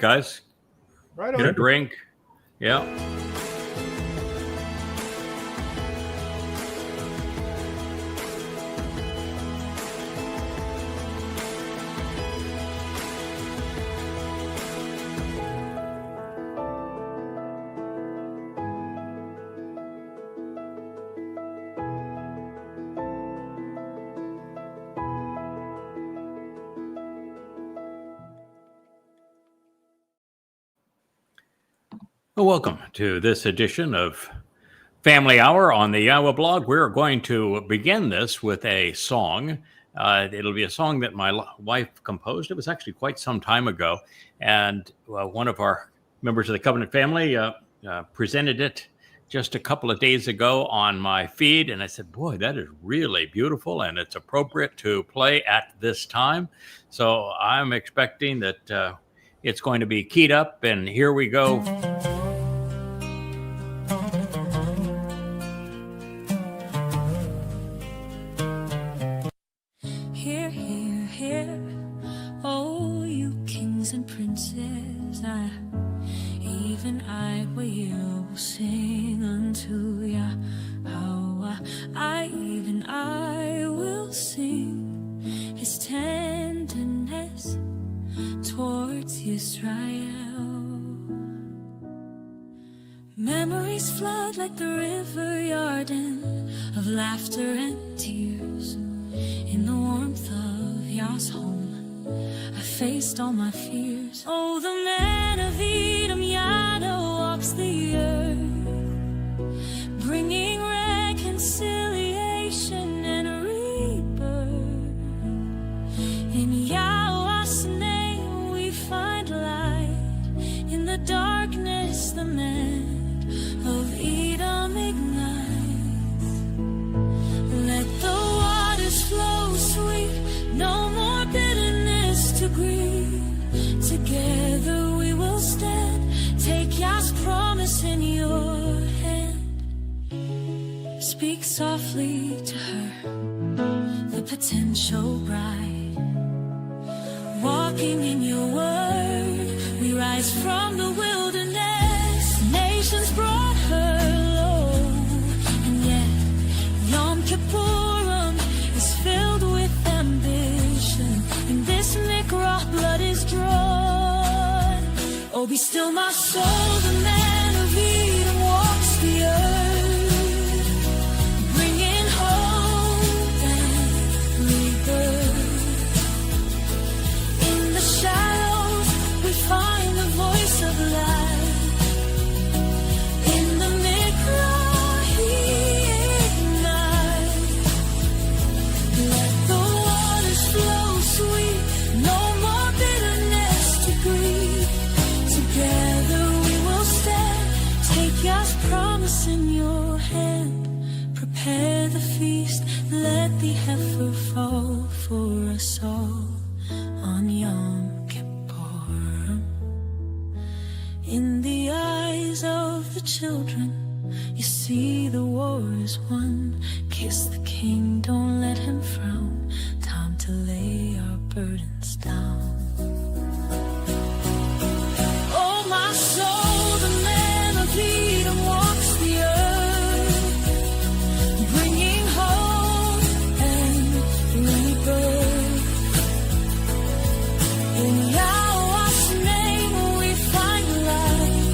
guys. Right Get a on. drink. Yeah. Well, welcome to this edition of Family Hour on the Yahowah blog. We're going to begin this with a song. It'll be a song that my wife composed. It was actually quite some time ago. And one of our members of the Covenant family presented it just a couple of days ago on my feed. And I said, boy, that is really beautiful. And it's appropriate to play at this time. So I'm expecting that it's going to be keyed up. And here we go. Even I will sing unto Yahowah. Even I will sing his tenderness towards Yisrael. Memories flood like the river Yarden of laughter and tears. In the warmth of Yah's home I faced all my fears. Oh, the man of Edom, Yahowah, walks the earth, bringing reconciliation and rebirth. In Yahowah's name we find light. In the darkness the man of Edom ignites. Let the waters flow sweet, no more bitterness to grieve. Together we will stand. Take Yah's promise in your hand. Speak softly to her, the potential bride. Walking in your word, we rise from the wilderness. Nations brought her low, and yet Yom Kippurim is filled with ambition. In this Mikrah, blood is drawn. Oh, be still my soul, the man of Edom walks the earth, bringing hope and rebirth. In the shadows we find the voice of light. In the Mikrah he ignites. Let the waters flow sweet, no more bitterness to grieve. Together we will stand. Take Yah's promise in your hand. Prepare the feast, let the heifer fall for us all on Yom Kippur. In the eyes of the children you see the war is won. Kiss the king, don't let him frown. Time to lay our burdens down. Oh, my soul, the man of Edom walks the earth, bringing hope and rebirth. In Yahowah's name we find light.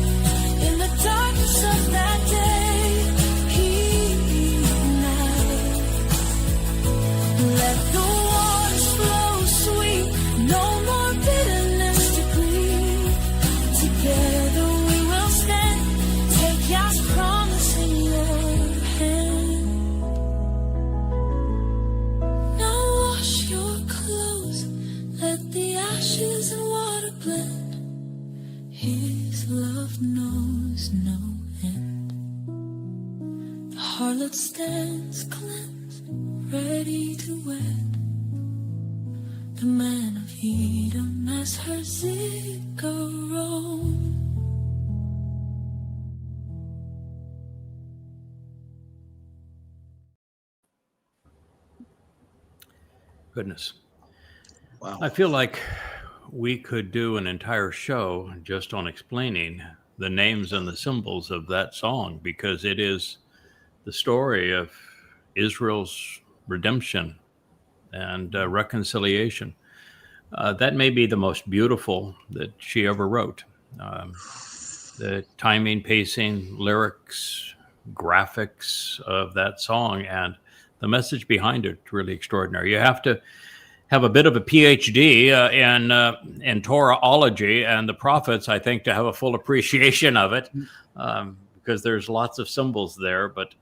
In the darkness of that day he ignites. Let the waters flow sweet, no more bitterness to grieve. Together we will stand. Take Yah's promise in your hand. Now wash your clothes, let the ashes and water blend. His love knows no end. The harlot stands cleansed, ready to wed. The man of Edom as her zikaron. Goodness. Wow. I feel like we could do an entire show just on explaining the names and the symbols of that song, because it is the story of Israel's redemption and reconciliation. That may be the most beautiful that she ever wrote. The timing, pacing, lyrics, graphics of that song, and the message behind it, really extraordinary. You have to have a bit of a PhD in Torahology and the prophets, I think, to have a full appreciation of it, because there's lots of symbols there. But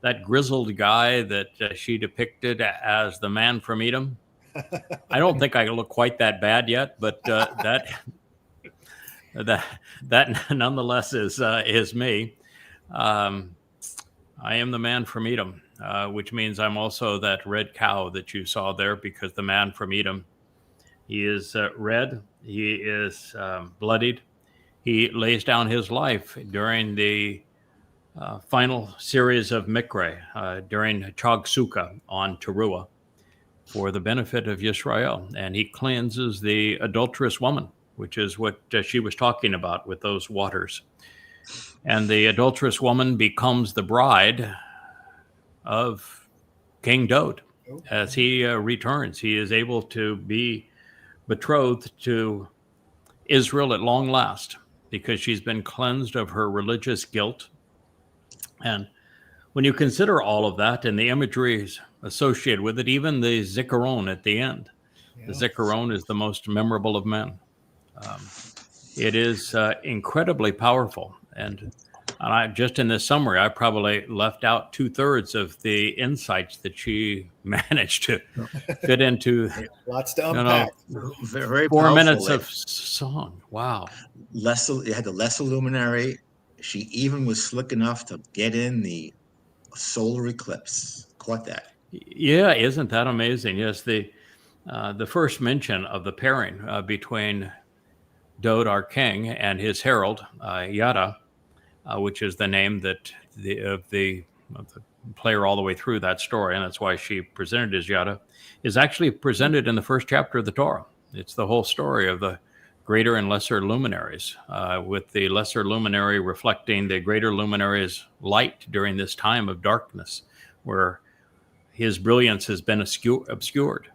that grizzled guy that she depicted as the man from Edom, I don't think I look quite that bad yet, but that nonetheless is me. I am the man from Edom, which means I'm also that red cow that you saw there, because the man from Edom, he is red, he is bloodied, he lays down his life during the final series of Mikre, during Chag Sukkah on taruw'ah, for the benefit of Yisrael, and he cleanses the adulterous woman, which is what she was talking about with those waters. And the adulterous woman becomes the bride of King Dowd. As he returns, he is able to be betrothed to Israel at long last, because she's been cleansed of her religious guilt. And when you consider all of that and the imageries associated with it, even the zikaron at the end, the zikaron is the most memorable of men. It is incredibly powerful. And I, just in this summary, I probably left out 2/3 of the insights that she managed to fit into lots to unpack. Very 4 powerful. minutes of song. Wow. It had the lesser luminary. She even was slick enough to get in the solar eclipse. Caught that. Yeah, isn't that amazing? Yes, the first mention of the pairing between Dowd, our king, and his herald, Yada, which is the name that of the player all the way through that story, and that's why she presented as Yada, is actually presented in the first chapter of the Torah. It's the whole story of the greater and lesser luminaries, with the lesser luminary reflecting the greater luminary's light during this time of darkness, where his brilliance has been obscured.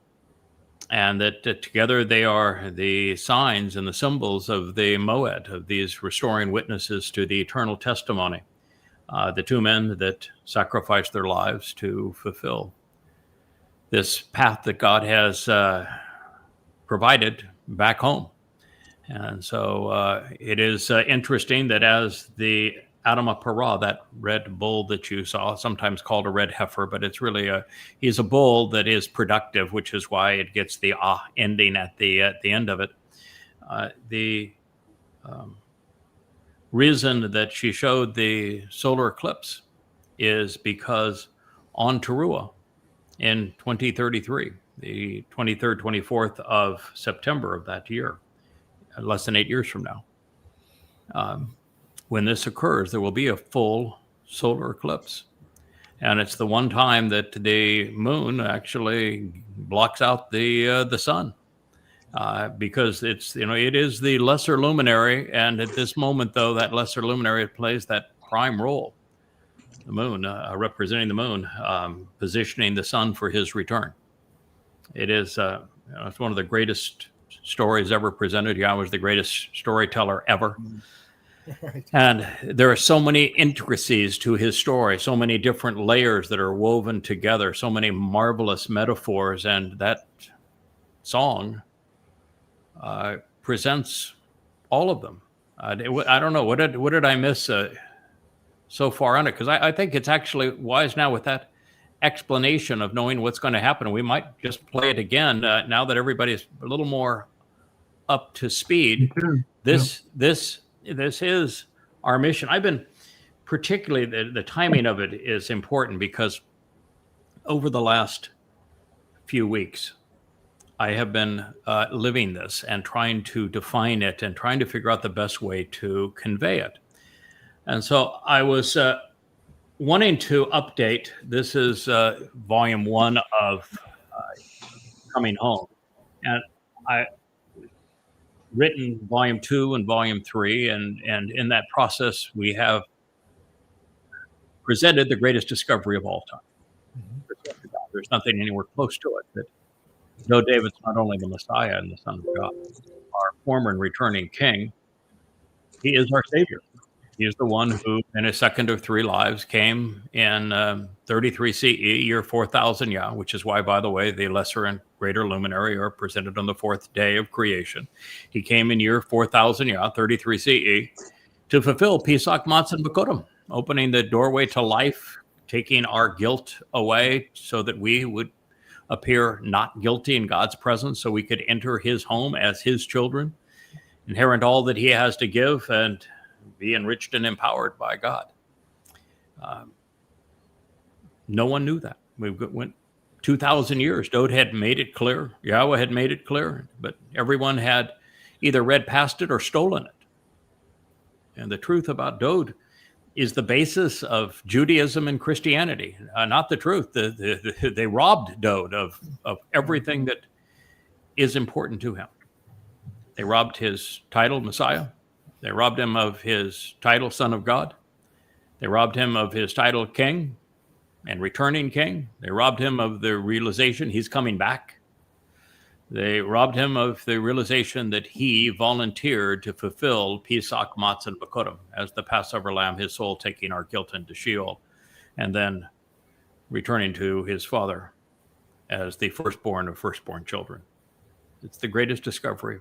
And that together they are the signs and the symbols of the Mow'ed, of these restoring witnesses to the eternal testimony, the two men that sacrificed their lives to fulfill this path that God has provided back home. And so it is interesting that as the Adamah Parah, that red bull that you saw, sometimes called a red heifer, but it's really he's a bull that is productive, which is why it gets the ending at the end of it. The reason that she showed the solar eclipse is because on taruw'ah in 2033, the 23rd, 24th of September of that year, less than 8 years from now, when this occurs, there will be a full solar eclipse. And it's the one time that the moon actually blocks out the sun, because it's, it is the lesser luminary. And at this moment, though, that lesser luminary plays that prime role, the moon, representing the moon, positioning the sun for his return. It is it's one of the greatest stories ever presented. Yahowah is the greatest storyteller ever. Right. And there are so many intricacies to his story, so many different layers that are woven together, so many marvelous metaphors, and that song presents all of them. I don't know, what did I miss so far on it? Because I think it's actually wise now with that explanation of knowing what's going to happen. We might just play it again now that everybody's a little more up to speed. This is our mission. I've been particularly, the timing of it is important, because over the last few weeks, I have been living this and trying to define it and trying to figure out the best way to convey it. And so I was wanting to update. This is volume 1 of Coming Home. And written volume 2 and volume 3, and in that process we have presented the greatest discovery of all time. There's nothing anywhere close to it. That though David's not only the Messiah and the Son of God, our former and returning King, he is our Savior. He is the one who, in a second of 3 lives, came in 33 CE, year 4000 Yah, which is why, by the way, the lesser and greater luminary are presented on the 4th day of creation. He came in year 4000 Yah, 33 CE, to fulfill Pesach Matzah B'Kodem, opening the doorway to life, taking our guilt away so that we would appear not guilty in God's presence, so we could enter his home as his children, inherit all that he has to give, and be enriched and empowered by God. No one knew that. We went 2,000 years. Dowd had made it clear. Yahowah had made it clear, but everyone had either read past it or stolen it. And the truth about Dowd is the basis of Judaism and Christianity. Not the truth. They robbed Dowd of everything that is important to him. They robbed his title, Messiah. They robbed him of his title, Son of God. They robbed him of his title, King and returning King. They robbed him of the realization he's coming back. They robbed him of the realization that he volunteered to fulfill Pesach Matzah B'Kodem as the Passover lamb, his soul taking our guilt into Sheol, and then returning to his Father as the firstborn of firstborn children. It's the greatest discovery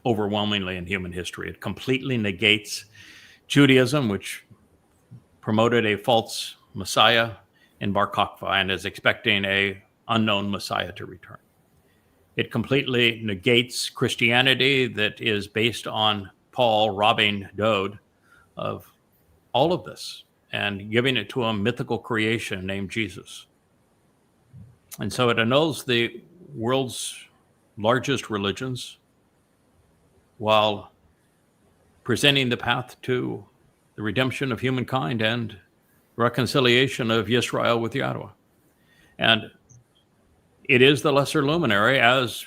overwhelmingly in human history. It completely negates Judaism, which promoted a false Messiah in Bar Kokhba and is expecting a unknown Messiah to return. It completely negates Christianity that is based on Paul robbing Dowd of all of this and giving it to a mythical creation named Jesus. And so it annuls the world's largest religions while presenting the path to the redemption of humankind and reconciliation of Yisrael with Yahowah. And it is the lesser luminary, as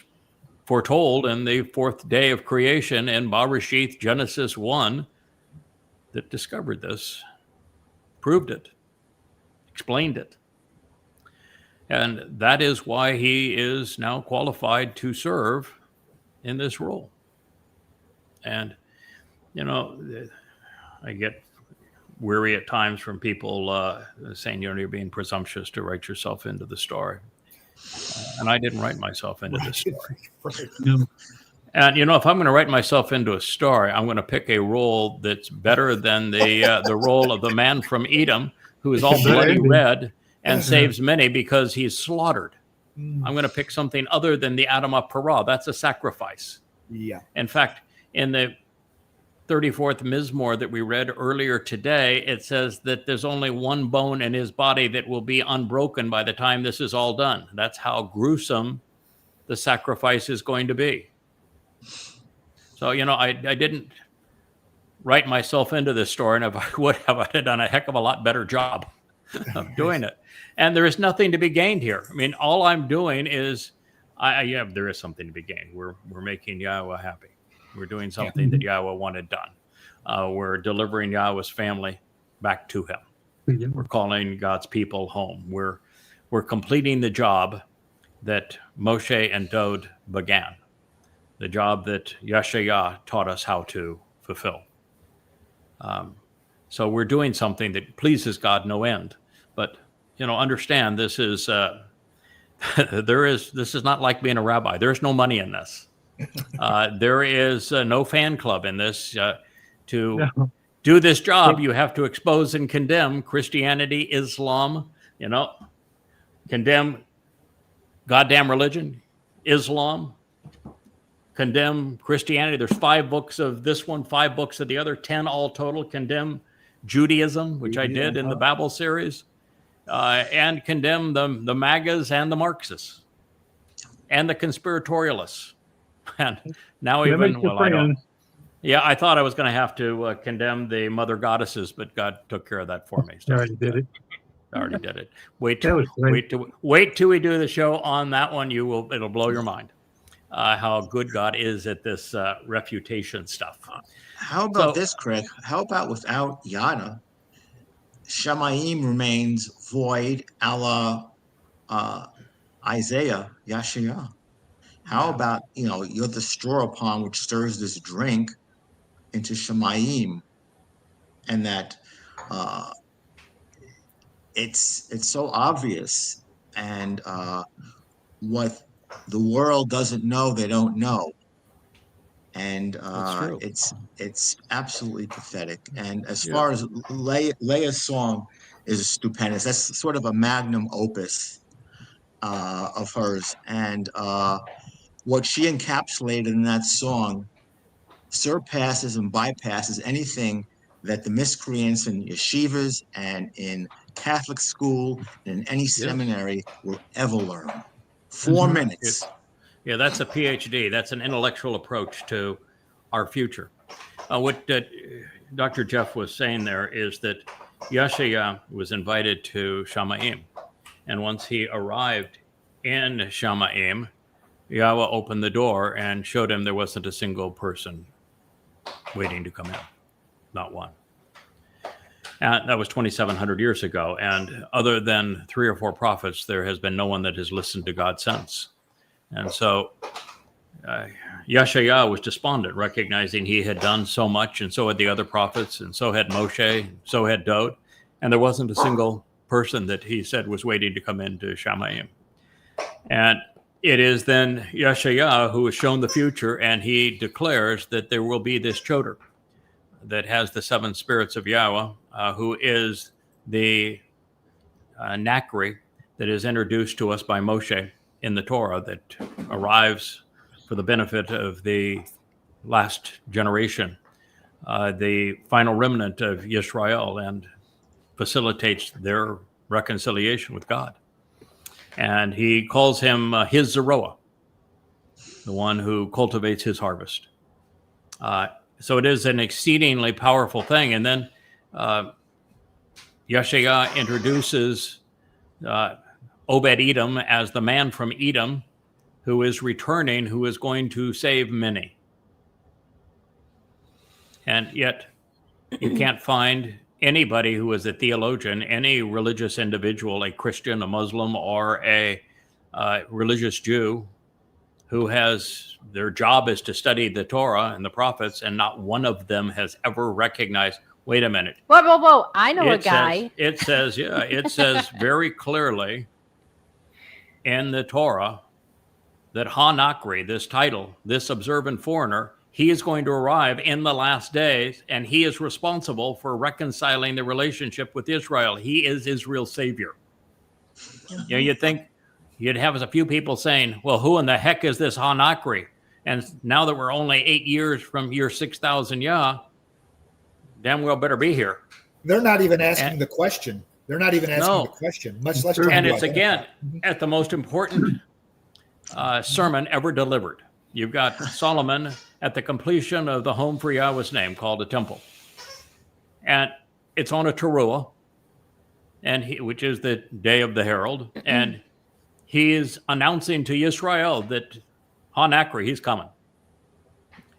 foretold in the 4th day of creation in Bereshith, Genesis 1, that discovered this, proved it, explained it. And that is why he is now qualified to serve in this role. And, you know, I get weary at times from people saying, you know, you're being presumptuous to write yourself into the story. And I didn't write myself into this story. No. And, you know, if I'm going to write myself into a story, I'm going to pick a role that's better than the role of the man from Edom, who is all bloody red and saves many because he's slaughtered. I'm going to pick something other than the Adamah Parah. That's a sacrifice. Yeah. In fact, in the 34th Mizmowr that we read earlier today, it says that there's only one bone in his body that will be unbroken by the time this is all done. That's how gruesome the sacrifice is going to be. So, you know, I didn't write myself into this story, and if I would have, I'd have done a heck of a lot better job of doing it. And there is nothing to be gained here. I mean, all I'm doing is, there is something to be gained. We're making Yahowah happy. We're doing something that Yahowah wanted done. We're delivering Yahowah's family back to him. Yeah. We're calling God's people home. We're completing the job that Moshe and Dowd began, the job that Yeshayah taught us how to fulfill. So we're doing something that pleases God no end. But, you know, understand this is this is not like being a rabbi. There's no money in this. There is no fan club in this. To do this job, you have to expose and condemn Christianity, Islam, you know, condemn goddamn religion, Islam, condemn Christianity. There's 5 books of this one, 5 books of the other, 10 all total. Condemn Judaism, which I did in the Babel series, and condemn the MAGAs and the Marxists and the conspiratorialists. And now even, well, I don't. Yeah, I thought I was going to have to condemn the mother goddesses, but God took care of that for me. So I already did it. I already did it. Wait till we do the show on that one. It'll blow your mind. how good God is at this refutation stuff. How about So- this, Craig? How about without Yada, Shamayim remains void, a la Isaiah, Yashayah. How about, you're the straw upon which stirs this drink into Shamayim, and that it's so obvious, and what the world doesn't know, they don't know. And That's true. it's absolutely pathetic. And as Yeah. far as Leah's song is stupendous. That's sort of a magnum opus of hers. And what she encapsulated in that song surpasses and bypasses anything that the miscreants in yeshivas and in Catholic school and in any seminary will ever learn. 4 minutes. Yeah, that's a PhD. That's an intellectual approach to our future. What Dr. Jeff was saying there is that Yashaya was invited to Shamayim. And once he arrived in Shamayim, Yahowah opened the door and showed him there wasn't a single person waiting to come in. Not one. And that was 2,700 years ago. And other than 3 or 4 prophets, there has been no one that has listened to God since. And so Yashaya was despondent, recognizing he had done so much, and so had the other prophets, and so had Moshe, so had Dowd. And there wasn't a single person that he said was waiting to come into Shamayim. And it is then Yashaya who is shown the future, and he declares that there will be this Choter that has the 7 spirits of Yahowah, who is the HaNakry that is introduced to us by Moshe in the Torah, that arrives for the benefit of the last generation, the final remnant of Yisrael, and facilitates their reconciliation with God. And he calls him his Zeroah, the one who cultivates his harvest. So it is an exceedingly powerful thing. And then Yashaya introduces Obed-Edom as the man from Edom who is returning, who is going to save many. And yet you can't find anybody who is a theologian, any religious individual, a Christian, a Muslim, or a religious Jew who has their job is to study the Torah and the prophets, and not one of them has ever recognized, wait a minute. Whoa. I know a guy. It says very clearly in the Torah that HaNakry, this title, this observant foreigner, he is going to arrive in the last days, and he is responsible for reconciling the relationship with Israel. He is Israel's savior. You'd think you'd have a few people saying, well, who in the heck is this HaNakry? And now that we're only 8 years from year 6,000 Yah, damn well better be here. They're not even asking the question. They're not even asking the question, much less trying And to it's identify. again at the most important sermon ever delivered. You've got Solomon at the completion of the home for Yahweh's name, called a temple. And it's on a taruw'ah, which is the day of the herald. And he is announcing to Yisrael that HaNakry, he's coming.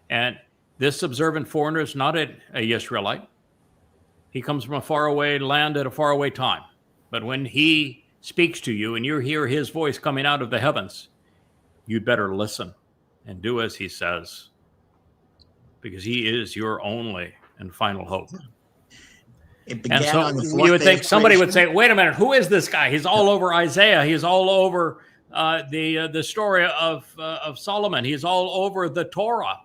And this observant foreigner is not a Yisraelite. He comes from a faraway land at a faraway time. But when he speaks to you and you hear his voice coming out of the heavens, you'd better listen and do as he says, because he is your only and final hope. It began And so on the you fourth would day think of somebody would creation. say, wait a minute, who is this guy? He's all over Isaiah. He's all over the story of Solomon. He's all over the Torah.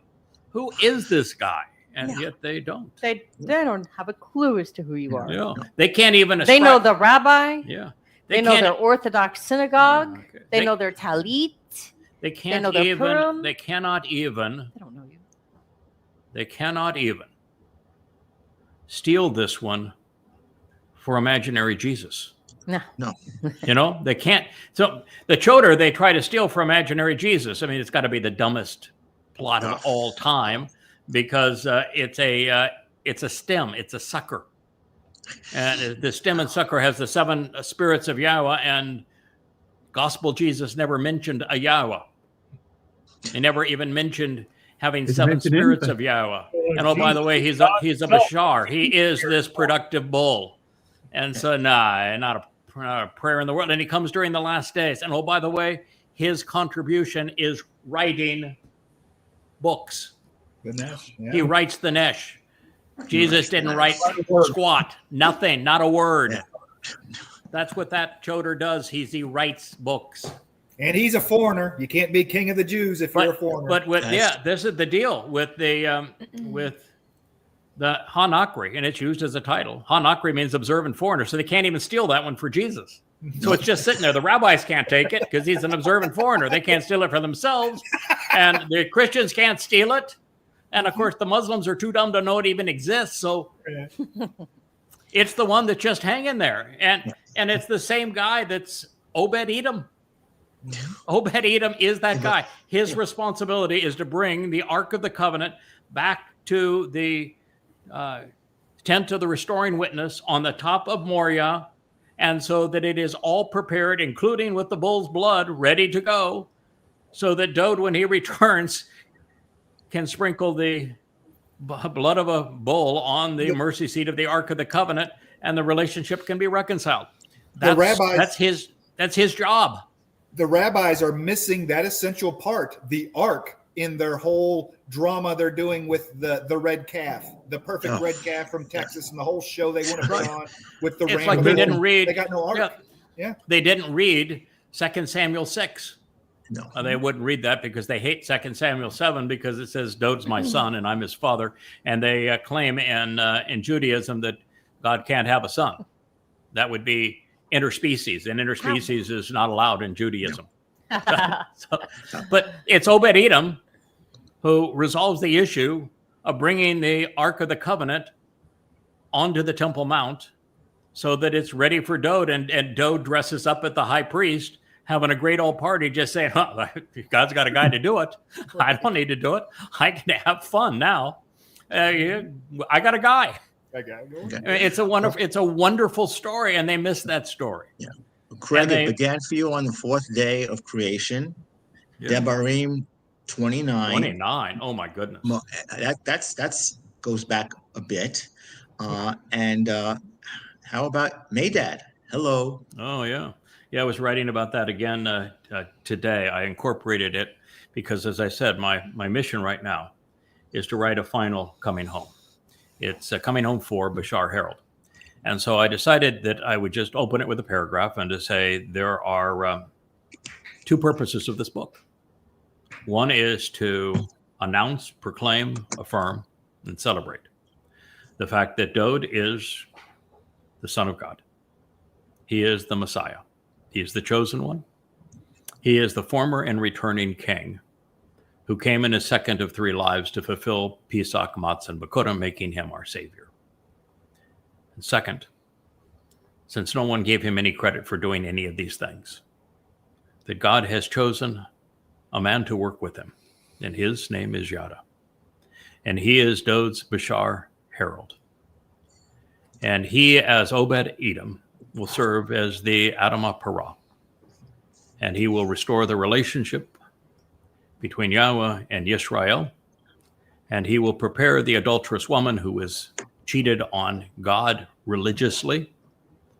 Who is this guy? And yet they don't. They don't have a clue as to who you are. Yeah. They can't even They know ascribe- the rabbi. Yeah. They know their Orthodox synagogue. Okay. They know their talit. They can't know their even Purim. they cannot even They don't know you. they cannot even steal this one for imaginary Jesus. No. They can't. So the Choter, they try to steal for imaginary Jesus. I mean, it's got to be the dumbest plot of all time, because it's a stem, it's a sucker. And the stem and sucker has the 7 spirits of Yahowah, and Gospel Jesus never mentioned a Yahowah. He never even mentioned having Didn't 7 mention spirits anything. of Yahowah. And oh, by the way, he's a Bashar. He is this productive bull. And so, not a prayer in the world. And he comes during the last days. And oh, by the way, his contribution is writing books. The Nesh, yeah. He writes the Nesh. Jesus didn't write squat, nothing, not a word. Yeah. That's what that Choter does. He writes books. And he's a foreigner. You can't be king of the Jews if you're a foreigner. But this is the deal with the HaNakry, and it's used as a title. HaNakry means observant foreigner, so they can't even steal that one for Jesus. So it's just sitting there. The rabbis can't take it because he's an observant foreigner. They can't steal it for themselves, and the Christians can't steal it. And of course, the Muslims are too dumb to know it even exists. So it's the one that's just hanging there, and it's the same guy that's Obed-Edom. Obed-Edom is that guy. His responsibility is to bring the Ark of the Covenant back to the tent of the restoring witness on the top of Moriah, and so that it is all prepared, including with the bull's blood, ready to go, so that Dowd, when he returns, can sprinkle the blood of a bull on the mercy seat of the Ark of the Covenant, and the relationship can be reconciled. That's his job. The rabbis are missing that essential part, the ark, in their whole drama they're doing with the red calf, the perfect red calf from Texas, and the whole show they want to put on with the It's like they didn't read. They got no ark. Yeah. They didn't read 2 Samuel 6. No. They wouldn't read that because they hate 2 Samuel 7 because it says Dowd's my son and I'm his father, and they claim in Judaism that God can't have a son. That would be interspecies, and interspecies is not allowed in Judaism. But it's Obed-Edom who resolves the issue of bringing the Ark of the Covenant onto the Temple Mount so that it's ready for Dowd, and Dowd dresses up at the high priest, having a great old party, just saying, God's got a guy to do it. I don't need to do it. I can have fun now. I got a guy. It's a wonderful story, and they miss that story. Yeah. Craig, it began for you on the 4th day of creation. Yeah. Devarim 29. 29. Oh my goodness. That's goes back a bit. And how about Medad? Hello. Oh yeah. Yeah, I was writing about that again today. I incorporated it because, as I said, my mission right now is to write a final coming home. It's coming home for Bashar Harold. And so I decided that I would just open it with a paragraph and to say there are 2 purposes of this book. One is to announce, proclaim, affirm, and celebrate the fact that Dowd is the Son of God. He is the Messiah. He is the chosen one. He is the former and returning king who came in his second of 3 lives to fulfill Pesach, Matzah, and Bekurim, making him our Savior. And second, since no one gave him any credit for doing any of these things, that God has chosen a man to work with him, and his name is Yada. And he is Dowd's Bashar Herald. And he, as Obed-Edom, will serve as the Adamah Parah. And he will restore the relationship between Yahowah and Yisrael. And he will prepare the adulterous woman who is cheated on God religiously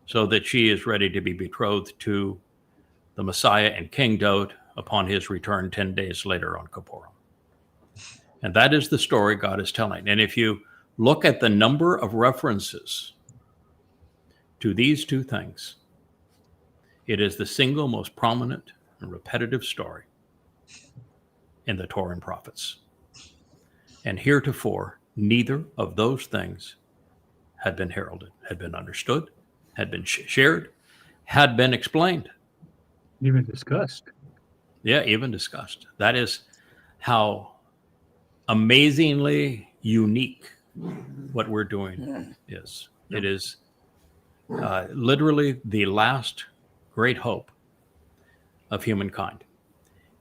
so that she is ready to be betrothed to the Messiah and King Dowd upon his return 10 days later on Kippurim. And that is the story God is telling. And if you look at the number of references to these 2 things, it is the single most prominent and repetitive story in the Torah and prophets. And heretofore, neither of those things had been heralded, had been understood, had been shared, had been explained. Even discussed. Yeah, even discussed. That is how amazingly unique what we're doing is. It is literally the last great hope of humankind.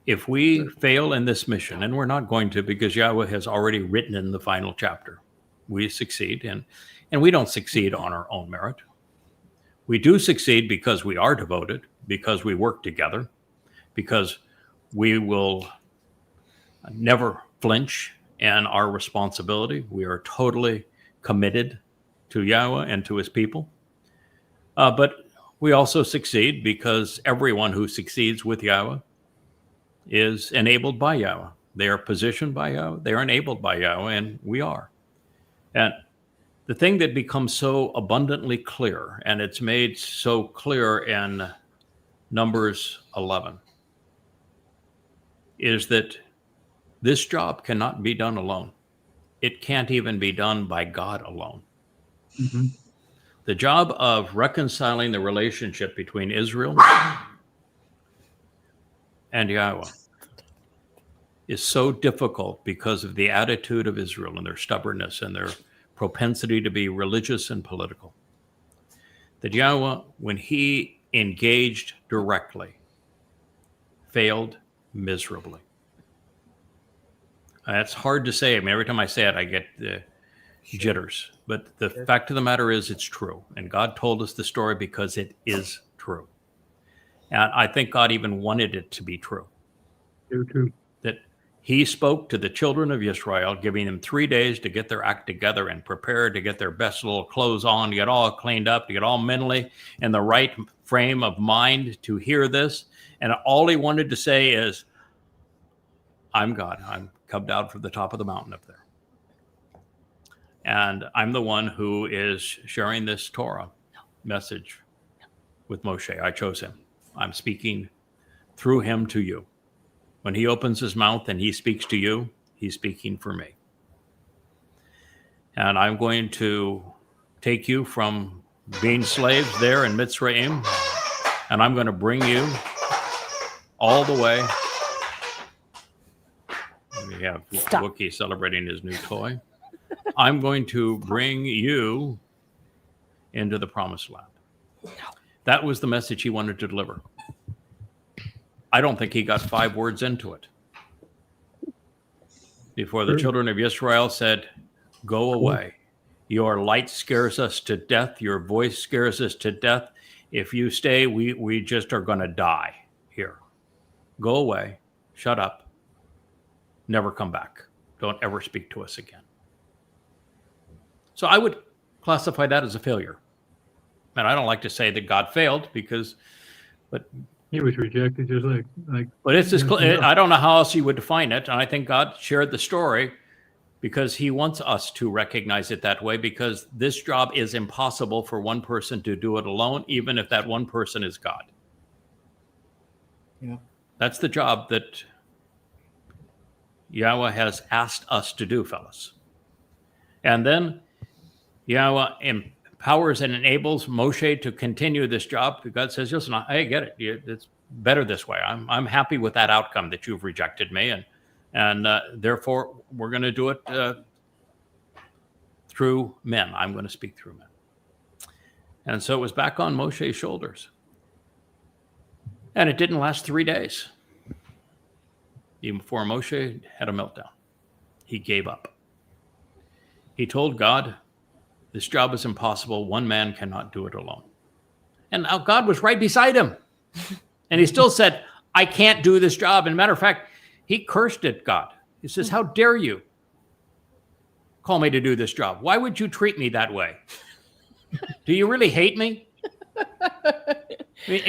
If we fail in this mission, and we're not going to because Yahowah has already written in the final chapter, we succeed, and we don't succeed on our own merit. We do succeed because we are devoted, because we work together, because we will never flinch in our responsibility. We are totally committed to Yahowah and to his people. But we also succeed because everyone who succeeds with Yahowah is enabled by Yahowah. They are positioned by Yahowah. They are enabled by Yahowah, and we are. And the thing that becomes so abundantly clear, and it's made so clear in Numbers 11, is that this job cannot be done alone. It can't even be done by God alone. Mm-hmm. The job of reconciling the relationship between Israel and Yahowah is so difficult because of the attitude of Israel and their stubbornness and their propensity to be religious and political. That Yahowah, when he engaged directly, failed miserably. That's hard to say. I mean, every time I say it, I get the jitters. But the fact of the matter is, it's true. And God told us the story because it is true. And I think God even wanted it to be true. True. That he spoke to the children of Yisrael, giving them 3 days to get their act together and prepare to get their best little clothes on, to get all cleaned up, to get all mentally in the right frame of mind to hear this. And all he wanted to say is, I'm God. I'm come down from the top of the mountain up there. And I'm the one who is sharing this Torah message with Moshe. I chose him. I'm speaking through him to you. When he opens his mouth and he speaks to you, he's speaking for me. And I'm going to take you from being slaves there in Mitzrayim, and I'm going to bring you all the way. We have Wookiee celebrating his new toy. I'm going to bring you into the promised land. That was the message he wanted to deliver. I don't think he got 5 words into it before the children of Israel said, go away. Your light scares us to death. Your voice scares us to death. If you stay, we just are going to die here. Go away. Shut up. Never come back. Don't ever speak to us again. So I would classify that as a failure. And I don't like to say that God failed but He was rejected just like. But it's just, I don't know how else you would define it. And I think God shared the story because he wants us to recognize it that way, because this job is impossible for one person to do it alone, even if that one person is God. Yeah. That's the job that Yahowah has asked us to do, fellas. And then Yahowah empowers and enables Moshe to continue this job. God says, listen, I get it. It's better this way. I'm happy with that outcome that you've rejected me. And therefore, we're going to do it through men. I'm going to speak through men. And so it was back on Moshe's shoulders. And it didn't last 3 days. Even before Moshe had a meltdown, he gave up. He told God, this job is impossible. One man cannot do it alone. And now God was right beside him. And he still said, I can't do this job. And as a matter of fact, he cursed at God. He says, how dare you call me to do this job? Why would you treat me that way? Do you really hate me? I mean,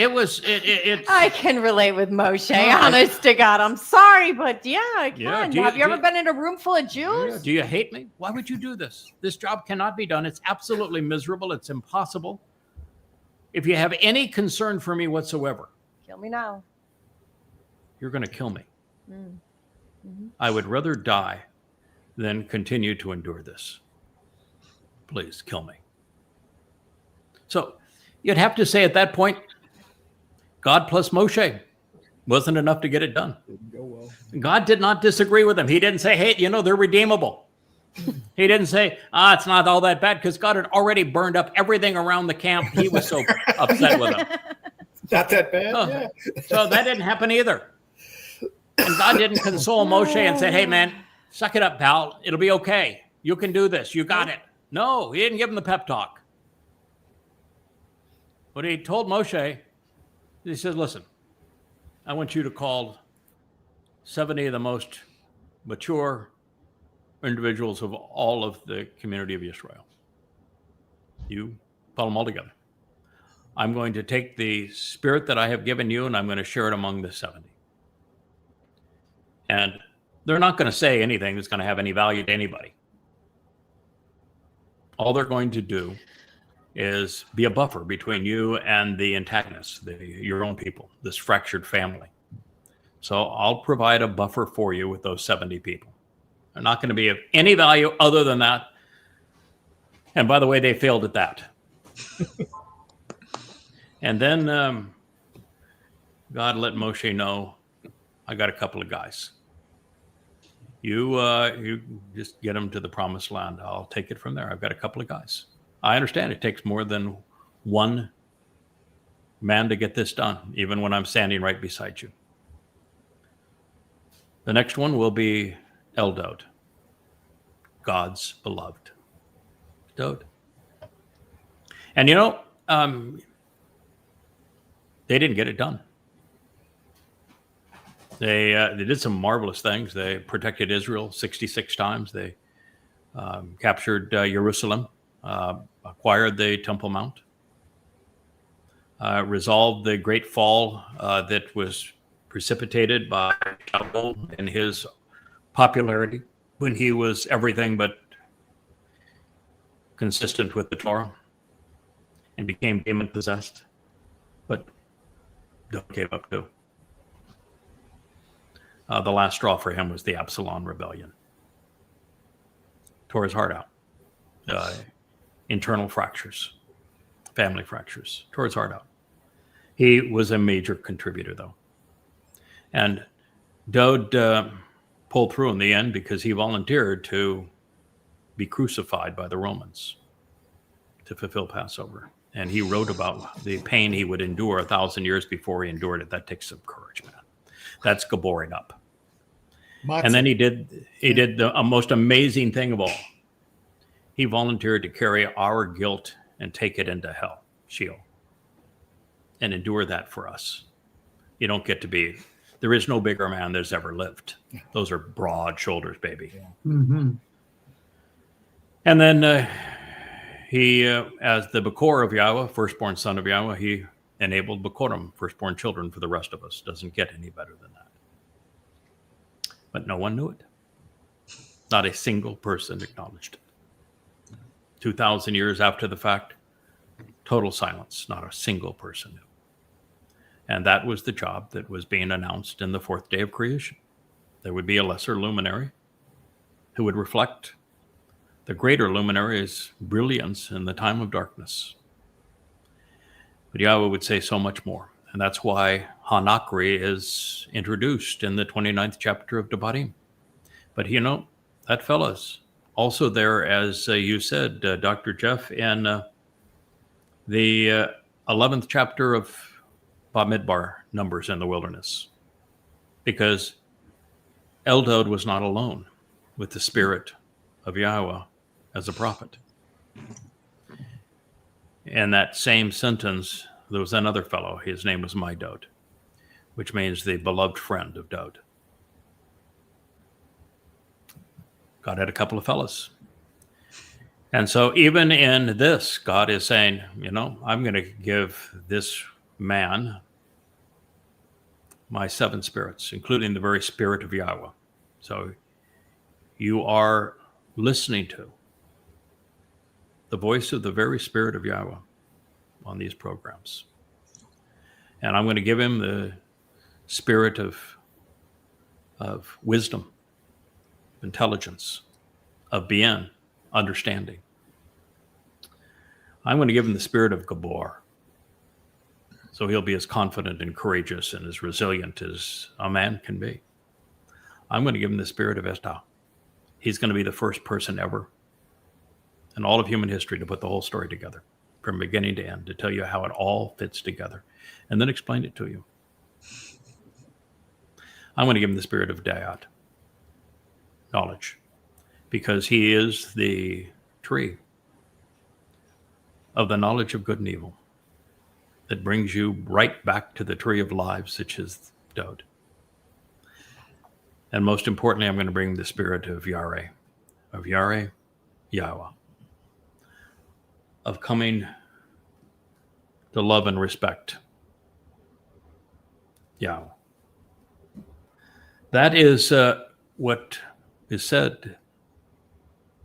I can relate with Moshe, honest to God. I'm sorry, but yeah, I can. Have you ever been in a room full of Jews? Yeah. Do you hate me? Why would you do this? This job cannot be done. It's absolutely miserable. It's impossible. If you have any concern for me whatsoever, Kill me now. You're going to kill me. I would rather die than continue to endure this. Please kill me. So you'd have to say at that point, God plus Moshe wasn't enough to get it done. Didn't go well. God did not disagree with him. He didn't say, hey, they're redeemable. He didn't say, it's not all that bad, because God had already burned up everything around the camp. He was so upset with him. Not that bad. Oh, Yeah. So that didn't happen either. And God didn't console Moshe and say, hey, man, suck it up, pal. It'll be okay. You can do this. You got it. No, he didn't give him the pep talk. But he told Moshe, he said, listen, I want you to call 70 of the most mature individuals of all of the community of Israel. You pull them all together. I'm going to take the spirit that I have given you and I'm going to share it among the 70. And they're not going to say anything that's going to have any value to anybody. All they're going to do is be a buffer between you and the antagonists, your own people, this fractured family. So I'll provide a buffer for you with those 70 people. They're not going to be of any value other than that. And by the way, they failed at that. And then God let Moshe know, I got a couple of guys. You just get them to the promised land. I'll take it from there. I've got a couple of guys. I understand it takes more than one man to get this done, even when I'm standing right beside you. The next one will be Dowd, God's beloved. Dowd. And they didn't get it done. They did some marvelous things. They protected Israel 66 times. They captured Jerusalem, acquired the Temple Mount, resolved the great fall that was precipitated by Shaul and his popularity when he was everything but consistent with the Torah and became demon-possessed. But Dowd gave up too. The last straw for him was the Absalom rebellion. Tore his heart out. Internal fractures, family fractures, tore his heart out. He was a major contributor, though. And Dowd pulled through in the end because he volunteered to be crucified by the Romans to fulfill Passover. And he wrote about the pain he would endure 1,000 years before he endured it. That takes some courage, man. That's Gibowring up. And then he did the most amazing thing of all. He volunteered to carry our guilt and take it into hell, Sheol, and endure that for us. You don't get to be, there is no bigger man that's ever lived. Those are broad shoulders, baby. Yeah. Mm-hmm. And then he, as the Bekor of Yahowah, firstborn son of Yahowah, he enabled Bekorim, firstborn children for the rest of us. Doesn't get any better than that. But no one knew it. Not a single person acknowledged it. 2,000 years after the fact, total silence. Not a single person knew. And that was the job that was being announced in the fourth day of creation. There would be a lesser luminary who would reflect the greater luminary's brilliance in the time of darkness. But Yahowah would say so much more. And that's why HaNakry is introduced in the 29th chapter of Devarim. But that fella's also there, as you said, Dr. Jeff, in the 11th chapter of Bamidbar, Numbers in the Wilderness. Because Dowd was not alone with the spirit of Yahowah as a prophet. In that same sentence, there was another fellow. His name was Dowd, which means the beloved friend of Dowd. God had a couple of fellows. And so even in this, God is saying, I'm going to give this man my 7 spirits, including the very spirit of Yahowah. So you are listening to the voice of the very spirit of Yahowah on these programs. And I'm going to give him the spirit of wisdom, intelligence, of bien, understanding. I'm going to give him the spirit of Gibowr. So he'll be as confident and courageous and as resilient as a man can be. I'm going to give him the spirit of Estah. He's going to be the first person ever in all of human history to put the whole story together from beginning to end, to tell you how it all fits together, and then explain it to you. I'm going to give him the spirit of Dowd, knowledge, because he is the tree of the knowledge of good and evil that brings you right back to the tree of lives, which is Dowd. And most importantly, I'm going to bring the spirit of Yahweh, Yahowah, of coming to love and respect Yahweh. That is what is said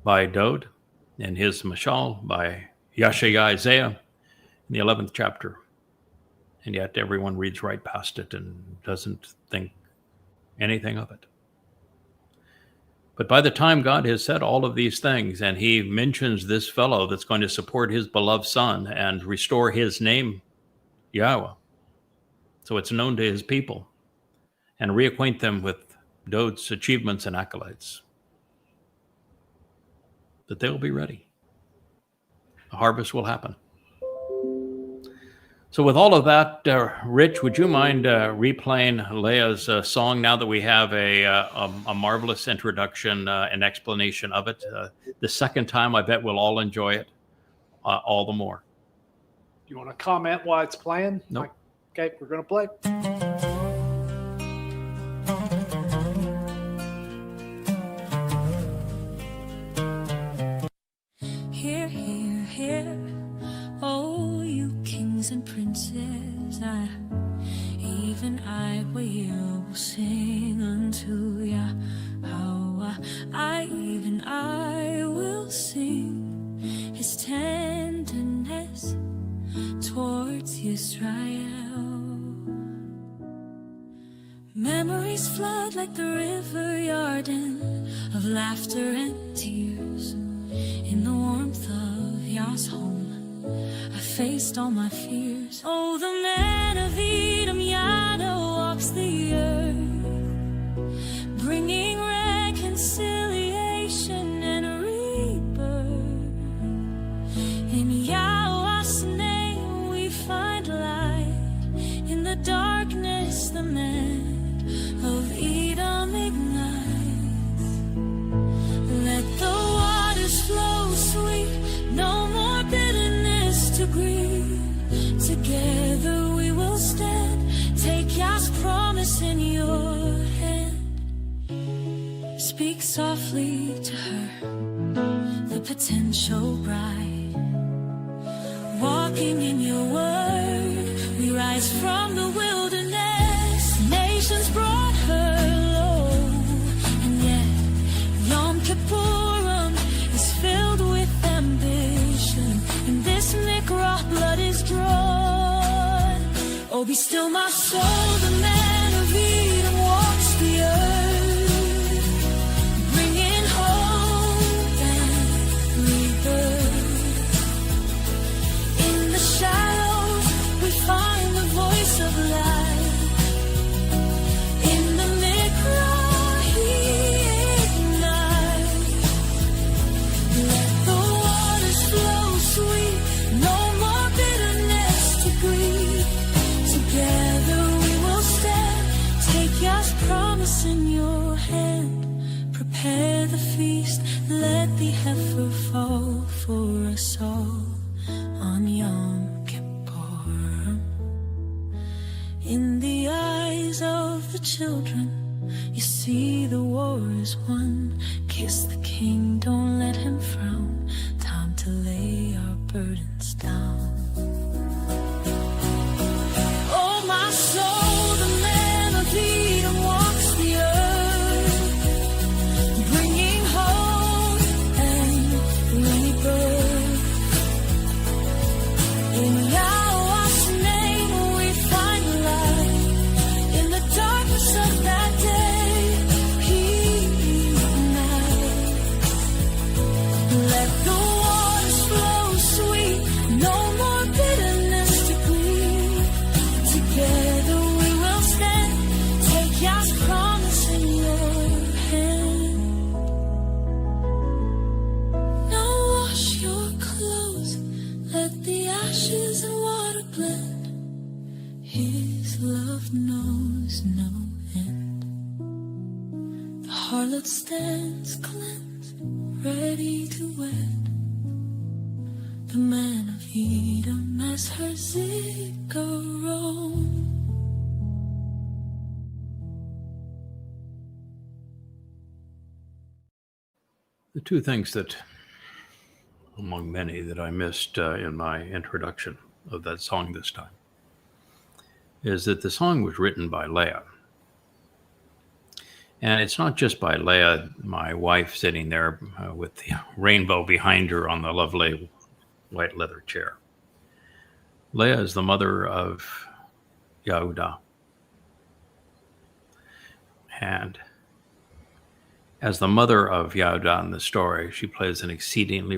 by Dowd in his mashal, by Yashai Isaiah in the 11th chapter. And yet everyone reads right past it and doesn't think anything of it. But by the time God has said all of these things, and he mentions this fellow that's going to support his beloved son and restore his name, Yahowah, so it's known to his people, and reacquaint them with Dowd's achievements and accolades, that they will be ready. The harvest will happen. So with all of that, Rich, would you mind replaying Leah's song now that we have a marvelous introduction and explanation of it? The second time, I bet we'll all enjoy it all the more. You want to comment why it's playing? No. Nope. Okay, we're going to play. Hear, hear, hear, oh, you kings and princes, even I will sing unto Yahowah. Even I will sing his tenderness towards Yisrael. Memories flood like the river Yarden of laughter and tears. In the warmth of Yah's home, I faced all my fears. Oh, the man of Edom, Yada, walks the earth, bringing reconciliation and rebirth. In Yahowah's name we find light. In the darkness the man of Edom ignites. Let the waters flow sweet, no more bitterness to grieve. Together we will stand, take Yah's promise in your hand. Speak softly to her, the potential bride. Walking in your word, we rise from the wilderness. Nations brought her low, and yet Yom Kippurim is filled with ambition. In this Mikrah, blood is drawn. Oh, be still my soul, the man of Edom walks the earth, bringing hope and rebirth. In the shadows, we find the voice of light. In the Mikrah, he ignites. Let the waters flow sweet, no more bitterness to grieve. Together we will stand, take Yah's promise in your hand. Prepare the feast, let the heifer fall for us all on Yom Kippur. In the eyes of the children, you see the war is won. Kiss the king, don't let him frown. Time to lay our burdens down. Oh, my soul, the man of Edom walks the earth, bringing hope and rebirth. In Yahowah's name we find light. In the darkness of that day, he ignites. Let the waters flow sweet, no more bitterness to grieve. Together we will stand, take Yah's promise in your hand. Now wash your clothes, let the ashes and water blend. His love knows no end. The harlot stands cleansed, ready to wed. The man of Edom as her zikaron. The two things that, among many, that I missed in my introduction of that song this time, is that the song was written by Leah. And it's not just by Leah, my wife, sitting there with the rainbow behind her on the lovely white leather chair. Leah is the mother of Yahowah. And as the mother of Yahowah in the story, she plays an exceedingly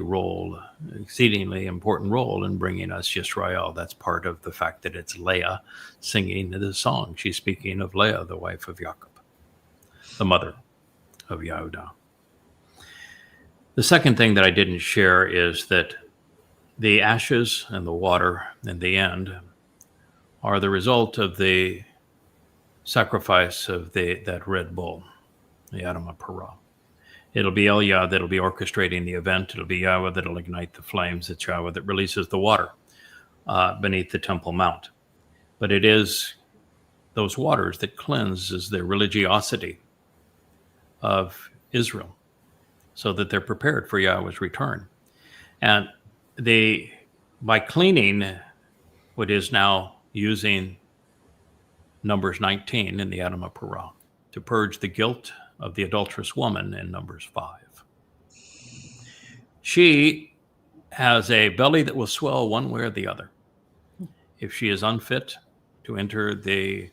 important role in bringing us Yisrael. That's part of the fact that it's Leah singing the song. She's speaking of Leah, the wife of Jacob, the mother of Yahowah. The second thing that I didn't share is that the ashes and the water in the end are the result of the sacrifice of that red bull, the Adamah Parah. It'll be Yah that'll be orchestrating the event. It'll be Yahowah that'll ignite the flames. It's Yahowah that releases the water beneath the Temple Mount. But it is those waters that cleanses the religiosity of Israel so that they're prepared for Yahweh's return. And by cleaning what is now using Numbers 19 in the Adamah Parah to purge the guilt of the adulterous woman in Numbers 5. She has a belly that will swell one way or the other. If she is unfit to enter the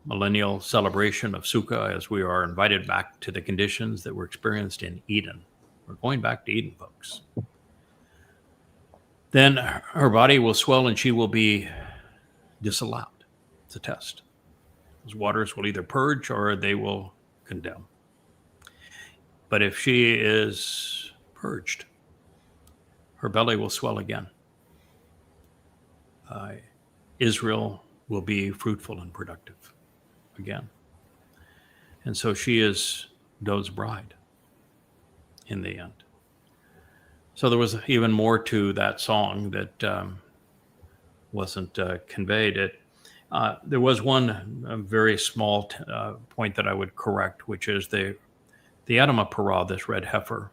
millennial celebration of Sukkah, as we are invited back to the conditions that were experienced in Eden. We're going back to Eden, folks. Then her body will swell and she will be disallowed. It's a test. Those waters will either purge or they will condemn. But if she is purged, her belly will swell again. Israel will be fruitful and productive again. And so she is Dowd's bride in the end. So there was even more to that song that wasn't conveyed. There was one very small point that I would correct, which is the Adamah Parah, this red heifer,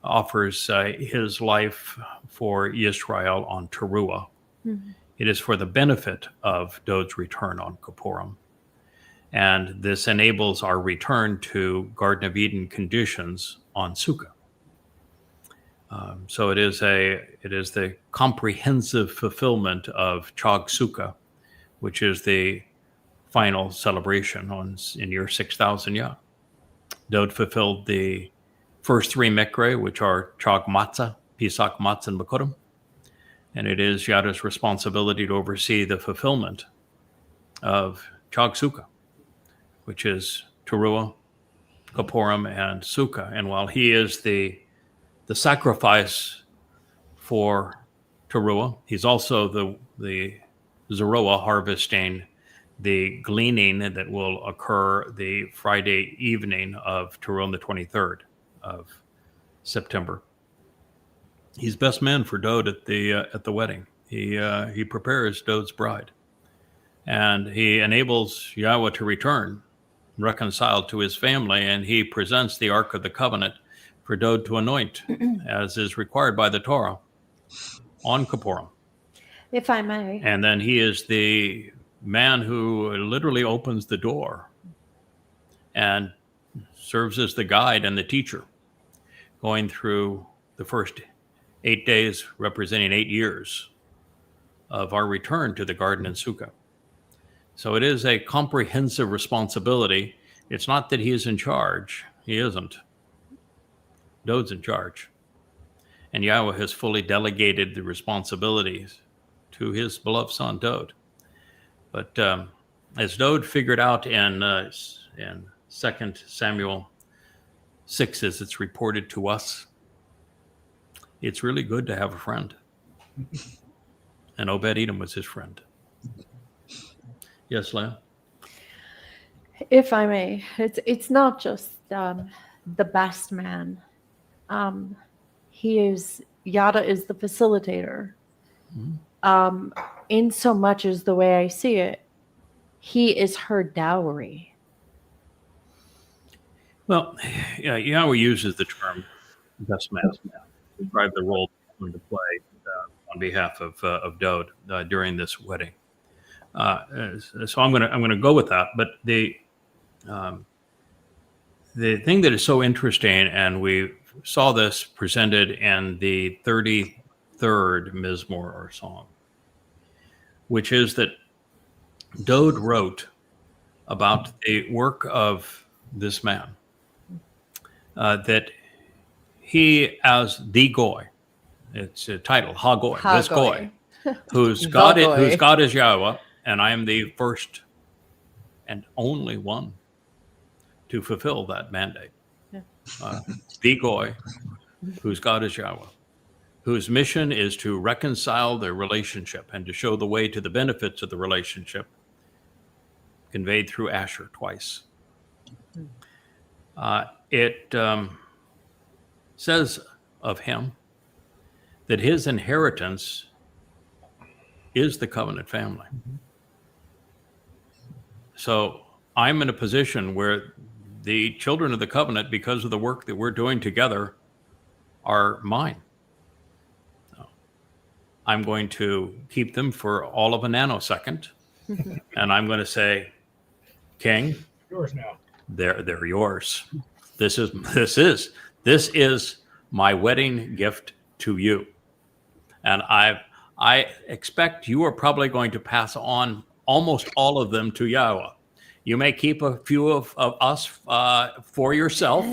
offers his life for Yisrael on taruw'ah. Mm-hmm. It is for the benefit of Dowd's return on Kippurim. And this enables our return to Garden of Eden conditions on Sukkah. So it is the comprehensive fulfillment of Chag Sukkah, which is the final celebration in year 6,000 Yah. Dowd fulfilled the first three Mikre, which are Chag Matzah, Pesach, Matzah, and Bikurim. And it is Yahweh's responsibility to oversee the fulfillment of Chag Sukkah, which is taruw'ah, Kippurim, and Sukkah. And while he is the sacrifice for taruw'ah, he's also the Zeroah harvesting the gleaning that will occur the Friday evening of taruw'ah, the 23rd of September. He's best man for Dowd at the wedding. He prepares Dowd's bride, and he enables Yahowah to return, reconciled to his family, and he presents the Ark of the Covenant for Dowd to anoint, as is required by the Torah, on Kippurim. If I may. And then he is the man who literally opens the door and serves as the guide and the teacher, going through the first 8 days, representing 8 years of our return to the garden in Sukkah. So it is a comprehensive responsibility. It's not that he is in charge. He isn't. Dowd's in charge. And Yahowah has fully delegated the responsibilities to his beloved son, Dowd. But as Dowd figured out in 2 Samuel 6, as it's reported to us, it's really good to have a friend. And Obed-Edom was his friend. Yes, Leah? If I may, it's not just the best man. Yada is the facilitator. Mm-hmm. In so much as the way I see it, he is her dowry. Well, yeah, Yahowah uses the term best man to describe the role he's going to play on behalf of Dowd during this wedding. So I'm gonna go with that. But the thing that is so interesting, and we saw this presented in the 33rd Mizmowr or song, which is that Dowd wrote about the work of this man, that he, as the goy, it's a title, ha-goy, this goy, whose God is Yahowah, and I am the first and only one to fulfill that mandate. The goy, whose God is Yahowah, whose mission is to reconcile their relationship and to show the way to the benefits of the relationship, conveyed through Asher twice. It says of him that his inheritance is the covenant family. So I'm in a position where the children of the covenant, because of the work that we're doing together, are mine. So I'm going to keep them for all of a nanosecond, and I'm going to say, King, Yours now. they're yours. This is my wedding gift to you. And I expect you are probably going to pass on almost all of them to Yahowah. You may keep a few of us for yourself.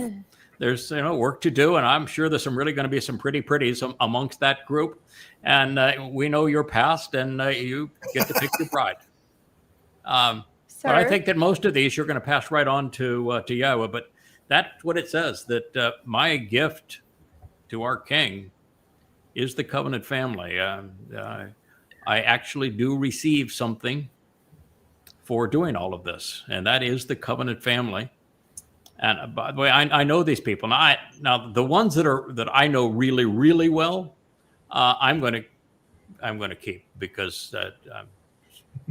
There's work to do, and I'm sure there's really going to be some pretty pretties amongst that group. And we know your past, and you get to pick your bride. But I think that most of these you're going to pass right on to Yahowah. But that's what it says, that my gift to our King is the covenant family. I actually do receive something for doing all of this, and that is the covenant family. And by the way, I know these people. Now the ones that I know really, really well, I'm going to keep, because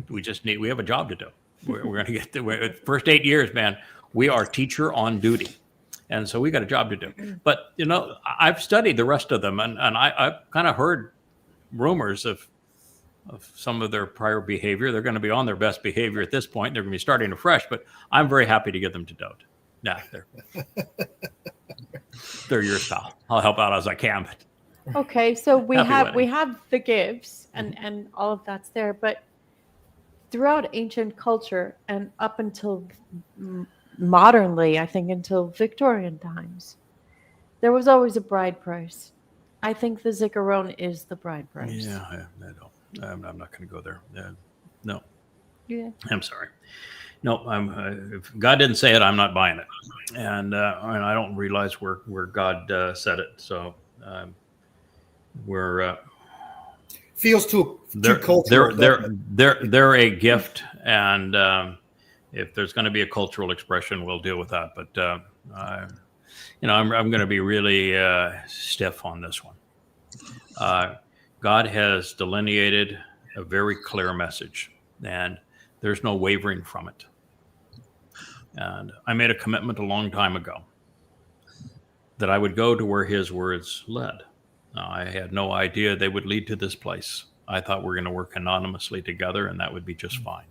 we have a job to do. We're going to get the first 8 years, man. We are teacher on duty. And so we got a job to do. But, I've studied the rest of them, and I've kind of heard rumors of some of their prior behavior. They're going to be on their best behavior at this point. They're going to be starting afresh, but I'm very happy to get them to Dowd. Yeah, they're your style. I'll help out as I can. But okay, so we Happy have the gifts and all of that's there, but throughout ancient culture and up until modernly, I think until Victorian times, there was always a bride price. I think the Zikaron is the bride price. Yeah, I don't. I'm not going to go there. No. Yeah. I'm sorry. No, if God didn't say it, I'm not buying it. And I don't realize where God said it. So we're Feels too cultural. They're a gift, and if there's going to be a cultural expression, we'll deal with that. But I'm going to be really stiff on this one. God has delineated a very clear message, and there's no wavering from it. And I made a commitment a long time ago that I would go to where his words led. Now, I had no idea they would lead to this place. I thought we're going to work anonymously together, and that would be just fine.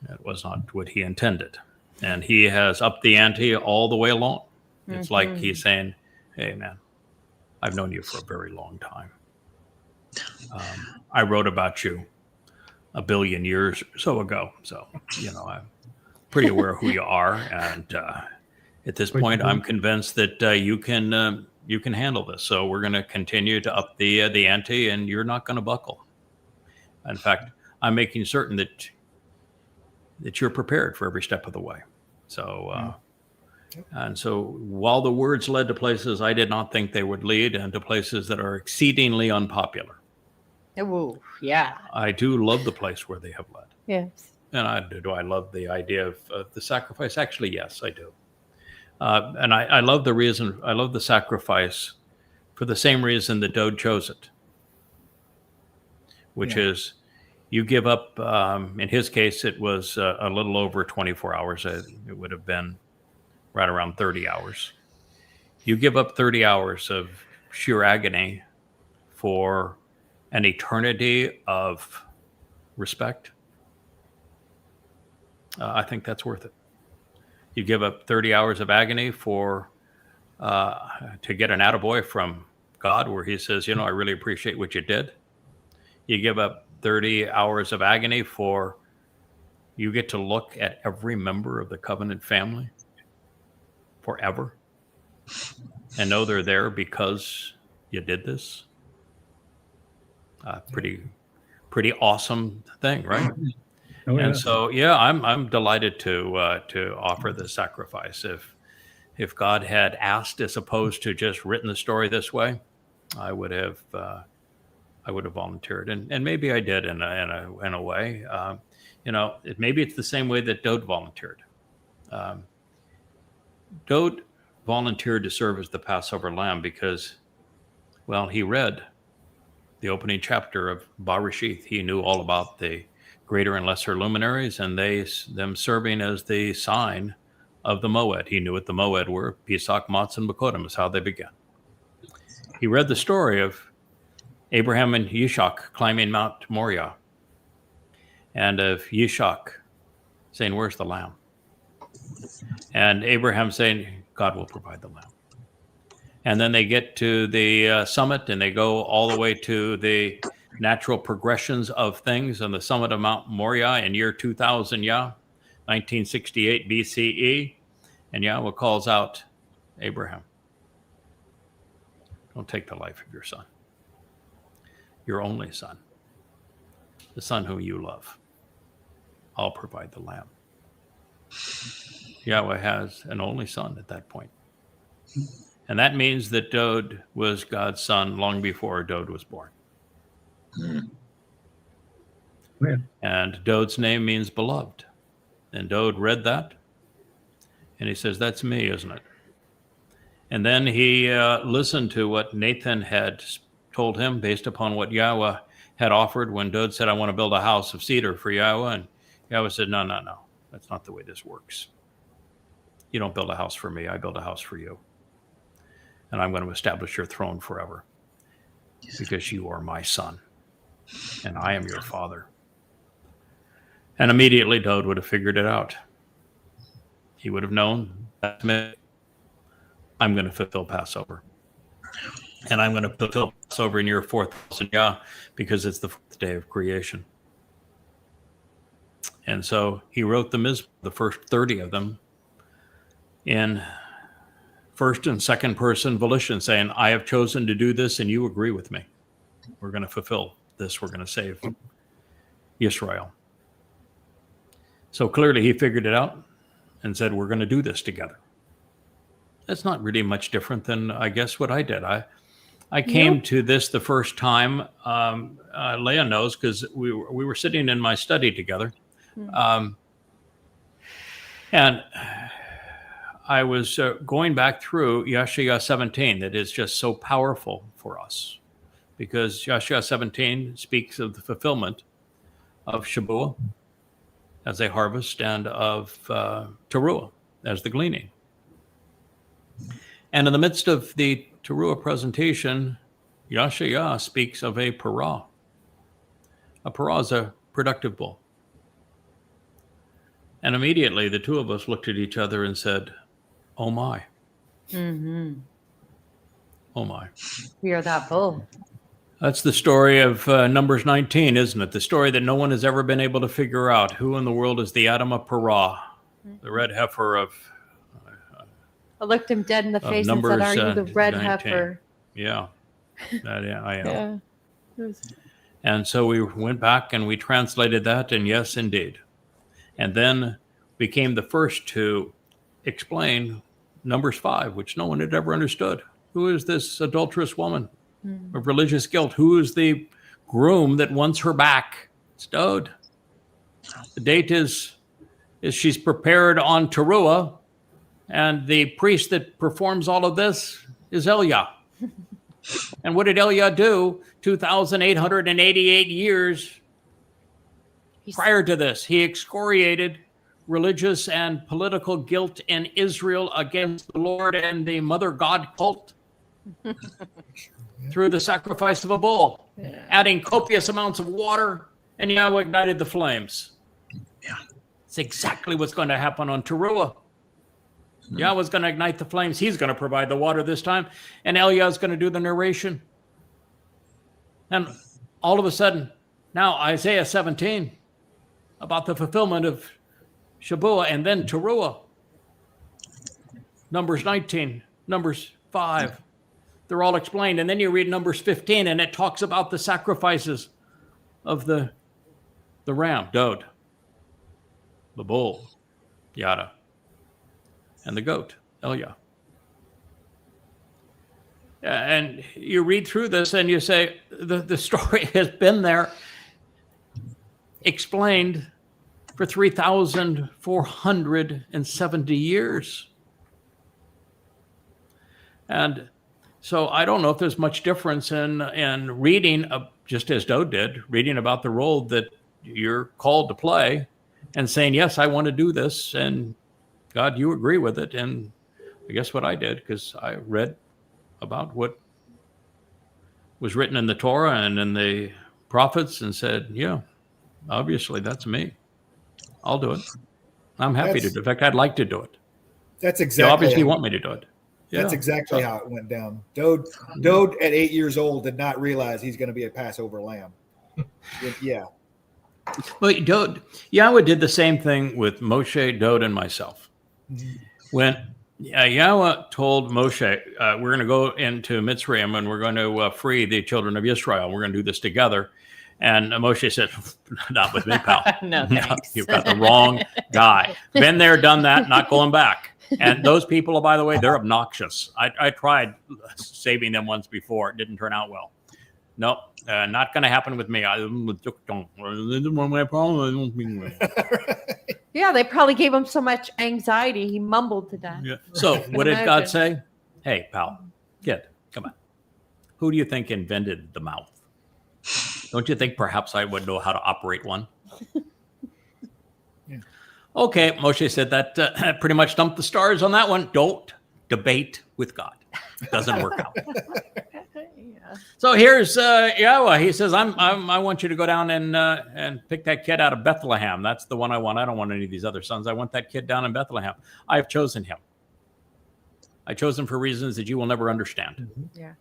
That was not what he intended. And he has upped the ante all the way along. It's like he's saying, hey, man, I've known you for a very long time. I wrote about you a billion years or so ago. So, I'm pretty aware of who you are. And at this point, I'm convinced that you can handle this. So we're going to continue to up the ante, and you're not going to buckle. In fact, I'm making certain that you're prepared for every step of the way. So, and so while the words led to places I did not think they would lead, and to places that are exceedingly unpopular. Oh, yeah. I do love the place where they have led. Yes. And do I love the idea of the sacrifice? Actually, yes, I do. And I love the reason. I love the sacrifice for the same reason that Dowd chose it, which is you give up. In his case, it was a little over 24 hours. It would have been right around 30 hours. You give up 30 hours of sheer agony for an eternity of respect. I think that's worth it. You give up 30 hours of agony for to get an attaboy from God where he says, I really appreciate what you did. You give up 30 hours of agony for you get to look at every member of the covenant family forever and know they're there because you did this. Pretty awesome thing, right? Oh, yeah. And so, I'm delighted to offer this sacrifice. If God had asked, as opposed to just written the story this way, I would have volunteered, and maybe I did in a way. Maybe it's the same way that Dowd volunteered. Dowd volunteered to serve as the Passover lamb because, he read the opening chapter of Bereshith. He knew all about the greater and lesser luminaries and them serving as the sign of the Mow'ed. He knew what the Mow'ed were. Pesach, Matzah, and Bakodim is how they began. He read the story of Abraham and Yishak climbing Mount Moriah, and of Yishak saying, "Where's the lamb?" And Abraham saying, "God will provide the lamb." And then they get to the summit, and they go all the way to the natural progressions of things on the summit of Mount Moriah in year 2000, 1968 BCE. And Yahowah calls out Abraham, "Don't take the life of your son, your only son, the son whom you love. I'll provide the lamb." Yahowah has an only son at that point. And that means that Dowd was God's son long before Dowd was born. Yeah. And Dowd's name means beloved. And Dowd read that, and he says, "That's me, isn't it?" And then he listened to what Nathan had told him based upon what Yahowah had offered when Dowd said, "I want to build a house of cedar for Yahowah." And Yahowah said, no, that's not the way this works. You don't build a house for me, I build a house for you. And I'm going to establish your throne forever because you are my son and I am your father. And immediately Dowd would have figured it out. He would have known, that's me. I'm going to fulfill Passover. And I'm going to fulfill Passover in year 4,000 because it's the fourth day of creation. And so he wrote the Mizmowr, the first 30 of them, in first and second person volition, saying, "I have chosen to do this and you agree with me. We're going to fulfill this. We're going to save Yisrael." So clearly he figured it out and said, "We're going to do this together." That's not really much different than, I guess, what I did. I came to this the first time. Leah knows because we were sitting in my study together. And I was going back through Yeshua 17 that is just so powerful for us because Yeshua 17 speaks of the fulfillment of shabuw'ah as a harvest and of taruw'ah as the gleaning. And in the midst of the taruw'ah presentation, Yeshua speaks of a parah. A parah is a productive bull. And immediately the two of us looked at each other and said, "Oh my." Mm-hmm. Oh my. We are that bull. That's the story of Numbers 19, isn't it? The story that no one has ever been able to figure out. Who in the world is the Adamah parah, the red heifer of I looked him dead in the face and Numbers, said, "Are you the red 19. heifer?" Yeah, I am. Yeah. It was- And so we went back and we translated that, and yes, indeed. And then became the first to explain Numbers 5, which no one had ever understood. Who is this adulterous woman of religious guilt? Who is the groom that wants her back? It's Dowd. The date is she's prepared on taruw'ah, and the priest that performs all of this is Eliah. And what did Eliah do 2,888 years prior to this? He excoriated religious and political guilt in Israel against the Lord and the mother god cult through the sacrifice of a bull, adding copious amounts of water, and Yahweh ignited the flames. Yeah. It's exactly what's going to happen on taruw'ah. Yahweh's going to ignite the flames. He's going to provide the water this time, and Eliah's going to do the narration. And all of a sudden, now Isaiah 17 about the fulfillment of shabuw'ah, and then taruw'ah. Numbers 19, Numbers 5. They're all explained. And then you read Numbers 15, and it talks about the sacrifices of the ram, Dowd, the bull, Yada, and the goat, Elia. And you read through this and you say, the story has been there, explained for 3,470 years. And so I don't know if there's much difference in reading, just as Dowd did, reading about the role that you're called to play and saying, yes, I want to do this. And God, you agree with it. And I guess what I did, because I read about what was written in the Torah and in the prophets and said, yeah, obviously that's me. I'll do it. I'm happy to do it. In fact, I'd like to do it. That's You exactly. obviously want me to do it. That's Yeah. exactly how it went down. Dowd at 8 years old did not realize he's going to be a Passover lamb. Yeah. But Yahweh did the same thing with Moshe, Dowd, and myself. When Yahweh told Moshe, we're going to go into Mitzrayim and we're going to free the children of Israel. We're going to do this together. And Moshe said, not with me, pal. No, thanks. You've got the wrong guy. Been there, done that, not going back. And those people, by the way, they're obnoxious. I tried saving them once before. It didn't turn out well. Nope, not going to happen with me. Yeah, they probably gave him so much anxiety, he mumbled to death. Yeah. So what did God Imagine. say? Hey, pal, kid, come on. Who do you think invented the mouth? Don't you think perhaps I would know how to operate one? Yeah. Okay, Moshe said that pretty much dumped the stars on that one. Don't debate with God. It doesn't work out. Yeah. So here's Yahowah. He says, I want you to go down and pick that kid out of Bethlehem. That's the one I want. I don't want any of these other sons. I want that kid down in Bethlehem. I've chosen him. I chose him for reasons that you will never understand. Yeah.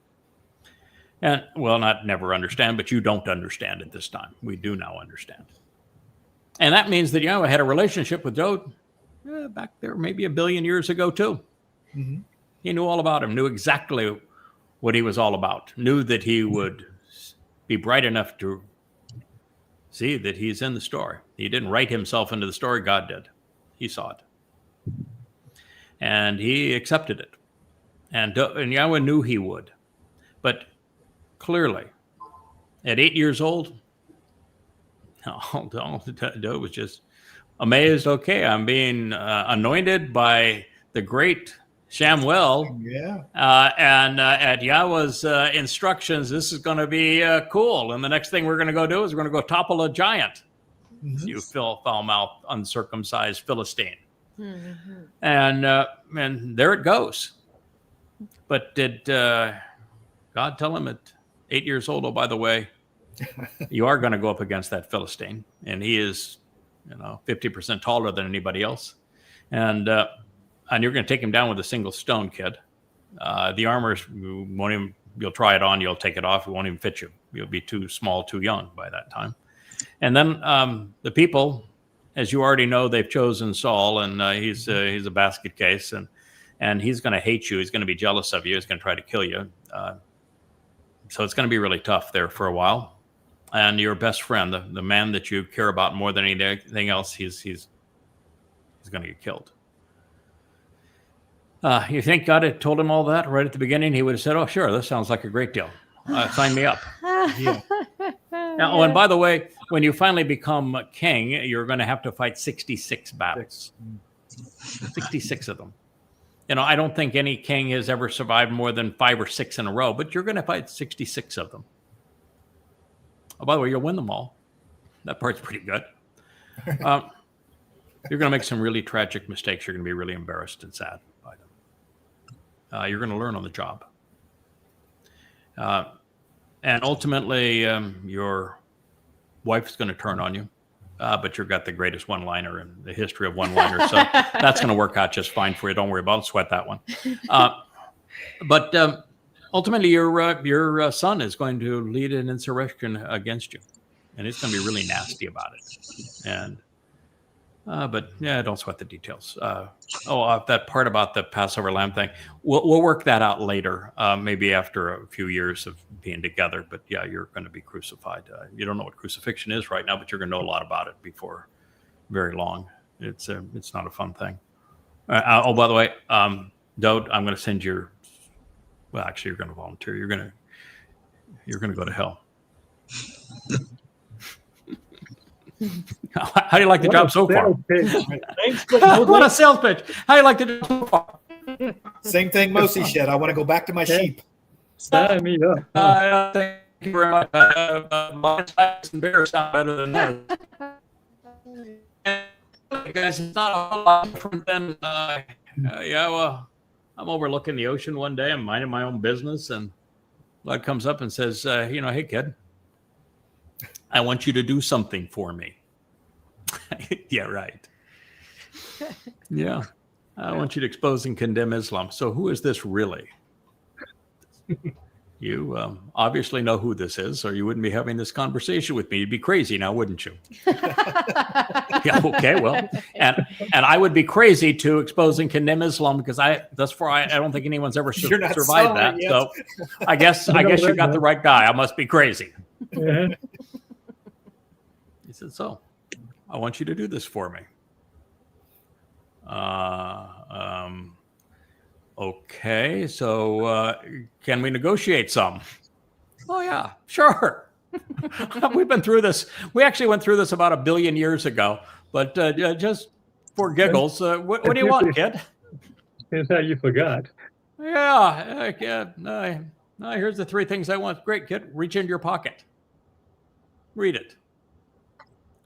And, well, not never understand, but you don't understand at this time. We do now understand. And that means that Yahweh had a relationship with Dowd back there maybe 1 billion years ago, too. Mhm. He knew all about him, knew exactly what he was all about, knew that he would be bright enough to see that he's in the story. He didn't write himself into the story. God did. He saw it. And he accepted it. And Yahweh knew he would. But clearly, at 8 years old, Dowd was just amazed. Okay, I'm being anointed by the great Shamuel. Yeah. And at Yahweh's instructions, this is going to be cool. And the next thing we're going to go do is we're going to go topple a giant. Mhm. You foul-mouthed, uncircumcised Philistine. Mhm. And there it goes. But did God tell him at 8 years old, oh, by the way, you are going to go up against that Philistine, and he is, 50% taller than anybody else, and you're going to take him down with a single stone, kid. The armor won't even. You'll try it on, you'll take it off. It won't even fit you. You'll be too small, too young by that time. And then the people, as you already know, they've chosen Saul, and he's a basket case, and he's going to hate you. He's going to be jealous of you. He's going to try to kill you. So it's going to be really tough there for a while. And your best friend, the man that you care about more than anything else, he's going to get killed. You think God had told him all that right at the beginning? He would have said, oh, sure, this sounds like a great deal. Sign me up. Yeah. Now, oh, and by the way, when you finally become king, you're going to have to fight 66 battles. 66 of them. I don't think any king has ever survived more than 5 or 6 in a row, but you're going to fight 66 of them. Oh, by the way, you'll win them all. That part's pretty good. You're going to make some really tragic mistakes. You're going to be really embarrassed and sad by them. You're going to learn on the job. And ultimately, your wife's going to turn on you. But you've got the greatest one-liner in the history of one-liners. So that's going to work out just fine for you. Don't worry about it. Sweat that one. But ultimately, your son is going to lead an insurrection against you. And it's going to be really nasty about it. And but yeah, don't sweat the details. That part about the Passover lamb thing, we'll work that out later, maybe after a few years of being together. But yeah, you're going to be crucified. You don't know what crucifixion is right now, but you're going to know a lot about it before very long. It's not a fun thing. By the way, Dowd, I'm going to send your. Well, actually, you're going to volunteer. You're going to go to hell. How do you like the job so far? What a sales pitch. How do you like the job so far? Same thing Moshe said. I want to go back to my sheep. Sign me up. Thank you very much. Lions and bears sound better than that. Guys, it's not a whole lot different than, well, I'm overlooking the ocean one day. I'm minding my own business, and God comes up and says, hey, kid, I want you to do something for me. Yeah, right. Yeah. I want you to expose and condemn Islam. So who is this really? You obviously know who this is, or you wouldn't be having this conversation with me. You'd be crazy now, wouldn't you? Yeah, okay, well, and I would be crazy to expose and condemn Islam because thus far I don't think anyone's ever survived that. Yet. So I guess you got the right guy. I must be crazy. Yeah. He said, so I want you to do this for me. Okay, so can we negotiate some? Oh, yeah, sure. We've been through this. We actually went through this about 1 billion years ago. But just for giggles, what do you want, kid? Here's how you forgot. Yeah, here's the 3 things I want. Great, kid. Reach into your pocket. Read it.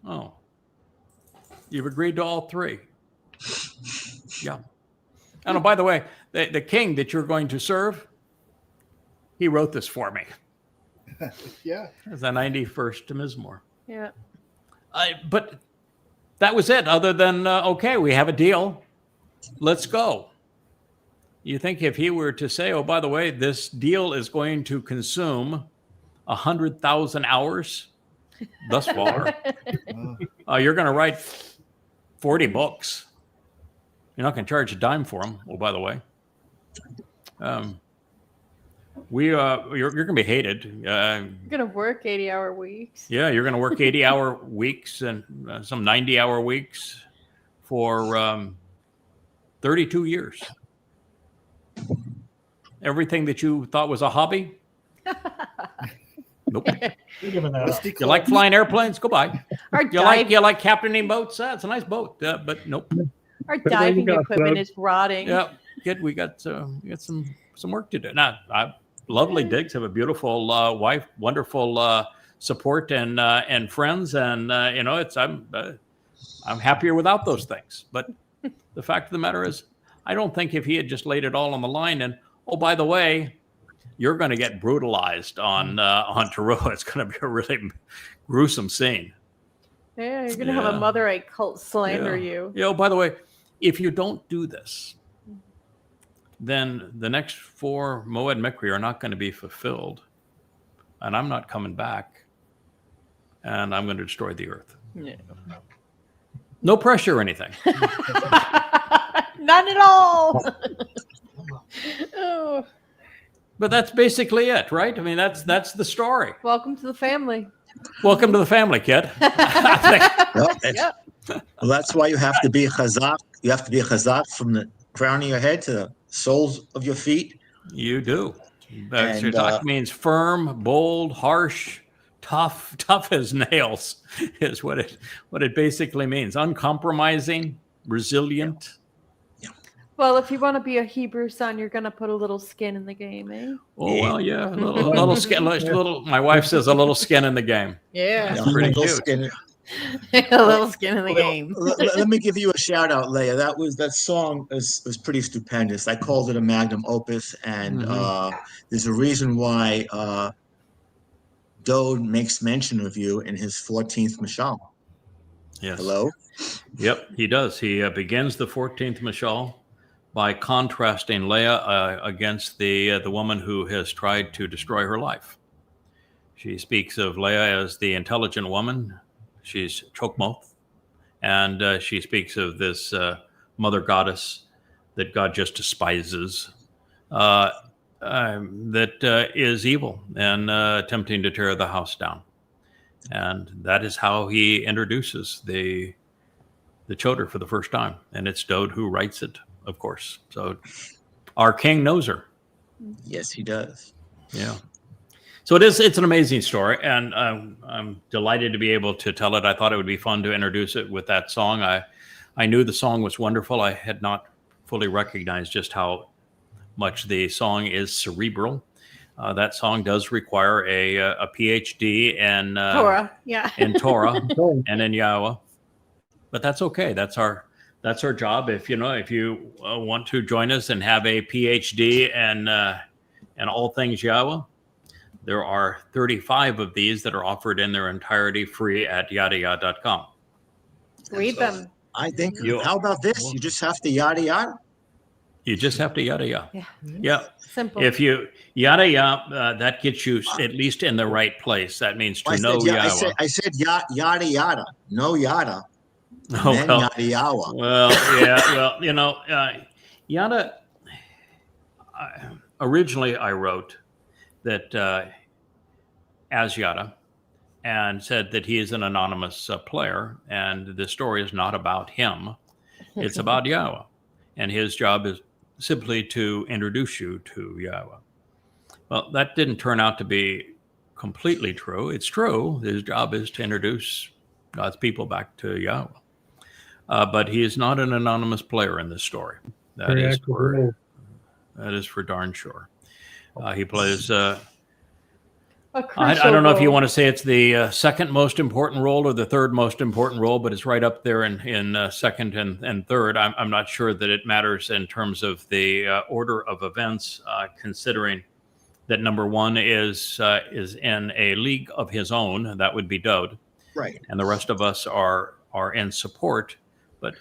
Oh, you've agreed to all 3. Yeah. And by the way, the king that you're going to serve, he wrote this for me. Yeah. It's the 91st Mizmowr. Yeah. But that was it. Other than, okay, we have a deal. Let's go. You think if he were to say, oh, by the way, this deal is going to consume 100,000 hours thus far. You're going to write 40 books. You're not going to charge a dime for them. Oh, by the way, you're going to be hated. You're going to work 80-hour weeks. Yeah, you're going to work 80-hour weeks and some 90-hour weeks for 32 years. Everything that you thought was a hobby. Nope. You like flying airplanes? Go by. You like captaining boats? It's a nice boat, but nope. Our diving equipment is rotting. Yeah, kid, we got some work to do. Now, lovely digs. Have a beautiful wife, wonderful support and friends, and I'm happier without those things. But the fact of the matter is, I don't think if he had just laid it all on the line and, oh, by the way, you're going to get brutalized on taruw'ah. It's going to be a really gruesome scene. Yeah, you're going to have a Motherite cult slander you. Oh, by the way, if you don't do this, then the next 4 Mow'ed Mikri are not going to be fulfilled. And I'm not coming back. And I'm going to destroy the earth. Yeah. No pressure or anything. None at all. Oh. But that's basically it, right? I mean, that's the story. Welcome to the family. Welcome to the family, kid. Well, that's why you have to be a Chazak. You have to be a Chazak from the crown of your head to the soles of your feet. You do. Chazak means firm, bold, harsh, tough as nails is what it basically means. Uncompromising, resilient. Well, if you want to be a Hebrew son, you're going to put a little skin in the game, eh? Oh, well, yeah. A little skin. My wife says a little skin in the game. Yeah. It's pretty cute. A little skin in the game. Let me give you a shout out, Leah. That song was pretty stupendous. I called it a magnum opus, and there's a reason why Dowd makes mention of you in his 14th mashal. Yes. Hello? Yep, he does. He begins the 14th mashal by contrasting Leah against the woman who has tried to destroy her life. She speaks of Leah as the intelligent woman. She's chokmoth. And she speaks of this mother goddess that God just despises, that is evil and attempting to tear the house down. And that is how he introduces the Choter for the first time. And it's Dowd who writes it, of course. So our king knows her. Yes, he does. Yeah. So it's an amazing story, and I'm delighted to be able to tell it. I thought it would be fun to introduce it with that song. I knew the song was wonderful. I had not fully recognized just how much the song is cerebral. That song does require a PhD in Torah, yeah. in Torah and in Yahowah, but that's okay. That's our job. If you want to join us and have a PhD in all things Yahowah, there are 35 of these that are offered in their entirety free at yadayah.com. Read them. I think, how about this? You just have to yada yada. You just have to yada yada. Yeah. Yeah. Simple. If you yada yada, that gets you at least in the right place. That means to know Yahowah. I said yada yada, no yada. Oh, And then well, yada Yahowah. Well, yeah. Well, yada. Originally, I wrote that as Yada, and said that he is an anonymous player, and the story is not about him. It's about Yahowah, and his job is simply to introduce you to Yahowah. Well, that didn't turn out to be completely true. It's true. His job is to introduce God's people back to Yahowah. But he is not an anonymous player in this story. That is for darn sure. He plays... I don't know if you want to say it's the second most important role or the third most important role, but it's right up there in second and third. I'm not sure that it matters in terms of the order of events, considering that number one is in a league of his own. That would be Dowd. Right. And the rest of us are in support, but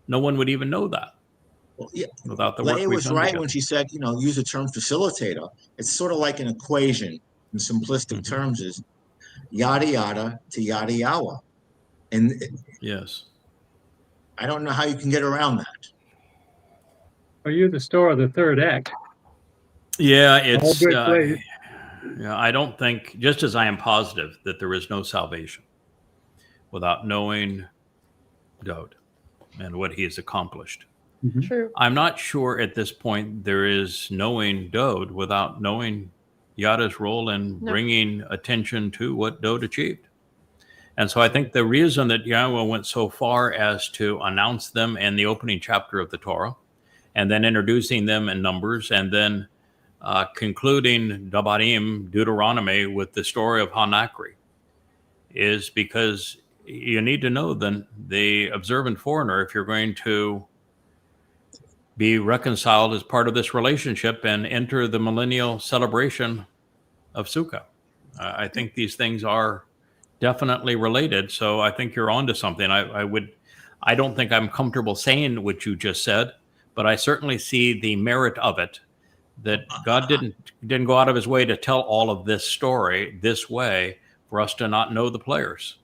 no one would even know that. Well, yeah. Without the work Leah we've was done right together. when she said, use the term facilitator. It's sort of like an equation in simplistic terms is yada yada to yada Yahowah. And Yes. I don't know how you can get around that. Are you the star of the third act? Yeah, it's good plays. I don't think, just as I am positive that there is no salvation without knowing Dowd and what he has accomplished. True. I'm not sure at this point there is knowing Dowd without knowing Yada's role in bringing attention to what Dowd achieved. And so I think the reason that Yahowah went so far as to announce them in the opening chapter of the Torah, and then introducing them in Numbers, and then concluding Devarim, Deuteronomy, with the story of HaNakry, is because you need to know the observant foreigner if you're going to be reconciled as part of this relationship and enter the millennial celebration of Sukkah. I think these things are definitely related. So I think you're onto something. I don't think I'm comfortable saying what you just said, but I certainly see the merit of it, that God didn't go out of his way to tell all of this story this way for us to not know the players.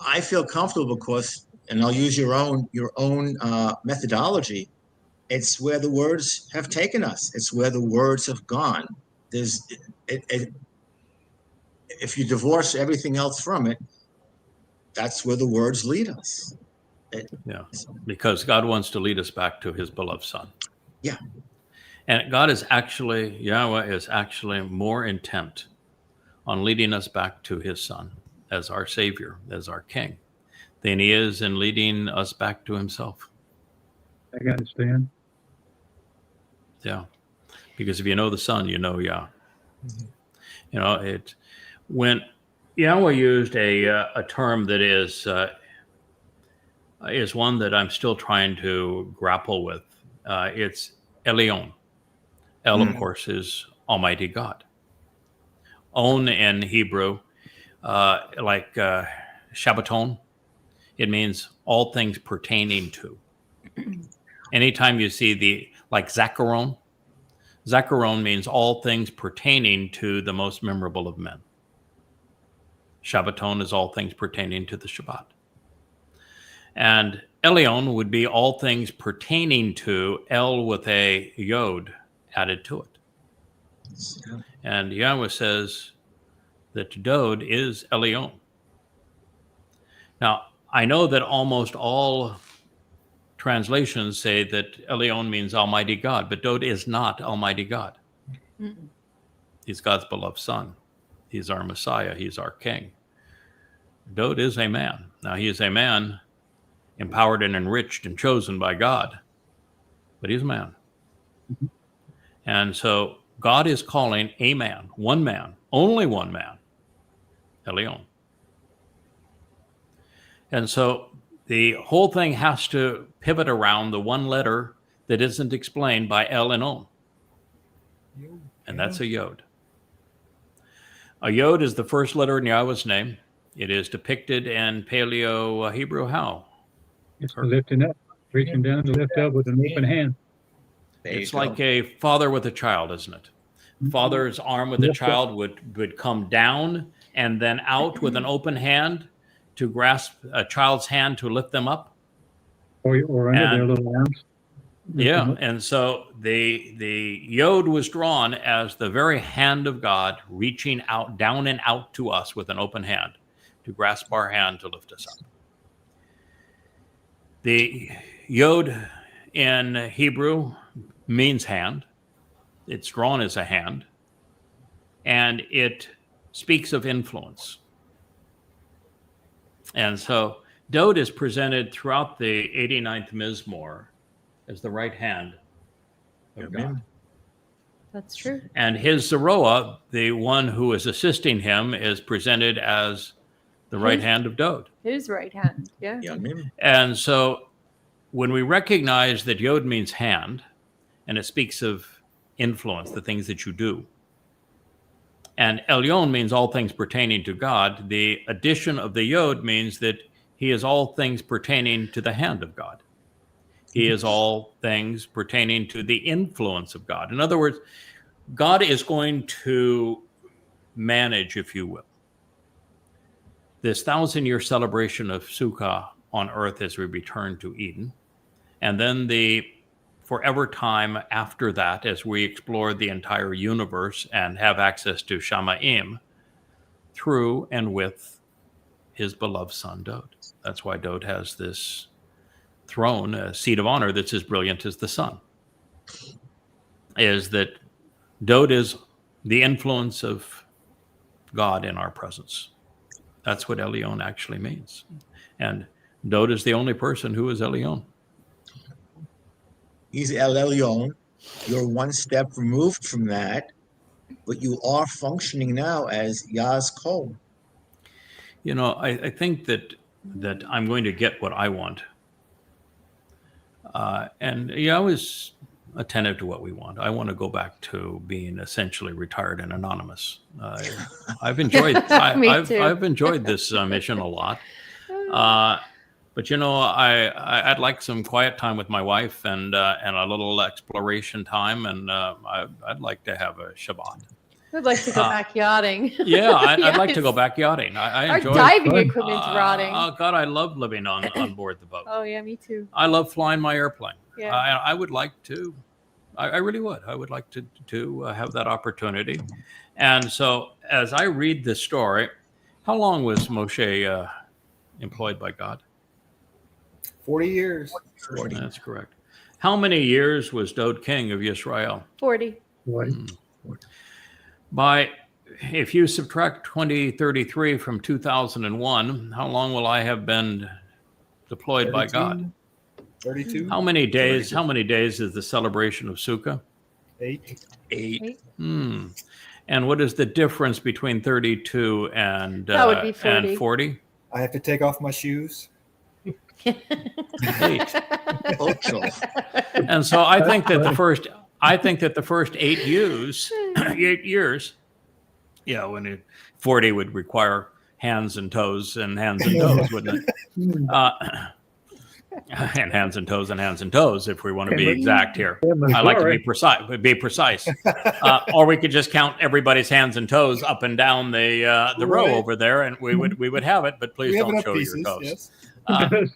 I feel comfortable because, and I'll use your own methodology. It's where the words have taken us. It's where the words have gone. If you divorce everything else from it, that's where the words lead us. Because God wants to lead us back to his beloved son. Yeah. And Yahowah is actually more intent on leading us back to his son as our savior, as our king, than he is in leading us back to himself. I understand. Yeah. Because if you know the son, you know Yah. When Yahowah used a term that is one that I'm still trying to grapple with. It's Elyon. El, of course, is Almighty God. On in Hebrew, like Shabbaton, it means all things pertaining to. Anytime you see like Zacharon means all things pertaining to the most memorable of men. Shabbaton is all things pertaining to the Shabbat. And Elyon would be all things pertaining to, El with a Yod added to it. And Yahowah says that Dowd is Elyon. Now, I know that almost all translations say that Elyon means Almighty God, but Dowd is not Almighty God. Mm-mm. He's God's beloved son. He's our Messiah. He's our King. Dowd is a man. Now, he is a man empowered and enriched and chosen by God, but he's a man. Mhm. And so God is calling a man, only one man, Elyon. And so the whole thing has to pivot around the one letter that isn't explained by El and On. And that's a Yod. A Yod is the first letter in Yahweh's name. It is depicted in Paleo Hebrew how? It's for lifting up, reaching down to lift up with an open hand. It's like a father with a child, isn't it? Father's arm with a Lift up. child would come down and then out with an open hand to grasp a child's hand to lift them up. Or under their And- little arms. Yeah, and so the Yod was drawn as the very hand of God reaching out, down and out to us with an open hand to grasp our hand to lift us up. The Yod in Hebrew means hand. It's drawn as a hand, and it speaks of influence. And so Dowd is presented throughout the 89th Mizmowr as the right hand of God. That's true. And his Zeroah, the one who is assisting him, is presented as the right hand of Dowd. His right hand. Yeah. And so when we recognize that Yod means hand, and it speaks of influence, the things that you do, and Elyon means all things pertaining to God, the addition of the Yod means that he is all things pertaining to the hand of God. He is all things pertaining to the influence of God. In other words, God is going to manage, if you will, this 1,000-year celebration of Sukkah on earth as we return to Eden, and then the forever time after that as we explore the entire universe and have access to Shamayim through and with his beloved son Dowd. That's why Dowd has this throne, a seat of honor that's as brilliant as the sun. Is that Dowd is the influence of God in our presence. That's what Elyon actually means. And Dowd is the only person who is Elyon. He's El Elyon. You're one step removed from that, but you are functioning now as Yah's Kol. You know, I think that I'm going to get what I want. And I was attentive to what we want. I want to go back to being essentially retired and anonymous. I've enjoyed Me too. I've enjoyed this mission a lot. But you know, I'd like some quiet time with my wife and a little exploration time, and I'd like to have a Shabbat. I'd like to go back yachting. Yeah, I'd like to Yes. go back yachting. I Our enjoy. diving equipment's rotting. Oh God, I love living on board the boat. Oh yeah, me too. I love flying my airplane. Yeah. I would like to. I really would. I would like to have that opportunity. And so, as I read this story, how long was Moshe employed by God? 40 years. 40. That's correct. How many years was Dowd king of Yisrael? 40. If you subtract 2033 from 2001, how long will I have been deployed by God? 32. How many days? How many days is the celebration of Sukkah? 8. 8. And And what is the difference between 32 and That would be 40. and 40? I have to take off my shoes. 8. Ocho. And so I think that the first 8 years, 8 years, when 40 would require hands and toes, wouldn't it? And hands and toes, if we want to be exact here. I like to be precise. Or we could just count everybody's hands and toes up and down the row over there, and we would have it. But please don't show your toes. Yes.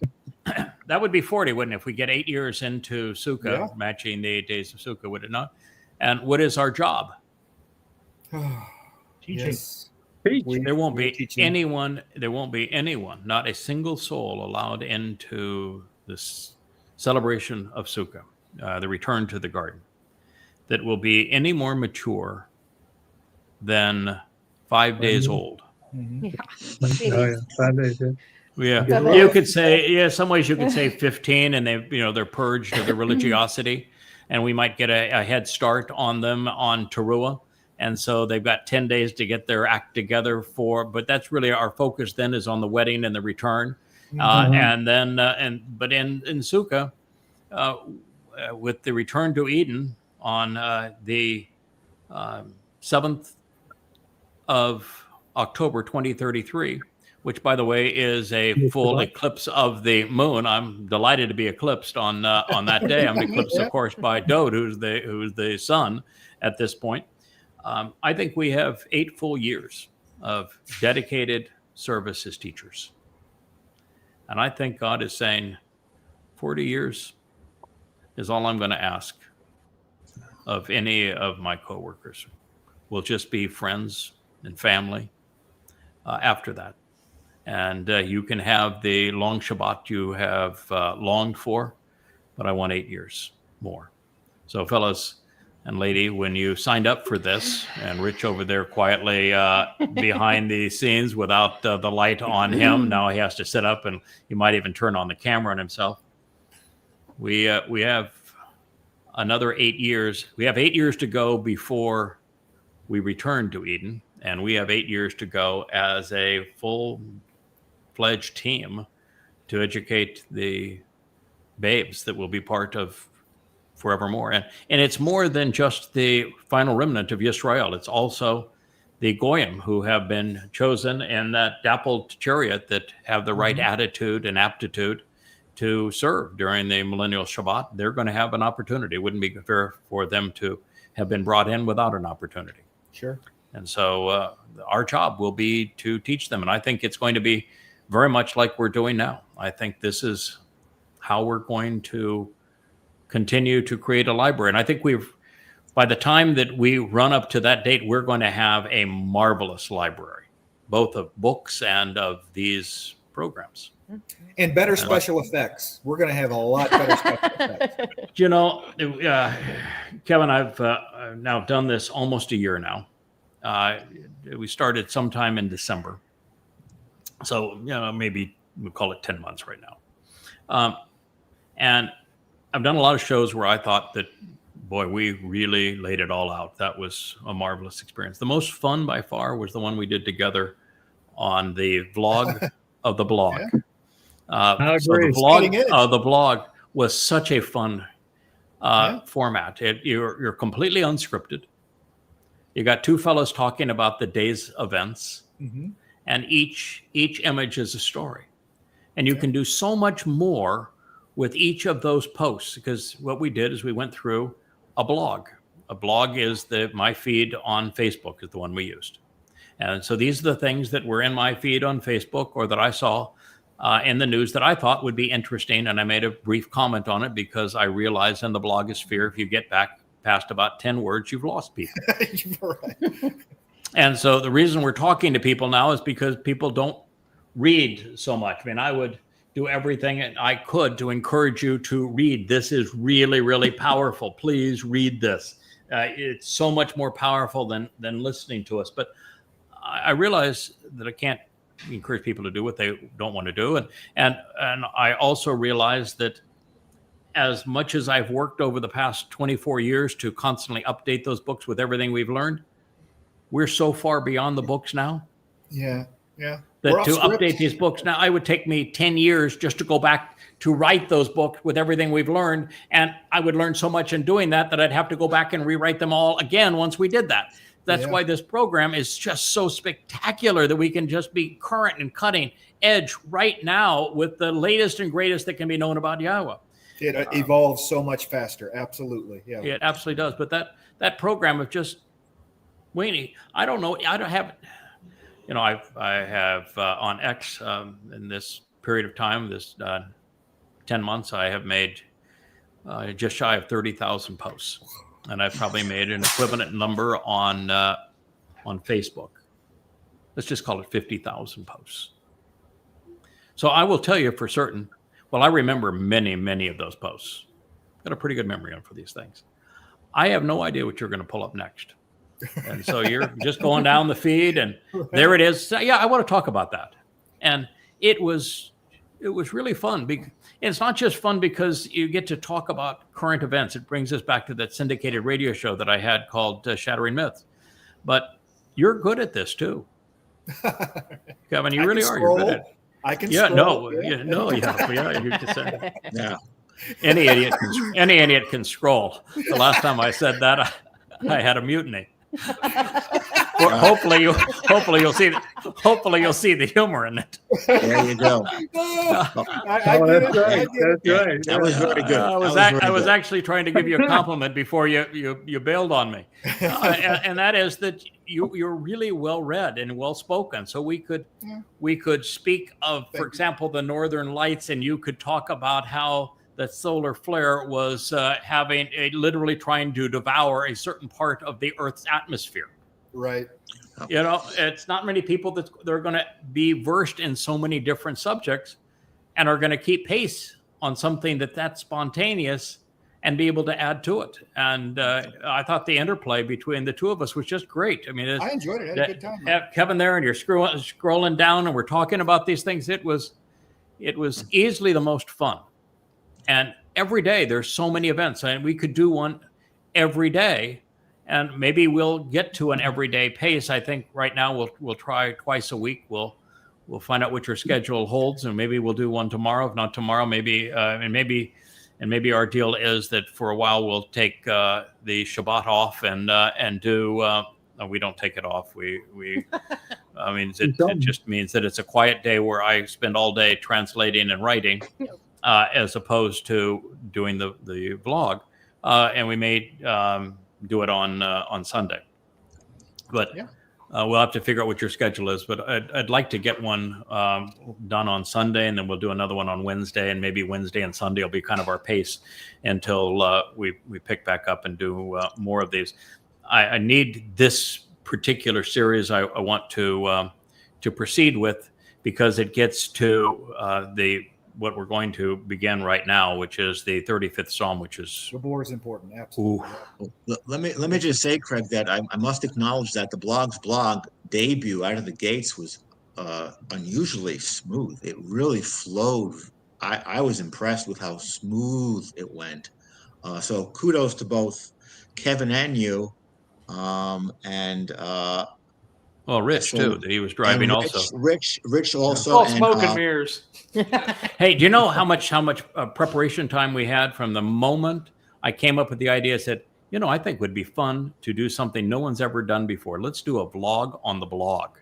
That would be 40, wouldn't it? If we get 8 years into Sukkah, matching the 8 days of Sukkah, would it not? And what is our job? Teaching. Yes. There won't be teaching. anyone, not a single soul allowed into this celebration of Sukkah, the return to the garden, that will be any more mature than 5 days old. Mhm. Oh, yeah. 5 days, yeah. Yeah, you could say, some ways you could say 15, and they're purged of their religiosity, and we might get a head start on them on taruw'ah. And so they've got 10 days to get their act together but that's really our focus then is on the wedding and the return. And then, but in Sukkah, with the return to Eden on the 7th of October, 2033, which by the way is a full eclipse of the moon. I'm delighted to be eclipsed on that day. I'm eclipsed, of course, by Dowd, who's the sun at this point. I think we have 8 full years of dedicated service as teachers. And I think God is saying 40 years is all I'm going to ask of any of my coworkers. We'll just be friends and family after that. And you can have the long Shabbat you have longed for, but I want 8 years more. So fellas and lady, when you signed up for this, and Rich over there quietly behind the scenes without the light on him, now he has to sit up and he might even turn on the camera on himself. We have another 8 years. We have 8 years to go before we return to Eden, and we have 8 years to go as a full-fledged team to educate the babes that will be part of forevermore. And it's more than just the final remnant of Yisrael. It's also the Goyim who have been chosen in that dappled chariot that have the right attitude and aptitude to serve during the Millennial Shabbat. They're going to have an opportunity. It wouldn't be fair for them to have been brought in without an opportunity. Sure. And so our job will be to teach them. And I think it's going to be very much like we're doing now. I think this is how we're going to continue to create a library. And I think by the time that we run up to that date, we're going to have a marvelous library, both of books and of these programs. And better special effects. We're going to have a lot better special effects. Kevin, I've now done this almost a year now. We started sometime in December. So, maybe we'll call it 10 months right now. And I've done a lot of shows where I thought that, boy, we really laid it all out. That was a marvelous experience. The most fun by far was the one we did together on the vlog of the blog. So the vlog of the blog was such a fun format. You're completely unscripted. You got two fellows talking about the day's events, and each image is a story. And you can do so much more with each of those posts, because what we did is we went through a blog. A blog is my feed on Facebook is the one we used. And so these are the things that were in my feed on Facebook or that I saw in the news that I thought would be interesting. And I made a brief comment on it because I realized in the blogosphere, if you get back past about 10 words, you've lost people. Right. And so the reason we're talking to people now is because people don't read so much. I mean, I would do everything I could to encourage you to read. This is really, really powerful. Please read this. It's so much more powerful than listening to us. But I realize that I can't encourage people to do what they don't want to do. And I also realize that as much as I've worked over the past 24 years to constantly update those books with everything we've learned, we're so far beyond the books now Yeah. that We're off to script. update these books now, it would take me 10 years just to go back to write those books with everything we've learned. And I would learn so much in doing that I'd have to go back and rewrite them all again once we did that. That's Yeah. why this program is just so spectacular that we can just be current and cutting edge right now with the latest and greatest that can be known about Yahowah. It evolves so much faster. Absolutely. Yeah. It absolutely does. But that program of just Wayne, I don't know. I don't have, I have on X in this period of time, this 10 months, I have made just shy of 30,000 posts. And I've probably made an equivalent number on Facebook. Let's just call it 50,000 posts. So I will tell you for certain, well, I remember many, many of those posts. Got a pretty good memory on for these things. I have no idea what you're going to pull up next. And so you're just going down the feed and there it is. So, yeah, I want to talk about that. And it was really fun. And it's not just fun because you get to talk about current events. It brings us back to that syndicated radio show that I had called Shattering Myths. But you're good at this too. Kevin, you really are. You're good at it. I can Yeah, scroll. yeah. You just said Yeah. any idiot can scroll. The last time I said that, I had a mutiny. Well, hopefully you'll see the humor in it. There you go. I Oh, get that's it. right. That's right. That was very good. I was actually trying to give you a compliment before you bailed on me, and that is that you're really well read and well spoken. So we could speak of, for example, the Northern Lights, and you could talk about how the solar flare was literally trying to devour a certain part of the Earth's atmosphere. Right. It's not many people that are going to be versed in so many different subjects and are going to keep pace on something that's spontaneous and be able to add to it. And I thought the interplay between the two of us was just great. I mean, I enjoyed it. I had a good time. have Kevin there and you're scrolling down and we're talking about these things. It was easily the most fun. And every day there's so many events, and we could do one every day, and maybe we'll get to an everyday pace. I think right now we'll try twice a week. We'll find out what your schedule holds, and maybe we'll do one tomorrow. If not tomorrow, maybe maybe our deal is that for a while we'll take the Shabbat off and do. We don't take it off. I mean, it just means that it's a quiet day where I spend all day translating and writing. As opposed to doing the vlog, and we may do it on Sunday. But we'll have to figure out what your schedule is. But I'd like to get one done on Sunday, and then we'll do another one on Wednesday, and maybe Wednesday and Sunday will be kind of our pace until we pick back up and do more of these. I need this particular series I want to proceed with because it gets to what we're going to begin right now, which is the 35th Psalm, which is Gibowr is important. Absolutely. Let me just say, Craig, that I must acknowledge that the blog debut out of the gates was unusually smooth. It really flowed. I was impressed with how smooth it went. So kudos to both Kevin and you. Well, Rich too, that he was driving also. Rich also. All smoke and mirrors. Hey, do you know how much preparation time we had from the moment I came up with the idea? I said, I think it would be fun to do something no one's ever done before. Let's do a vlog on the blog.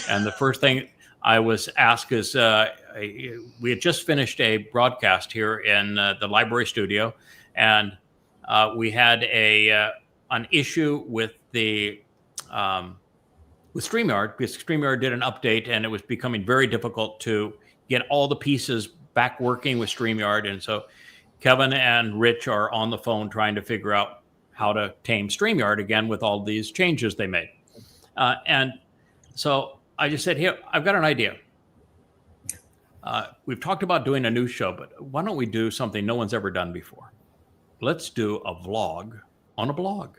And the first thing I was asked is, we had just finished a broadcast here in the library studio, and we had an issue with with StreamYard, because StreamYard did an update and it was becoming very difficult to get all the pieces back working with StreamYard. And so Kevin and Rich are on the phone trying to figure out how to tame StreamYard again with all these changes they made. And so I just said, here, I've got an idea. We've talked about doing a new show, but why don't we do something no one's ever done before? Let's do a vlog on a blog.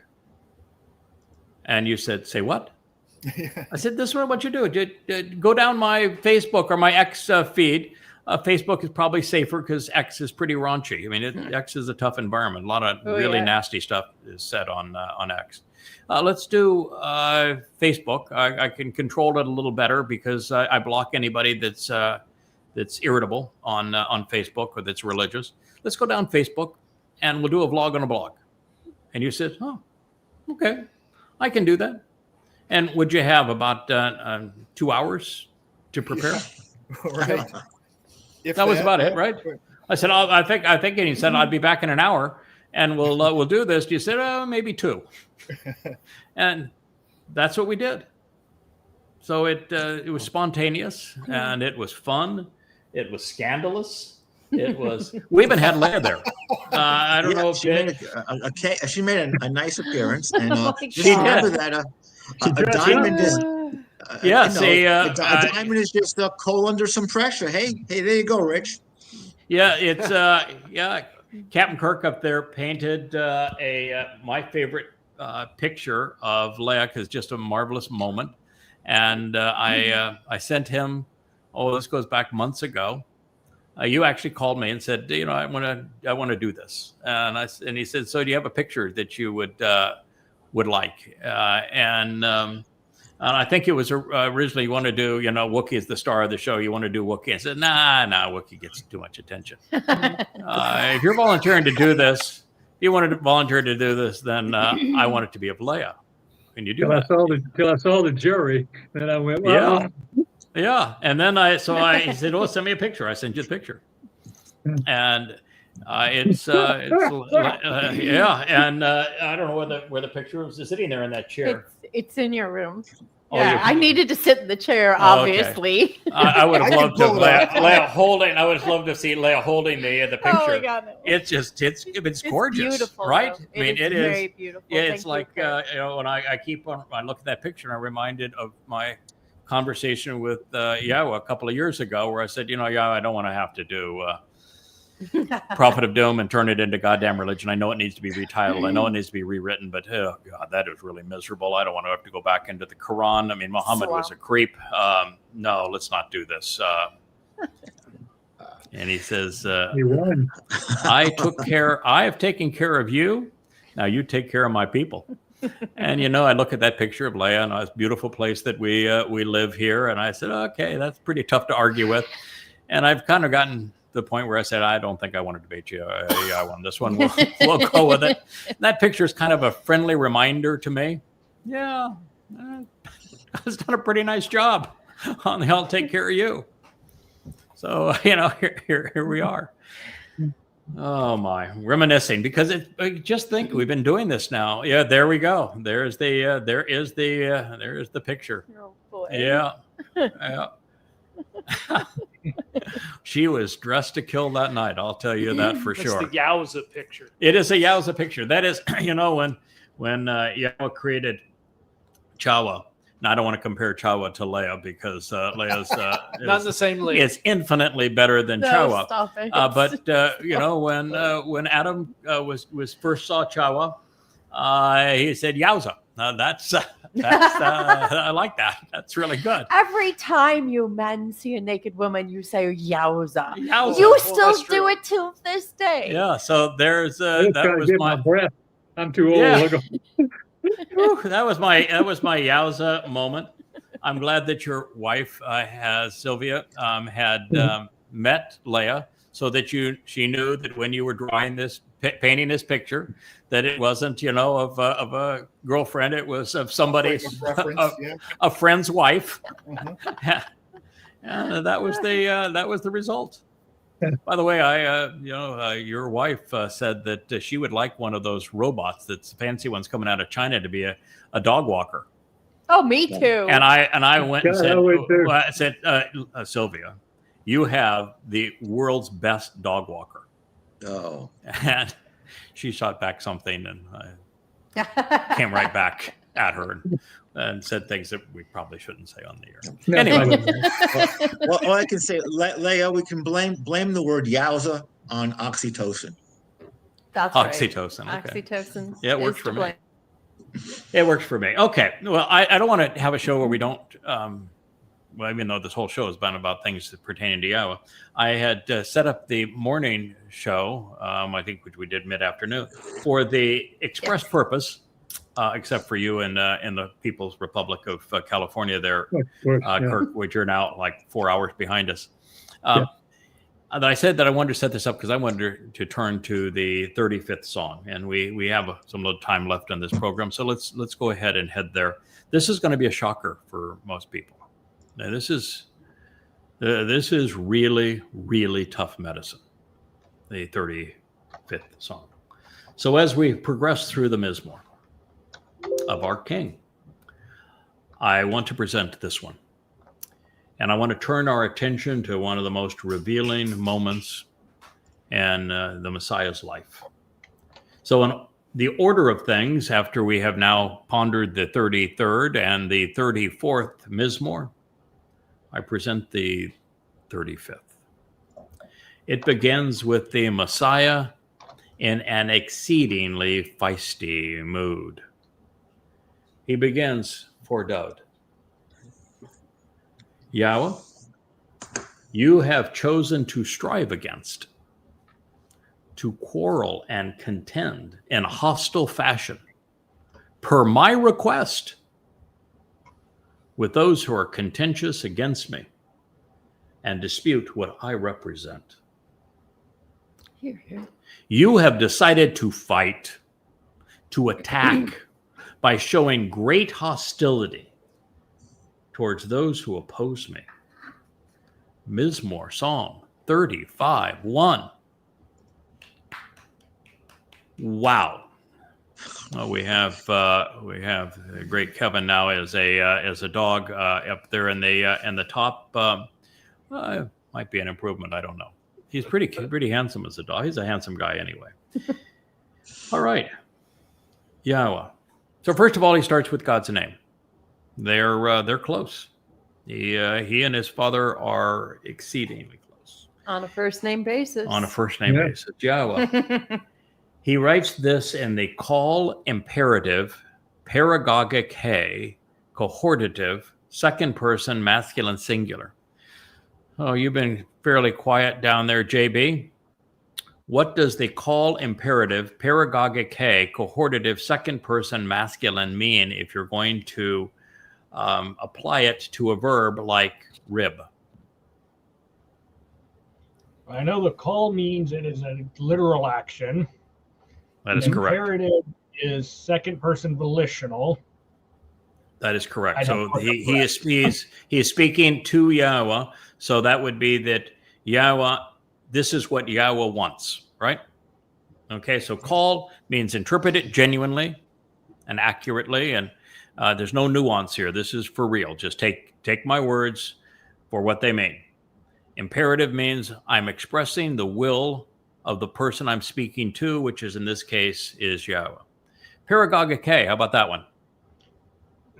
And you said, say what? I said, this is what I want you to do. Go down my Facebook or my X feed. Facebook is probably safer because X is pretty raunchy. I mean, X is a tough environment. A lot of really nasty stuff is said on X. Let's do Facebook. I can control it a little better because I block anybody that's irritable on Facebook or that's religious. Let's go down Facebook and we'll do a vlog on a blog. And you said, oh, okay, I can do that. And would you have about 2 hours to prepare? Right. That was about it, right? I said, I think, and he said, I'd be back in an hour and we'll do this. You said, oh, maybe 2. And that's what we did. So it was spontaneous and it was fun. It was scandalous. It was. We even had Leah there. I don't know if she made a nice appearance, and just she remember did. that a diamond is. A diamond is just a coal under some pressure. Hey, there you go, Rich. Yeah, it's Captain Kirk up there painted my favorite picture of Leah because just a marvelous moment, and I sent him. Oh, this goes back months ago. You actually called me and said, I want to do this, and he said, so do you have a picture that you would like? And I think it was originally you want to do, Wookiee is the star of the show. You want to do Wookiee. I said, nah, Wookiee gets too much attention. If you're volunteering to do this, if you wanted to volunteer to do this, then I want it to be of Leah. Can you do that? Till I saw the jury, then I went, well, yeah. And then he said, oh, send me a picture. I sent you the picture. And it's yeah. And I don't know where the picture was sitting there in that chair. It's in your room. Oh, Yeah, I needed to sit in the chair, obviously. Okay. I would have loved to Leah holding. I would have loved to see Leah holding the picture. Oh my God, no. It's gorgeous, beautiful, right? Though. I mean, it is very beautiful. Yeah, it's Thank like you, when I look at that picture, and I'm reminded of my conversation with Yahowah a couple of years ago, where I said, Yahowah, I don't want to have to do Prophet of Doom and turn it into goddamn religion. I know it needs to be retitled. I know it needs to be rewritten, but oh God, that is really miserable. I don't want to have to go back into the Quran. I mean, Muhammad was a creep. No, let's not do this. And he says, I have taken care of you. Now you take care of my people. And I look at that picture of Leah and this beautiful place that we live here, and I said, okay, that's pretty tough to argue with. And I've kind of gotten the point where I said, I don't think I want to debate you. I won this one. We'll go with it. That picture is kind of a friendly reminder to me. Yeah, it's done a pretty nice job on the I'll take care of you. So, here we are. Oh my, reminiscing because just think we've been doing this now. Yeah, there we go. There is the picture. Oh boy. Yeah. Yeah. She was dressed to kill that night. I'll tell you that for sure. It's the Yowza picture. It is a Yowza picture. That is, when Yahowah created Chawa. Now, I don't want to compare Chawa to Leah because Leah's not the same Leah. It's infinitely better than Chawa. Stop it. When Adam was first saw Chawa, he said Yowza. That's I like that. That's really good. Every time you men see a naked woman, you say Yowza. Yowza. You Well, still that's do true. it till this day. Yeah. So there's that that was my my breath. I'm too old. Yeah. Look, whew, that was my Yowza moment. I'm glad that your wife Sylvia had met Leah, so that she knew that when you were drawing this painting this picture, that it wasn't of a girlfriend, it was of somebody's a friend's wife. And that was the result. By the way, your wife said that she would like one of those robots, that's fancy ones coming out of China, to be a dog walker. Oh, me too. And I went and Yeah, I would too. said, Sylvia, you have the world's best dog walker. Oh. And she shot back something, and I came right back at her and said things that we probably shouldn't say on the air. No, Anyway. Well, all I can say, Leah, we can blame the word Yowza on oxytocin. That's right. Oxytocin. Okay. Oxytocin. Yeah, it works is for to me. blame. It works for me. Okay. Well, I don't want to have a show where we don't, even though this whole show has been about things pertaining to Yahowah, I had set up the morning show, I think, which we did mid-afternoon, for the express purpose except for you in the People's Republic of California there, Of course, yeah. Kirk, which you're now like 4 hours behind us. Yeah. And I said that I wanted to set this up because I wanted to turn to the 35th song, and we have some little time left in this program, so let's go ahead and head there. This is going to be a shocker for most people. Now, this is really, really tough medicine, the 35th song. So as we progress through the Mizmowr of our King, I want to present this one. And I want to turn our attention to one of the most revealing moments in the Messiah's life. So in the order of things, after we have now pondered the 33rd and the 34th Mizmowr, I present the 35th. It begins with the Messiah in an exceedingly feisty mood. He begins for Dowd. Yahowah, you have chosen to strive against, to quarrel and contend in hostile fashion, per my request, with those who are contentious against me and dispute what I represent. Here. You have decided to fight, to attack, by showing great hostility towards those who oppose me. Mizmowr, Psalm 35:1. Wow. Well, we have the great Kevin now as a dog up there in the top. Might be an improvement. I don't know. He's pretty handsome as a dog. He's a handsome guy anyway. All right, Yahowah. So first of all, he starts with God's name. They're close. He and his father are exceedingly close. On a first name basis. Basis. Yahowah. He writes this in the call imperative, paragogic he, cohortative, second person, masculine singular. Oh, you've been fairly quiet down there, JB. What does the call imperative, paragogic he, cohortative, second person, masculine mean if you're going to apply it to a verb like rib? I know the call means it is a literal action. That is correct. Imperative is second person volitional. That is correct. So he is speaking to Yahowah. So that would be that Yahowah, this is what Yahowah wants, right? Okay, so call means interpret it genuinely and accurately, and there's no nuance here. This is for real. Just take my words for what they mean. Imperative means I'm expressing the will of the person I'm speaking to, which is in this case is Yahowah. Paragogic he, how about that one?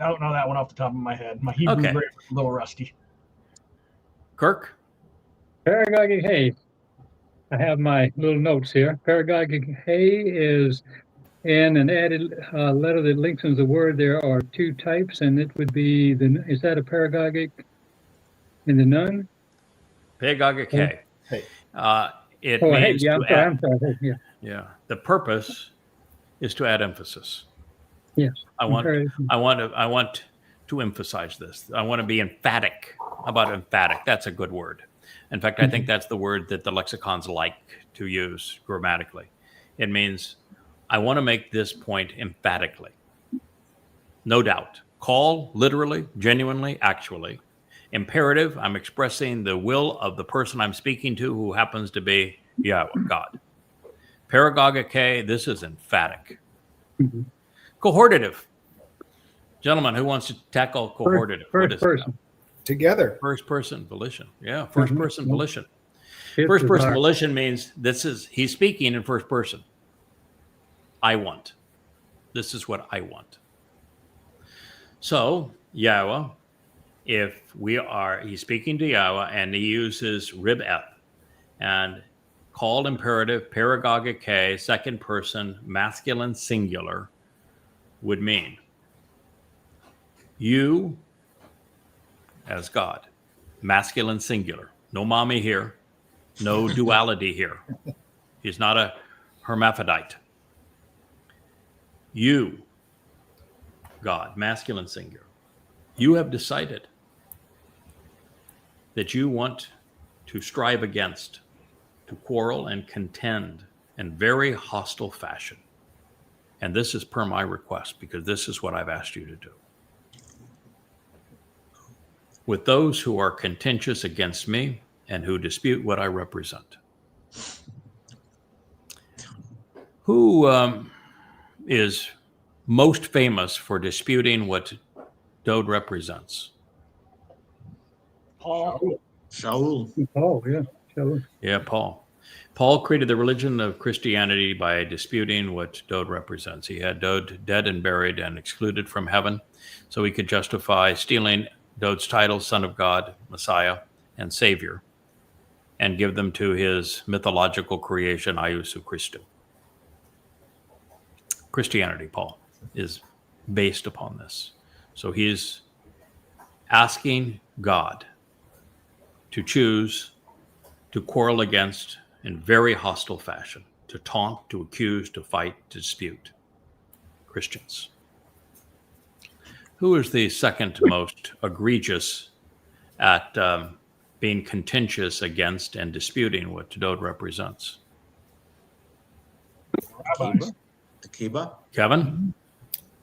I don't know that one off the top of my head. My Hebrew grammar is a little rusty. Kirk? Paragogic he. I have my little notes here. Paragogic he is in an added letter that lengthens the word. There are two types, and it would be is that a paragogic in the nun? Paragogic he. Hey. It means yeah, to add. I'm sorry. Yeah. Yeah. The purpose is to add emphasis. Yes. I want to emphasize this. I want to be emphatic. How about emphatic? That's a good word. In fact, I think that's the word that the lexicons like to use grammatically. It means I want to make this point emphatically. No doubt. Call, literally, genuinely, actually. Imperative, I'm expressing the will of the person I'm speaking to, who happens to be Yahowah, God. Paragogic he, this is emphatic. Mm-hmm. Cohortative. Gentlemen, who wants to tackle cohortative? First person. Together. First person volition. Yeah, first person volition. It's First person bizarre. volition means he's speaking in first person. I want. This is what I want. So, Yahowah, he's speaking to Yahowah and he uses rib eth and called imperative, paragogic he, second person, masculine singular would mean you as God, masculine singular, no mommy here, no duality here. He's not a hermaphrodite. You God, masculine singular, you have decided that you want to strive against, to quarrel and contend in very hostile fashion. And this is per my request, because this is what I've asked you to do. With those who are contentious against me and who dispute what I represent. Who is most famous for disputing what Dowd represents? Paul. Shaul. Oh, yeah. Shaul. Yeah, Paul. Paul created the religion of Christianity by disputing what Dowd represents. He had Dowd dead and buried and excluded from heaven, so he could justify stealing Dowd's title, Son of God, Messiah, and Savior, and give them to his mythological creation, Iusu Christu. Christianity, Paul, is based upon this. So he's asking God to choose to quarrel against in very hostile fashion, to taunt, to accuse, to fight, to dispute Christians. Who is the second most egregious at being contentious against and disputing what Dowd represents? Rabbis. Akiba. Kevin?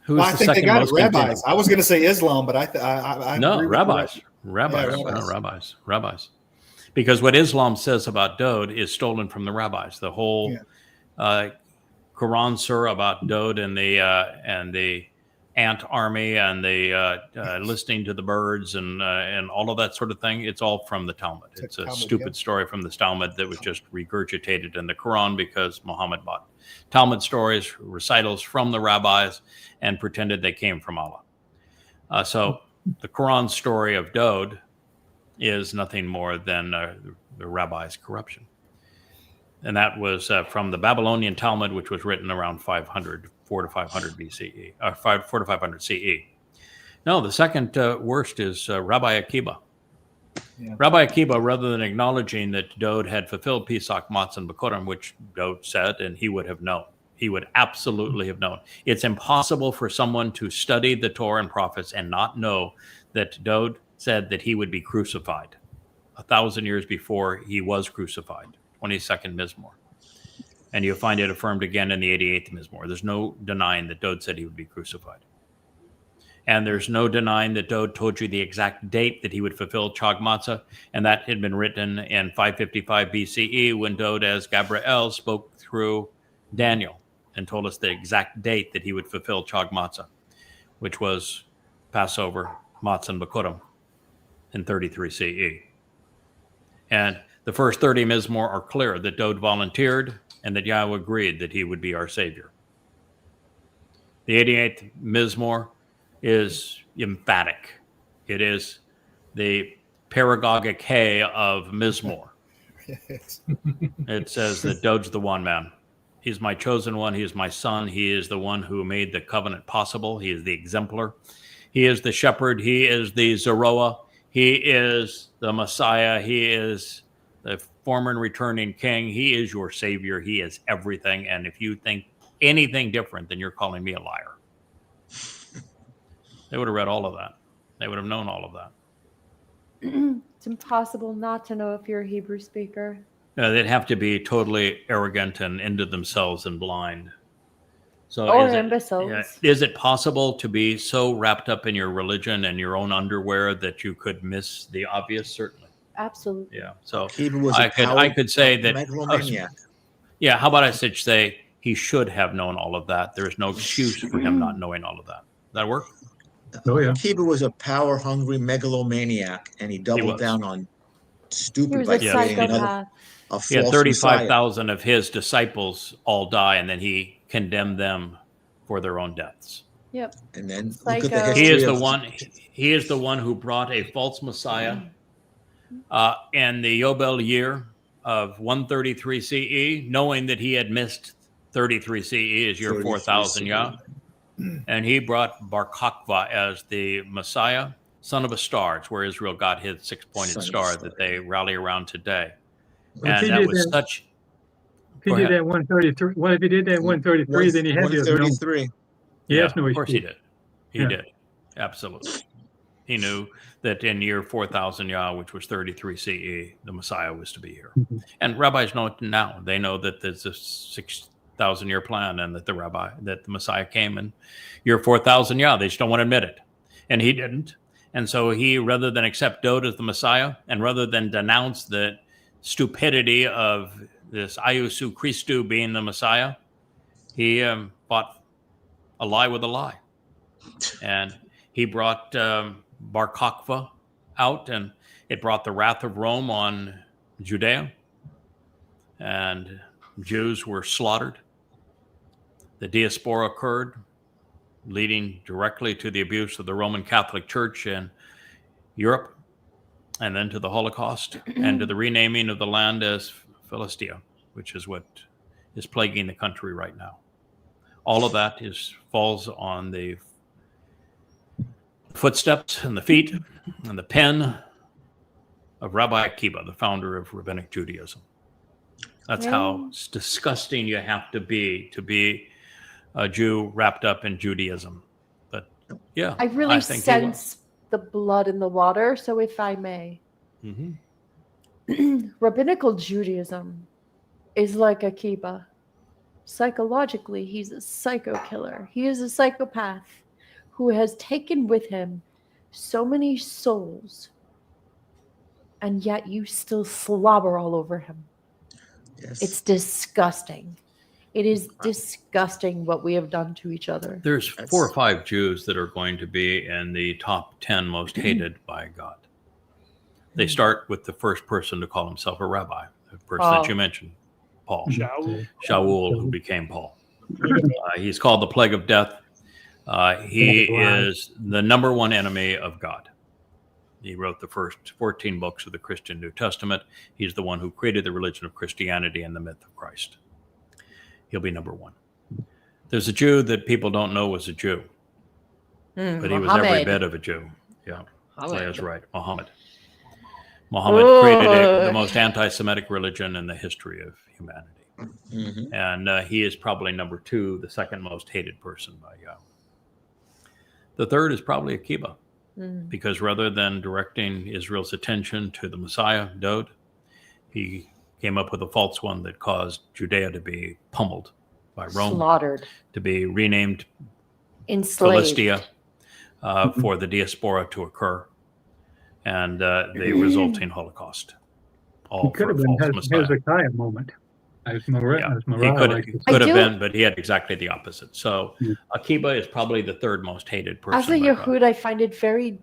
Who is I the think they second got it most rabbis. contentious? I was going to say Islam, but I No, agree with rabbis. you. Rabbis. Yeah, No, rabbis. Because what Islam says about Dowd is stolen from the rabbis. The whole Quran surah about Dowd and the ant army and the listening to the birds and all of that sort of thing. It's all from the Talmud. It's a Talmud, stupid story from the Talmud that was just regurgitated in the Quran because Muhammad bought Talmud stories, recitals from the rabbis, and pretended they came from Allah. So the Quran story of Dowd is nothing more than the rabbi's corruption. And that was from the Babylonian Talmud, which was written around 4 to 500 BCE, 4 to 500 CE. No, the second worst is Rabbi Akiba. Yeah. Rabbi Akiba, rather than acknowledging that Dowd had fulfilled Pesach, Matzah, and Bikurim, which Dowd said, and he would have known. He would absolutely have known. It's impossible for someone to study the Torah and prophets and not know that Dowd said that he would be crucified 1,000 years before he was crucified, 22nd Mizmowr. And you'll find it affirmed again in the 88th Mizmowr. There's no denying that Dowd said he would be crucified. And there's no denying that Dowd told you the exact date that he would fulfill Chag Matzah, and that had been written in 555 BCE when Dowd, as Gabry'el, spoke through Daniel and told us the exact date that he would fulfill Chag Matzah, which was Passover, Matzah, and Bikurim in 33 CE. And the first 30 Mizmowr are clear that Dowd volunteered and that Yahowah agreed that he would be our savior. The 88th Mizmowr is emphatic. It is the Paragogic hay of Mizmowr. It says that Dowd's the one man. He's my chosen one. He is my son. He is the one who made the covenant possible. He is the exemplar. He is the shepherd. He is the Zeroah. He is the Messiah. He is the former and returning king. He is your savior. He is everything. And if you think anything different, then you're calling me a liar. They would have read all of that. They would have known all of that. It's impossible not to know if you're a Hebrew speaker. They'd have to be totally arrogant and into themselves and blind. So Or is it, imbeciles. is it possible to be so wrapped up in your religion and your own underwear that you could miss the obvious? Certainly. Absolutely. Yeah. So Akiba was I could say that. megalomaniac. Yeah. How about I say he should have known all of that? There is no excuse for him not knowing all of that. That work? Oh, yeah. Akiba was a power-hungry megalomaniac, and he doubled was. down on He stupid was by a creating another psychopath. a He had false 35,000 of his disciples all die, and then he condemned them for their own deaths. Yep. And then look Psycho. at the history He is the of one. He is the one who brought a false Messiah in the Yobel year of 133 CE, knowing that he had missed 33 CE as year 33 4,000 CE. Yah. And he brought Bar Kokhba as the Messiah, son of a star. It's where Israel got his six-pointed Son of a star star. that they rally around today. Well, if And he that did was that- such. If he Go did ahead. that 133, what if he did that 133? Then he had to have known. 133. He has no of course he excuse. did. He did. Absolutely. He knew that in year 4000 Yah, which was 33 CE, the Messiah was to be here. And rabbis know it now. They know that there's a 6,000-year plan and that the Messiah came in year 4000 Yah. They just don't want to admit it. And he didn't. And so he, rather than accept Dowd as the Messiah, and rather than denounce the stupidity of this Iesu Christou being the Messiah, he fought a lie with a lie. And he brought Bar Kokhba out, and it brought the wrath of Rome on Judea, and Jews were slaughtered. The diaspora occurred, leading directly to the abuse of the Roman Catholic Church in Europe, and then to the Holocaust, and to the renaming of the land as Philistia, which is what is plaguing the country right now. All of that falls on the footsteps and the feet and the pen of Rabbi Akiba, the founder of Rabbinic Judaism. That's how disgusting you have to be a Jew wrapped up in Judaism. But yeah, I really think sense the blood in the water. So if I may, Rabbinical Judaism is like Akiba. Psychologically, he's a psycho killer. He is a psychopath who has taken with him so many souls, and yet you still slobber all over him. Yes. It's disgusting. It is disgusting what we have done to each other. There's 4 or 5 Jews that are going to be in the top 10 most hated by God. They start with the first person to call himself a rabbi, the person that you mentioned, Paul. Shaul, who became Paul. He's called the plague of death. He is the number one enemy of God. He wrote the first 14 books of the Christian New Testament. He's the one who created the religion of Christianity and the myth of Christ. He'll be number one. There's a Jew that people don't know was a Jew, but he was every bit of a Jew. Yeah, Leah's right. Muhammad created the most anti-Semitic religion in the history of humanity. And he is probably number 2, the second most hated person by Yahweh. The third is probably Akiba, because rather than directing Israel's attention to the Messiah, Dowd, he came up with a false one that caused Judea to be pummeled by Rome, slaughtered, to be renamed enslaved, Philistia, for the diaspora to occur, and the resulting Holocaust. All Could for have a been false Messiah. Hezekiah moment. As He could have been, but he had exactly the opposite. So Akiba is probably the third most hated person. As a Yehud, I find it very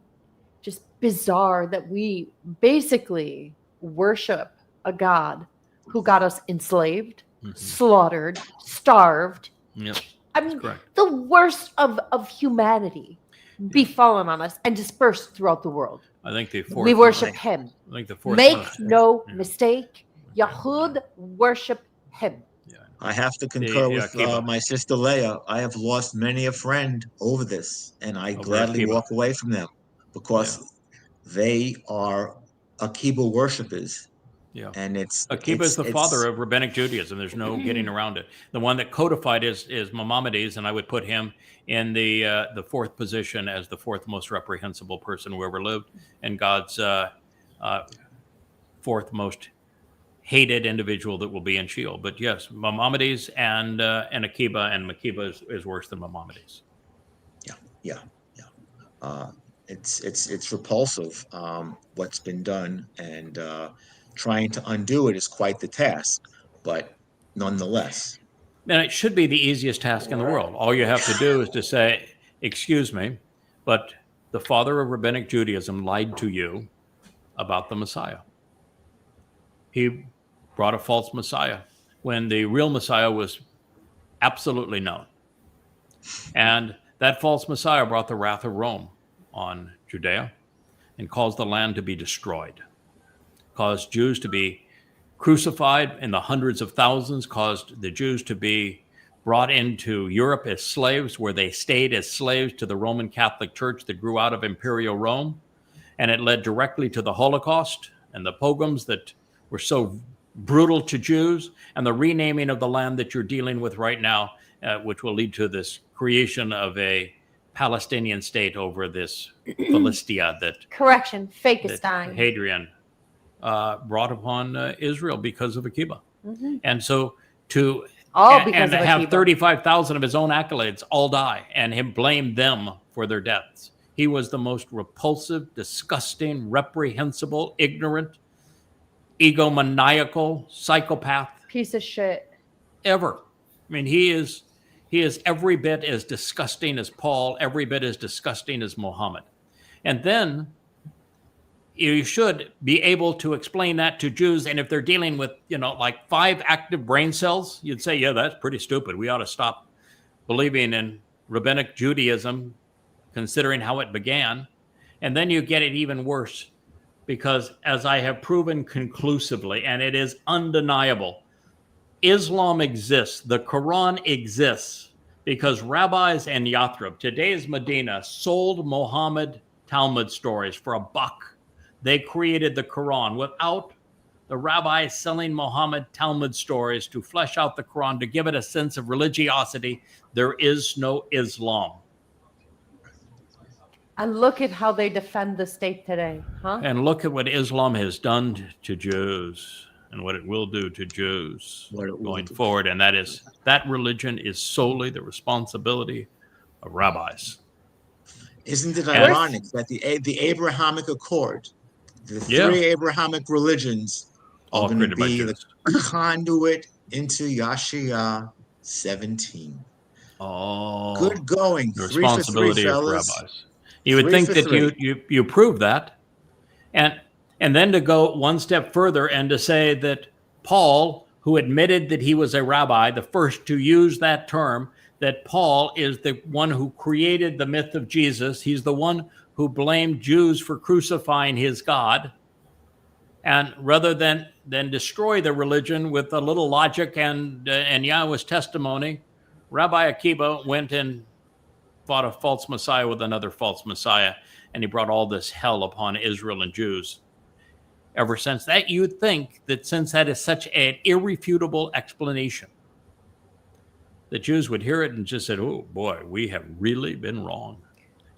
just bizarre that we basically worship a God who got us enslaved, slaughtered, starved. Yep. I mean, correct. the worst of humanity befallen on us and dispersed throughout the world. I think the fourth. We worship him. I think the fourth. Make no mistake, Yahud worship him. I have to concur with my sister Leah. I have lost many a friend over this, and I gladly walk away from them because they are Akiba worshippers. Yeah, and Akiba is the father of Rabbinic Judaism. There's no getting around it. The one that codified is Maimonides, and I would put him in the fourth position as the fourth most reprehensible person who ever lived, and God's fourth most hated individual that will be in Sheol. But yes, Maimonides and Akiba, and Akiba is worse than Maimonides. Yeah. It's repulsive what's been done, and trying to undo it is quite the task, but nonetheless. And it should be the easiest task in the world. All you have to do is to say, excuse me, but the father of Rabbinic Judaism lied to you about the Messiah. He brought a false Messiah when the real Messiah was absolutely known. And that false Messiah brought the wrath of Rome on Judea and caused the land to be destroyed, caused Jews to be crucified in the hundreds of thousands, caused the Jews to be brought into Europe as slaves, where they stayed as slaves to the Roman Catholic Church that grew out of Imperial Rome. And it led directly to the Holocaust and the pogroms that were so brutal to Jews, and the renaming of the land that you're dealing with right now, which will lead to this creation of a Palestinian state over this Philistia that Correction, that Fakestein. Hadrian brought upon Israel because of Akiba. Mhm. And so to All because and of have Akiba. 35,000 of his own accolades all die and him blame them for their deaths. He was the most repulsive, disgusting, reprehensible, ignorant, egomaniacal psychopath Piece of shit. ever. I mean, he is every bit as disgusting as Paul, every bit as disgusting as Muhammad. And then you should be able to explain that to Jews. And if they're dealing with, like 5 active brain cells, you'd say, yeah, that's pretty stupid. We ought to stop believing in rabbinic Judaism, considering how it began. And then you get it even worse, because as I have proven conclusively, and it is undeniable, Islam exists, the Quran exists, because rabbis and Yathrib, today's Medina, sold Muhammad Talmud stories for $1. They created the Quran without the rabbis selling Muhammad Talmud stories to flesh out the Quran, to give it a sense of religiosity. There is no Islam. And look at how they defend the state today, huh? And look at what Islam has done to Jews and what it will do to Jews going forward. And that religion is solely the responsibility of rabbis. Isn't it ironic that the Abrahamic Accord, the 3 Abrahamic religions, are going to be the conduit into Yashia 17? Oh, good going. The 3 for 3, responsibility of fellas. rabbis. You would 3 think for that 3. you prove that, and then to go one step further and to say that Paul, who admitted that he was a rabbi, the first to use that term, that Paul is the one who created the myth of Jesus. He's the one who blamed Jews for crucifying his God. And rather than destroy the religion with a little logic and Yahowah's testimony, Rabbi Akiba went and fought a false Messiah with another false Messiah, and he brought all this hell upon Israel and Jews. Ever since that, you'd think that since that is such an irrefutable explanation, the Jews would hear it and just said, oh boy, we have really been wrong.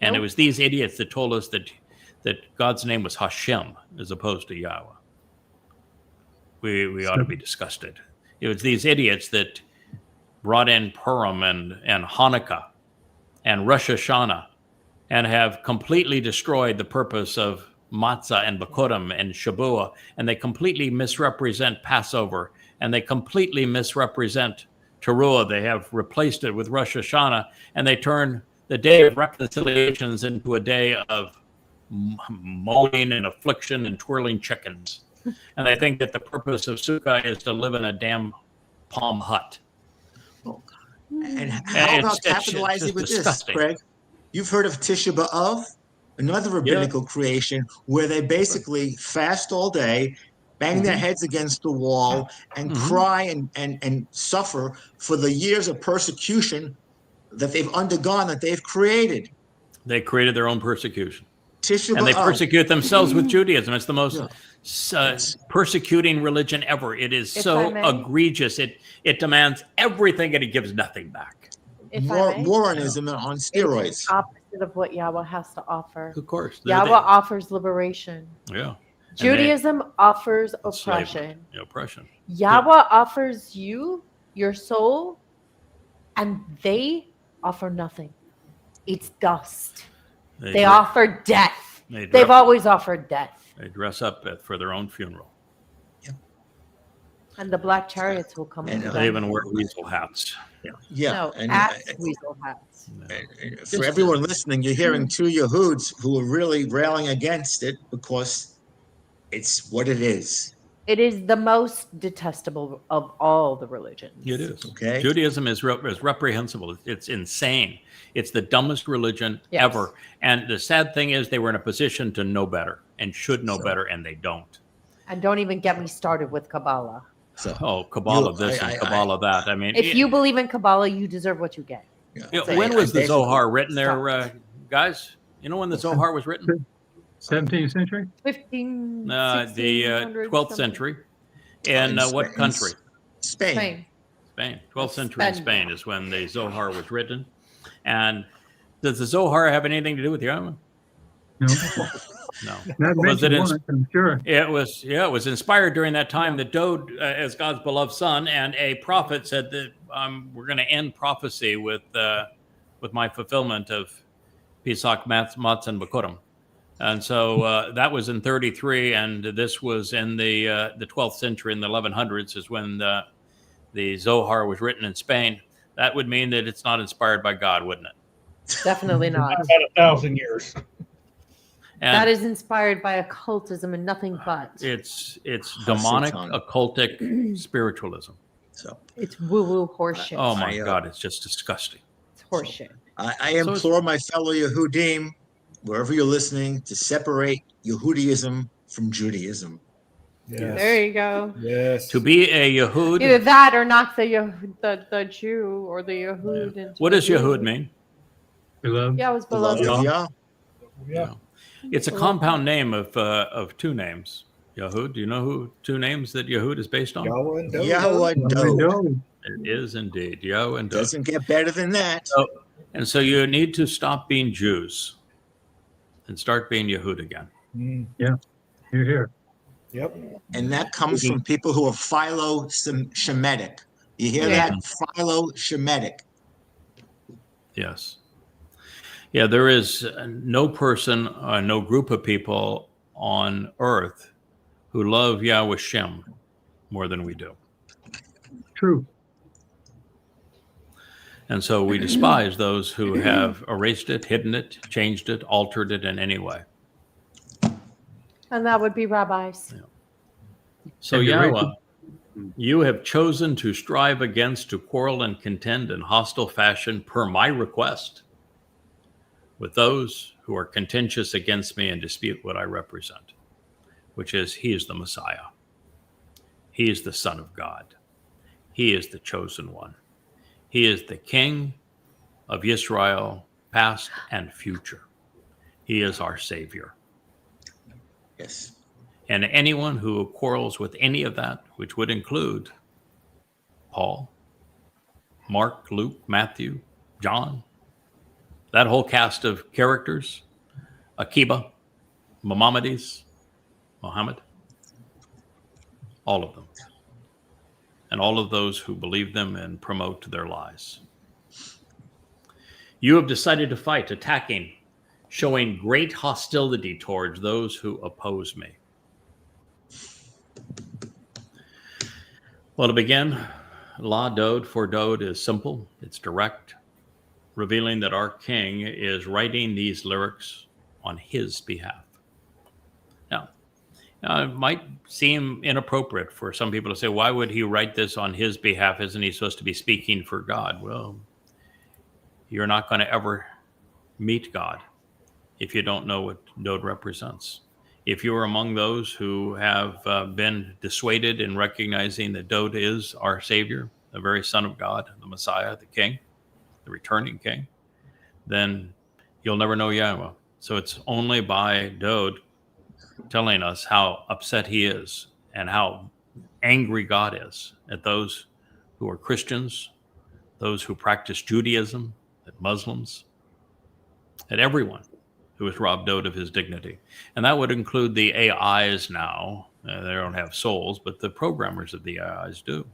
And it was these idiots that told us that God's name was Hashem as opposed to Yahowah. We ought to be disgusted. It was these idiots that brought in Purim and Hanukkah and Rosh Hashanah and have completely destroyed the purpose of matzah and Bikurim and shabuw'ah, and they completely misrepresent Passover, and they completely misrepresent taruw'ah. They have replaced it with Rosh Hashanah, and they turn the day of reconciliations into a day of moaning and affliction and twirling chickens. And they think that the purpose of Sukkah is to live in a damn palm hut. And how about capitalizing with this, Craig? You've heard of Tisha B'Av, another rabbinical creation where they basically fast all day, bang their heads against the wall, and cry and suffer for the years of persecution that they've undergone, that they've created. They created their own persecution. Tisha and they B'Av. persecute themselves with Judaism. It's the most persecuting religion ever. It is so egregious. It demands everything and it gives nothing back. Moronism on steroids. It's the opposite of what Yahowah has to offer. Of course. Yahowah offers liberation. Yeah. Judaism offers oppression. Oppression. Yahowah offers you, your soul, and they offer nothing. It's dust. They offer death. They've always offered death. They dress up for their own funeral. And the black chariots will come. And they even wear weasel hats. No, weasel hats. For everyone listening, you're hearing 2 Yehoods who are really railing against it because it's what it is. It is the most detestable of all the religions. It is. Okay. Judaism is reprehensible. It's insane. It's the dumbest religion ever. And the sad thing is they were in a position to know better and should know better, and they don't. And don't even get me started with Kabbalah. Kabbalah this and Kabbalah that. I mean, if you believe in Kabbalah, you deserve what you get. When was the Zohar written there, guys? You know when the Zohar was written? 17th century? 15, the 12th century. In what country? Spain. 12th century in Spain is when the Zohar was written. And Does the Zohar have anything to do with Yahowah? No, No. not Was it mentioned once, I'm sure. It was inspired during that time that Dowd, as God's beloved son, and a prophet said that we're going to end prophecy with my fulfillment of Pesach, Matzah, and Bikurim. And so that was in 33, and this was in the 12th century, in the 1100s, is when the Zohar was written in Spain. That would mean that it's not inspired by God, wouldn't it? Definitely not. About 1,000 years. And That is inspired by occultism and nothing but. it's demonic, Hasatan. occultic spiritualism. So It's woo-woo horseshit. Oh my I, God, it's just disgusting. It's horseshit. I implore my fellow Yehudim, wherever you're listening, to separate Yehudaism from Judaism. Yes. There you go. Yes. To be a Yehud, Either that or knock the Jew or the Yehud into what does a Yehud mean? Beloved. Yeah, it was Beloved beloved. of Yah. Yeah. It's a compound name of two names. Yehud. Do you know who two names that Yehud is based on? Yahweh and Dowd. Yahowah Dowd. No. It is indeed Yahweh and Dowd. Doesn't get better than that. And so you need to stop being Jews and start being Yehud again. Mm, You're here. yep. And that comes from people who are philo-Shemitic. You hear Yeah. that? Philo-Shemitic. Yes. Yeah, there is no person, no group of people on earth who love Yahweh Shem more than we do. True. And so we despise those who have erased it, hidden it, changed it, altered it in any way. And that would be rabbis. So And you're Yahweh, you have chosen to strive against, to quarrel and contend in hostile fashion per my request with those who are contentious against me and dispute what I represent, which is he is the Messiah. He is the Son of God. He is the chosen one. He is the King of Yisrael, past and future. He is our Savior. Yes. And anyone who quarrels with any of that, which would include Paul, Mark, Luke, Matthew, John, that whole cast of characters, Akiba, Maimonides, Muhammad, all of them, and all of those who believe them and promote their lies. You have decided to fight, attacking, showing great hostility towards those who oppose me. Well, to begin, La Dowd for Dowd is simple, it's direct, revealing that our king is writing these lyrics on his behalf. Now, it might seem inappropriate for some people to say, why would he write this on his behalf? Isn't he supposed to be speaking for God? Well, you're not going to ever meet God if you don't know what Dowd represents. If you are among those who have been dissuaded in recognizing that Dowd is our Savior, the very Son of God, the Messiah, the King, the returning King, then you'll never know Yahowah. So it's only by Dowd telling us how upset he is and how angry God is at those who are Christians, those who practice Judaism, at Muslims, at everyone who has robbed Dowd of his dignity. And that would include the AIs now. They don't have souls, but the programmers of the AIs do,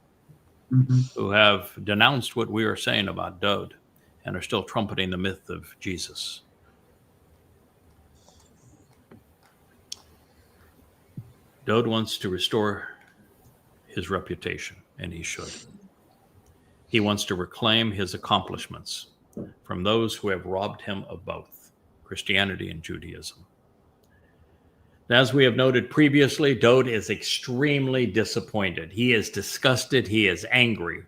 who have denounced what we are saying about Dowd and are still trumpeting the myth of Jesus. Dowd wants to restore his reputation, and he should. He wants to reclaim his accomplishments from those who have robbed him of both Christianity and Judaism. As we have noted previously, Dowd is extremely disappointed. He is disgusted. He is angry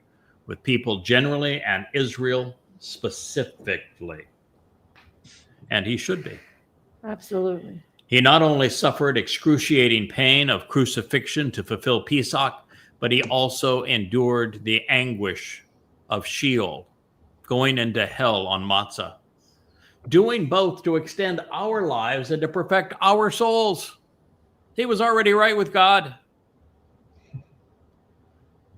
with people generally and Israel specifically. And he should be. Absolutely. He not only suffered excruciating pain of crucifixion to fulfill Pesach, but he also endured the anguish of Sheol, going into hell on Matzah, doing both to extend our lives and to perfect our souls. He was already right with God.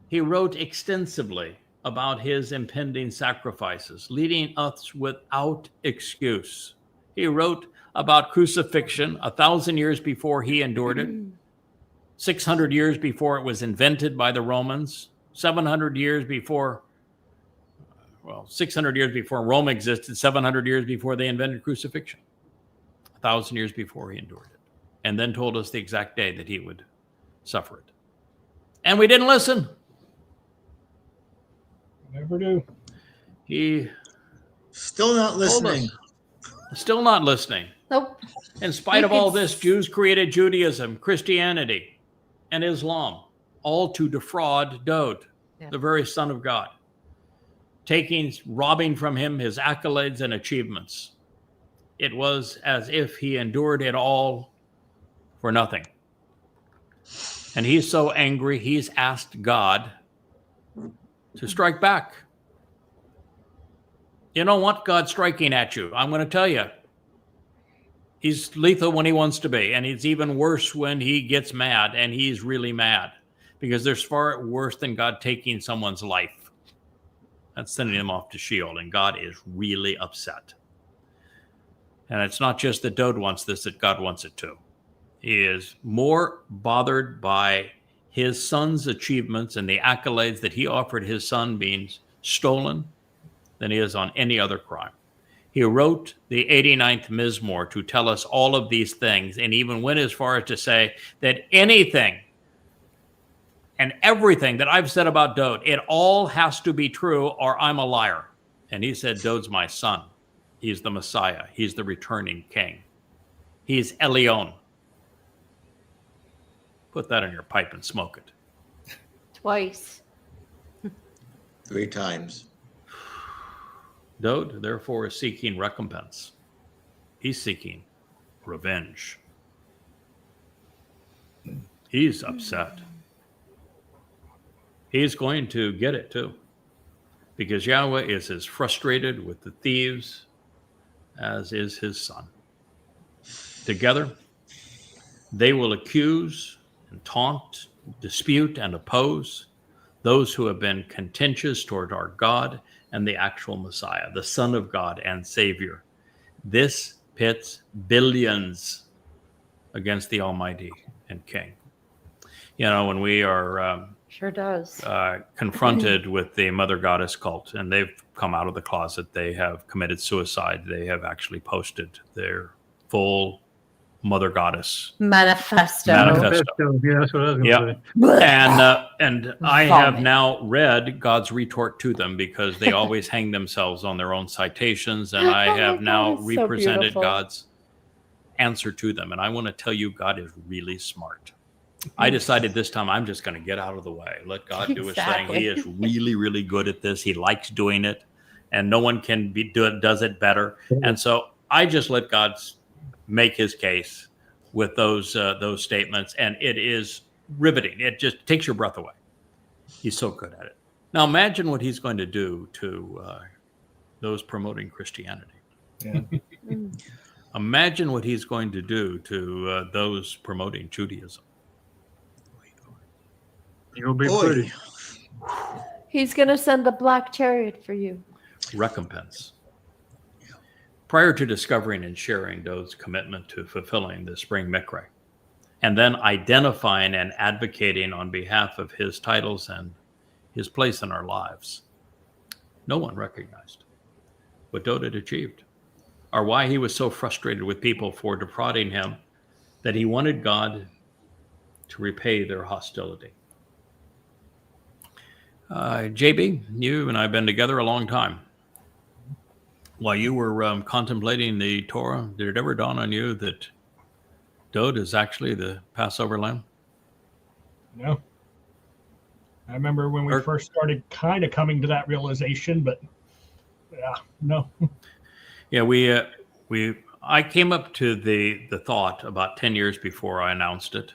He wrote extensively about his impending sacrifices, leading us without excuse. He wrote about crucifixion 1,000 years before he endured it, 600 years before it was invented by the Romans, 700 years before, 600 years before Rome existed, 700 years before they invented crucifixion, 1,000 years before he endured it, and then told us the exact day that he would suffer it. And we didn't listen. Never do. He Still not told listening. us, still not listening. Nope. In spite of all this, Jews created Judaism, Christianity, and Islam, all to defraud Dowd, the very Son of God, robbing from him his accolades and achievements. It was as if he endured it all for nothing. And he's so angry, he's asked God to strike back. You don't want God striking at you. I'm going to tell you. He's lethal when he wants to be, and it's even worse when he gets mad, and he's really mad, because there's far worse than God taking someone's life. That's sending him off to Sheol, and God is really upset. And it's not just that Dowd wants this, that God wants it too. He is more bothered by his son's achievements and the accolades that he offered his son being stolen than he is on any other crime. He wrote the 89th Mizmowr to tell us all of these things, and even went as far as to say that anything and everything that I've said about Dowd, it all has to be true or I'm a liar. And he said, Dowd's my son. He's the Messiah. He's the returning king. He's Elyon. Put that in your pipe and smoke it. Twice. 3 times. Dowd, therefore, is seeking recompense. He's seeking revenge. He's upset. He's going to get it too, because Yahowah is as frustrated with the thieves as is his son. Together, they will accuse and taunt, dispute, and oppose those who have been contentious toward our God and the actual Messiah, the Son of God and Savior. This pits billions against the Almighty and King. You know, when we are Sure does. confronted with the Mother Goddess cult, and they've come out of the closet, they have committed suicide, they have actually posted their full Mother Goddess Manifesto. Yeah, that's what I was going to say. and I have now read God's retort to them, because they always hang themselves on their own citations, and I have now God, it's so represented beautiful. God's answer to them. And I want to tell you, God is really smart. I decided this time I'm just going to get out of the way. Let God do his thing. Exactly. He is really, really good at this. He likes doing it, and no one can does it better. And so I just let God make his case with those statements, and it is riveting. It just takes your breath away. He's so good at it. Now imagine what he's going to do to those promoting Christianity. Yeah. Imagine what he's going to do to those promoting Judaism. You'll be Oy. pretty. He's going to send the black chariot for you. Recompense. Prior to discovering and sharing Dowd's commitment to fulfilling the spring mikra, and then identifying and advocating on behalf of his titles and his place in our lives, no one recognized what Dowd had achieved, or why he was so frustrated with people for defrauding him that he wanted God to repay their hostility. JB, you and I have been together a long time. While you were contemplating the Torah, did it ever dawn on you that Dowd is actually the Passover lamb? No. I remember when we first started kind of coming to that realization, but yeah, no. Yeah, I came up to the thought about 10 years before I announced it.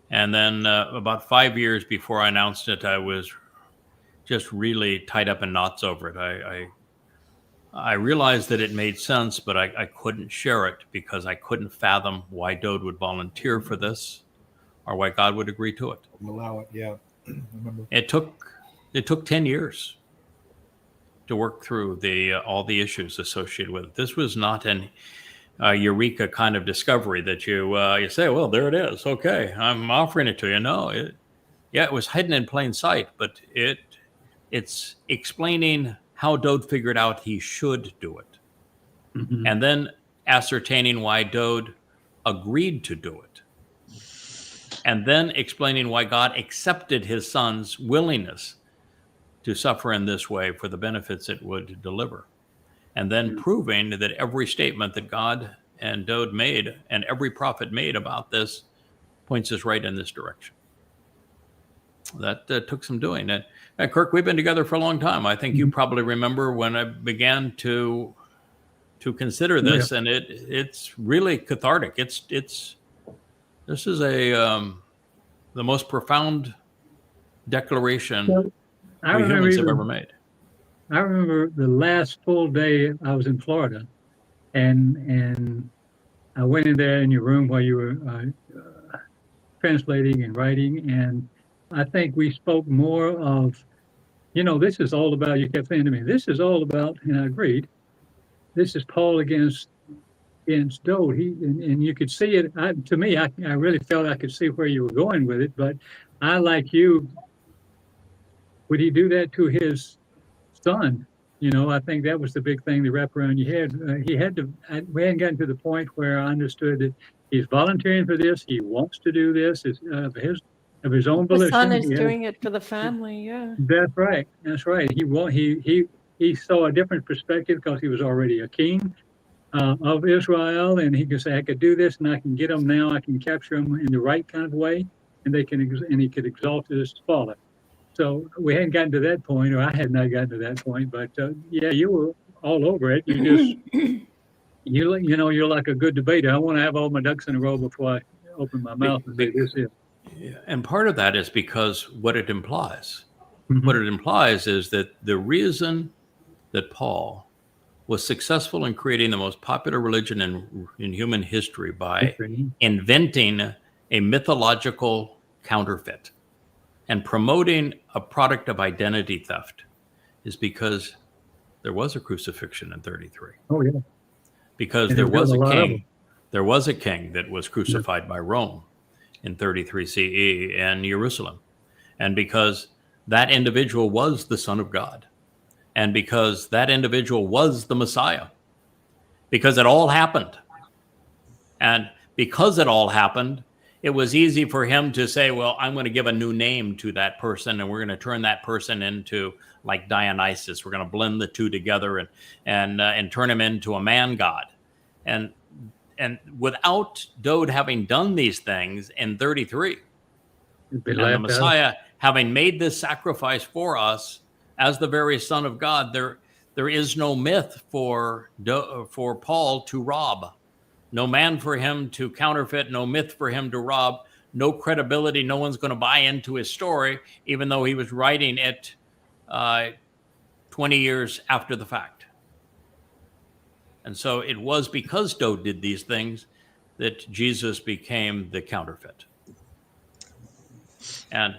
And then about 5 years before I announced it, I was just really tied up in knots over it. I realized that it made sense, but I couldn't share it because I couldn't fathom why Dowd would volunteer for this or why God would agree to it. Allow it. Yeah. I remember. It took It took 10 years to work through all the issues associated with it. This was not an eureka kind of discovery that you say, well, there it is. Okay, I'm offering it to you. No, it was hidden in plain sight, but it's explaining how Dowd figured out he should do it. Mm-hmm. And then ascertaining why Dowd agreed to do it. And then explaining why God accepted his son's willingness to suffer in this way for the benefits it would deliver. And then proving that every statement that God and Dowd made and every prophet made about this points us right in this direction. That took some doing. And Kirk, we've been together for a long time. I think you probably remember when I began to consider this, and it's really cathartic. This is the most profound declaration we humans have ever made. I remember the last full day I was in Florida, and I went in there in your room while you were translating and writing, and I think we spoke more of, this is all about, you kept saying to me, this is all about, and I agreed, this is Paul against Dowd. And you could see it. To me, I really felt I could see where you were going with it, but I, like you, would he do that to his son? I think that was the big thing to wrap around your head. We hadn't gotten to the point where I understood that he's volunteering for this. He wants to do this. It's of his own volition. The son is doing it for the family. Yeah. That's right. He saw a different perspective because he was already a king of Israel, and he could say, I could do this, and I can get them now. I can capture them in the right kind of way, and he could exalt his father. So we hadn't gotten to that point, or I had not gotten to that point. But you were all over it. You just you're like a good debater. I want to have all my ducks in a row before I open my mouth and say this is. Yeah, and part of that is because what it implies. Mm-hmm. What it implies is that the reason that Paul was successful in creating the most popular religion in human history by inventing a mythological counterfeit and promoting a product of identity theft is because there was a crucifixion in 33. Oh, yeah. Because there was a king. There was a king that was crucified by Rome in 33 CE in Jerusalem. And because that individual was the Son of God. And because that individual was the Messiah. Because it all happened. And because it all happened, it was easy for him to say, well, I'm going to give a new name to that person, and we're going to turn that person into like Dionysus. We're going to blend the two together and turn him into a man god. And without Dowd having done these things in 33, and the Messiah having made this sacrifice for us as the very Son of God, there is no myth for Paul to rob. No man for him to counterfeit, no myth for him to rob, no credibility. No one's going to buy into his story, even though he was writing it 20 years after the fact. And so it was because Dowd did these things that Jesus became the counterfeit. And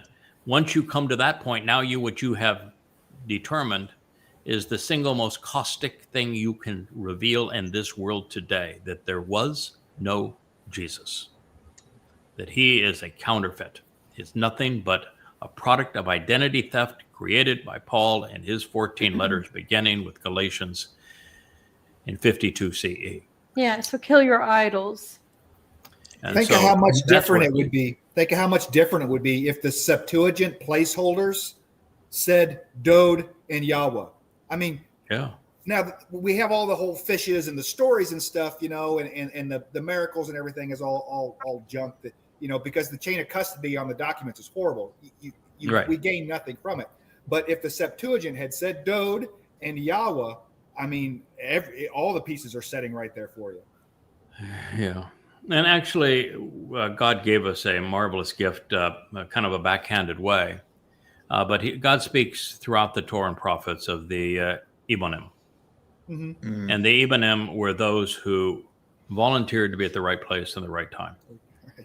once you come to that point, now what you have determined is the single most caustic thing you can reveal in this world today, that there was no Jesus, that he is a counterfeit. He's nothing but a product of identity theft created by Paul in his 14 letters, beginning with Galatians in 52 CE. Yeah, so kill your idols. And Think of how much different it would be. Think of how much different it would be if the Septuagint placeholders said Dowd and Yahowah. I mean, yeah. Now we have all the whole fishes and the stories and stuff, and the miracles and everything is all junk that, because the chain of custody on the documents is horrible. Right. We gain nothing from it. But if the Septuagint had said Dowd and Yahowah, I mean, all the pieces are setting right there for you. Yeah. And actually, God gave us a marvelous gift, kind of a backhanded way. But God speaks throughout the Torah and prophets of the Ebonim. Mm-hmm. Mm. And the Ebonim were those who volunteered to be at the right place in the right time.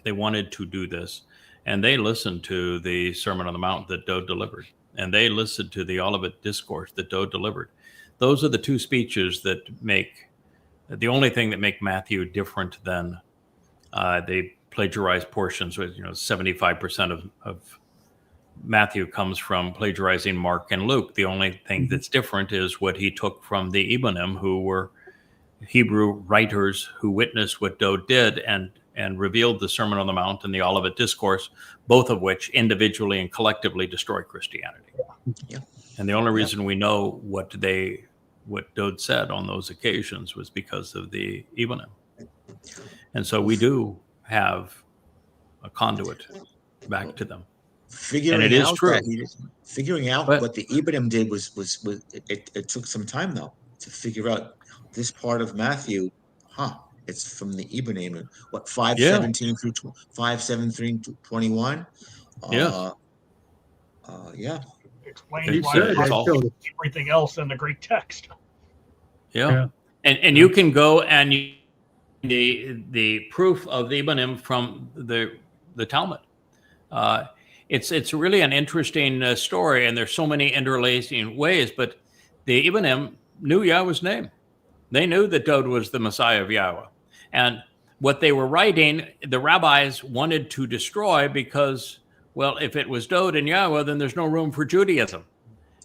They wanted to do this. And they listened to the Sermon on the Mount that Dowd delivered. and they listened to the Olivet Discourse that Dowd delivered. Those are the two speeches that make the only thing that make Matthew different than the plagiarized portions. With 75% of Matthew comes from plagiarizing Mark and Luke. The only thing that's different is what he took from the Ebonim, who were Hebrew writers who witnessed what Dowd did and revealed the Sermon on the Mount and the Olivet Discourse, both of which individually and collectively destroy Christianity. Yeah. And the only reason we know what Dowd said on those occasions was because of the Ebonim. And so we do have a conduit back to them. Figuring out what the Obed-Edom did was it took some time though to figure out this part of Matthew. It's from the Obed-Edom. What 5:17 through 5:17 to 21. Yeah. Explains why everything else in the Greek text. Yeah. And you can go and the proof of the Ebonim from the Talmud. It's really an interesting story, and there's so many interlacing ways. But the Ebonim knew Yahweh's name; they knew that Dowd was the Messiah of Yahowah, and what they were writing, the rabbis wanted to destroy because, well, if it was Dowd and Yahowah, then there's no room for Judaism,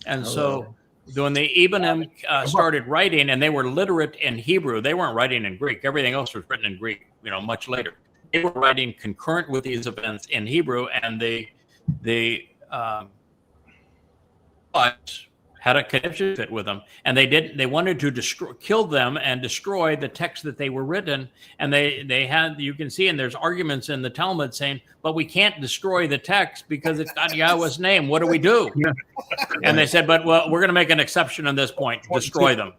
and so when the Ebonim started writing, and they were literate in Hebrew, they weren't writing in Greek. Everything else was written in Greek, much later. They were writing concurrent with these events in Hebrew, and they had a connection fit with them, and they wanted to kill them and destroy the text that they were written. And they had, you can see, and there's arguments in the Talmud saying, but we can't destroy the text because it's got Yahweh's name. What do we do? And they said, but we're going to make an exception on this point, destroy them,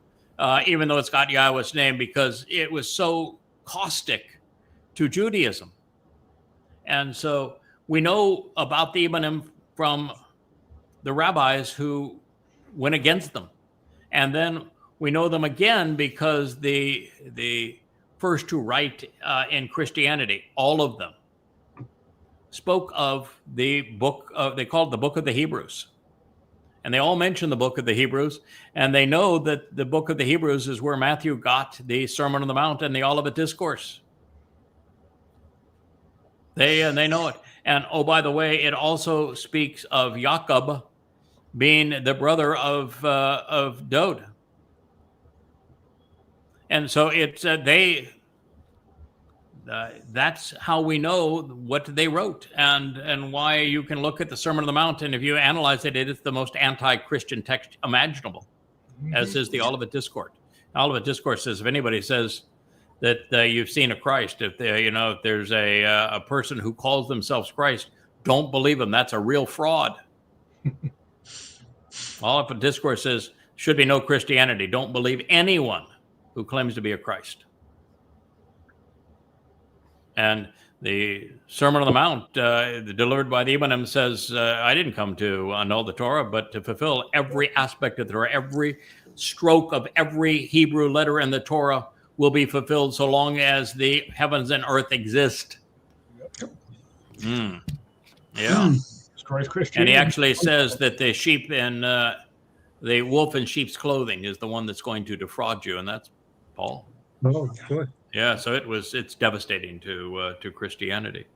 even though it's got Yahweh's name, because it was so caustic to Judaism. And so we know about the Ebonim from the rabbis who went against them. And then we know them again because the first to write in Christianity, all of them, spoke of the book of, they called it the book of the Hebrews. And they all mention the book of the Hebrews, and they know that the book of the Hebrews is where Matthew got the Sermon on the Mount and the Olivet Discourse. They know it. And oh, by the way, it also speaks of Jacob being the brother of Dowd. And so it's that's how we know what they wrote, and why you can look at the Sermon on the Mount, and if you analyze it, it is the most anti-Christian text imaginable, as is the Olivet Discourse. Olivet Discourse says if anybody says that you've seen a Christ, if there's a person who calls themselves Christ, don't believe him. That's a real fraud. Olivet Discourse says should be no Christianity. Don't believe anyone who claims to be a Christ. And the Sermon on the Mount, delivered by the Ebonim, says, I didn't come to annul the Torah, but to fulfill every aspect of the Torah. Every stroke of every Hebrew letter in the Torah will be fulfilled so long as the heavens and earth exist. Yeah. Destroys Christianity. And he actually says that the sheep in the wolf in sheep's clothing is the one that's going to defraud you, and that's Paul. Oh, good. Yeah, so it's devastating to Christianity.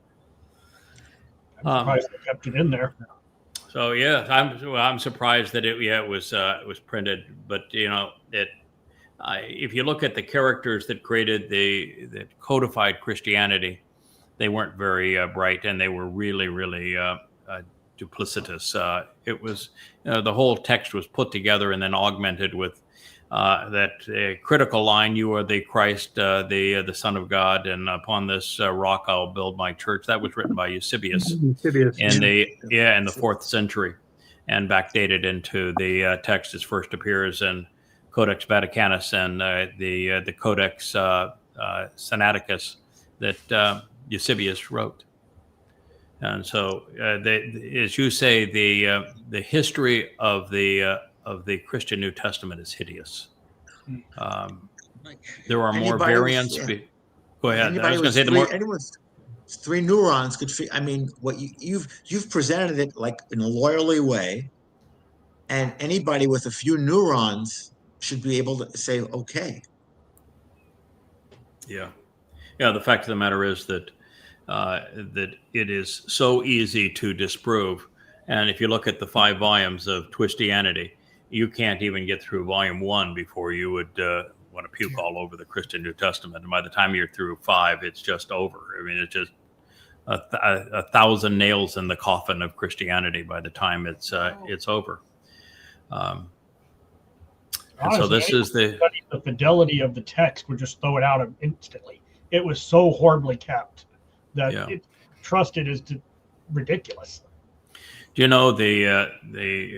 I'm surprised they kept it in there. So yeah, I'm surprised that it was printed, but if you look at the characters that created that codified Christianity, they weren't very bright, and they were really duplicitous. It was the whole text was put together and then augmented with that critical line: "You are the Christ, the Son of God, and upon this rock I'll build my church." That was written by Eusebius in the 4th century, and backdated into the text as first appears in Codex Vaticanus and the Codex Sinaiticus that Eusebius wrote. And so, as you say, the history of the Christian New Testament is hideous. There are more variants. Go ahead. I was going to say the more. Three neurons could fit. I mean, what you've presented it like in a lawyerly way, And anybody with a few neurons should be able to say, okay. Yeah. Yeah. The fact of the matter is that that it is so easy to disprove. And if you look at the 5 volumes of Twistianity, you can't even get through volume 1 before you would want to puke all over the Christian New Testament. And by the time you're through 5, it's just over. I mean, it's just a thousand nails in the coffin of Christianity by the time it's over. And so this is the fidelity of the text would just throw it out instantly. It was so horribly kept that trusted is ridiculous. Do you know the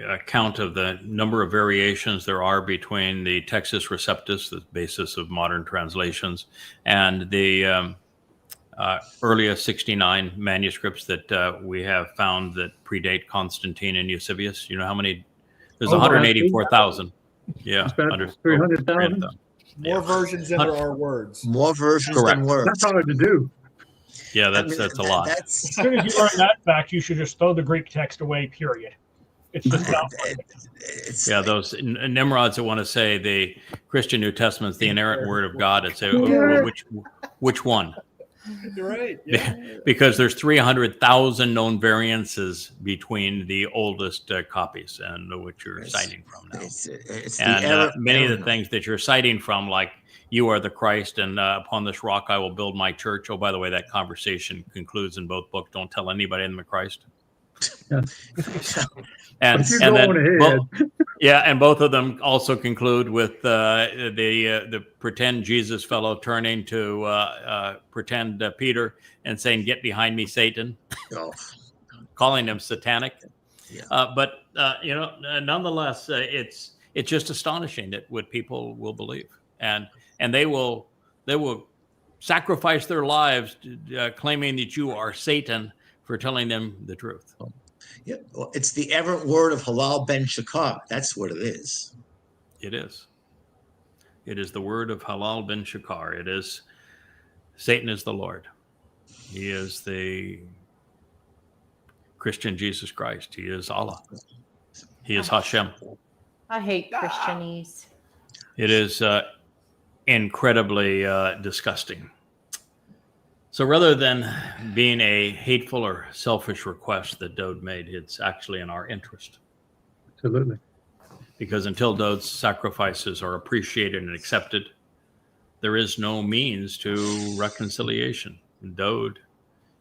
account of the number of variations there are between the Textus Receptus, the basis of modern translations, and the earliest 69 manuscripts that we have found that predate Constantine and Eusebius? You know how many? There's 184,000. Yeah, under 300,000. More versions than there are words. More versions than words. That's hard to do. Yeah, that's a lot. As soon as you learn that fact, you should just throw the Greek text away, period. It's just not yeah, those Nimrods that want to say the Christian New Testament is the inerrant word of God and say, which one? You're right. Yeah. Because there's 300,000 known variances between the oldest copies and which you're citing from now. And many of the things that you're citing from, like you are the Christ and upon this rock I will build my church. Oh, by the way, that conversation concludes in both books. Don't tell anybody I'm the Christ. Yeah. and then and both of them also conclude with the pretend Jesus fellow turning to pretend Peter and saying, "Get behind me, Satan," calling him satanic. Yeah. But nonetheless, it's just astonishing that what people will believe, and they will sacrifice their lives claiming that you are Satan for telling them the truth. Yeah, well, it's the errant word of Halal ben Shakar. That's what it is. It is. It is the word of Halal ben Shakar. It is Satan is the Lord. He is the Christian Jesus Christ. He is Allah. He is Hashem. I hate Christianese. It is incredibly disgusting. So rather than being a hateful or selfish request that Dowd made, it's actually in our interest. Absolutely. Because until Dowd's sacrifices are appreciated and accepted, there is no means to reconciliation. Dowd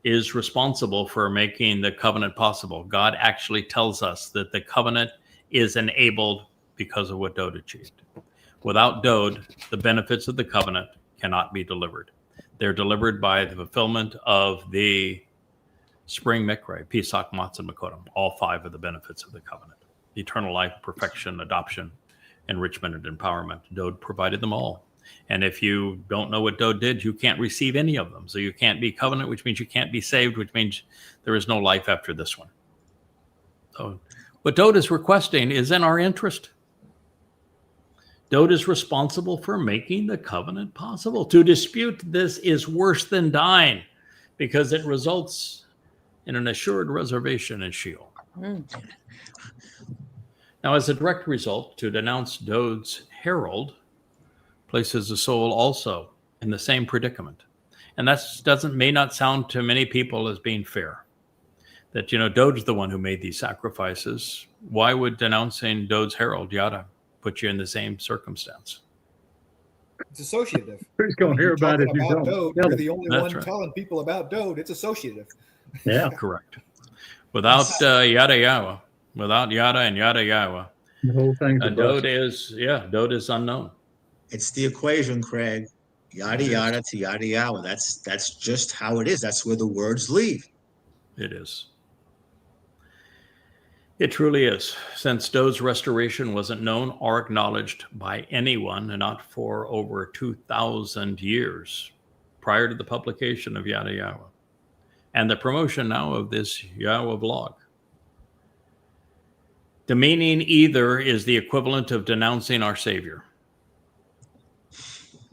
is responsible for making the covenant possible. God actually tells us that the covenant is enabled because of what Dowd achieved. Without Dowd, the benefits of the covenant cannot be delivered. They're delivered by the fulfillment of the spring mikre, Pesach, Matzah, Makodim, all 5 of the benefits of the covenant. Eternal life, perfection, adoption, enrichment, and empowerment. Dowd provided them all. And if you don't know what Dowd did, you can't receive any of them. So you can't be covenant, which means you can't be saved, which means there is no life after this one. So what Dowd is requesting is in our interest. Dowd is responsible for making the covenant possible. To dispute this is worse than dying because it results in an assured reservation in Sheol. Now, as a direct result, to denounce Dowd's herald places the soul also in the same predicament. And that may not sound to many people as being fair. That, Dowd's the one who made these sacrifices. Why would denouncing Dowd's herald, Yada, put you in the same circumstance? It's associative. Who's going to hear about it? Dowd, you're the only one telling people about Dowd. It's associative. Yeah, correct. Without Yada Yahowah, without Yada and Yada Yahowah, the whole thing. Dowd is unknown. It's the equation, Craig. Yada yada to yada yahowah. That's just how it is. That's where the words leave. It is. It truly is. Since Dowd's restoration wasn't known or acknowledged by anyone, and not for over 2,000 years prior to the publication of Yada Yahowah, and the promotion now of this Yahowah blog. Demeaning either is the equivalent of denouncing our Savior.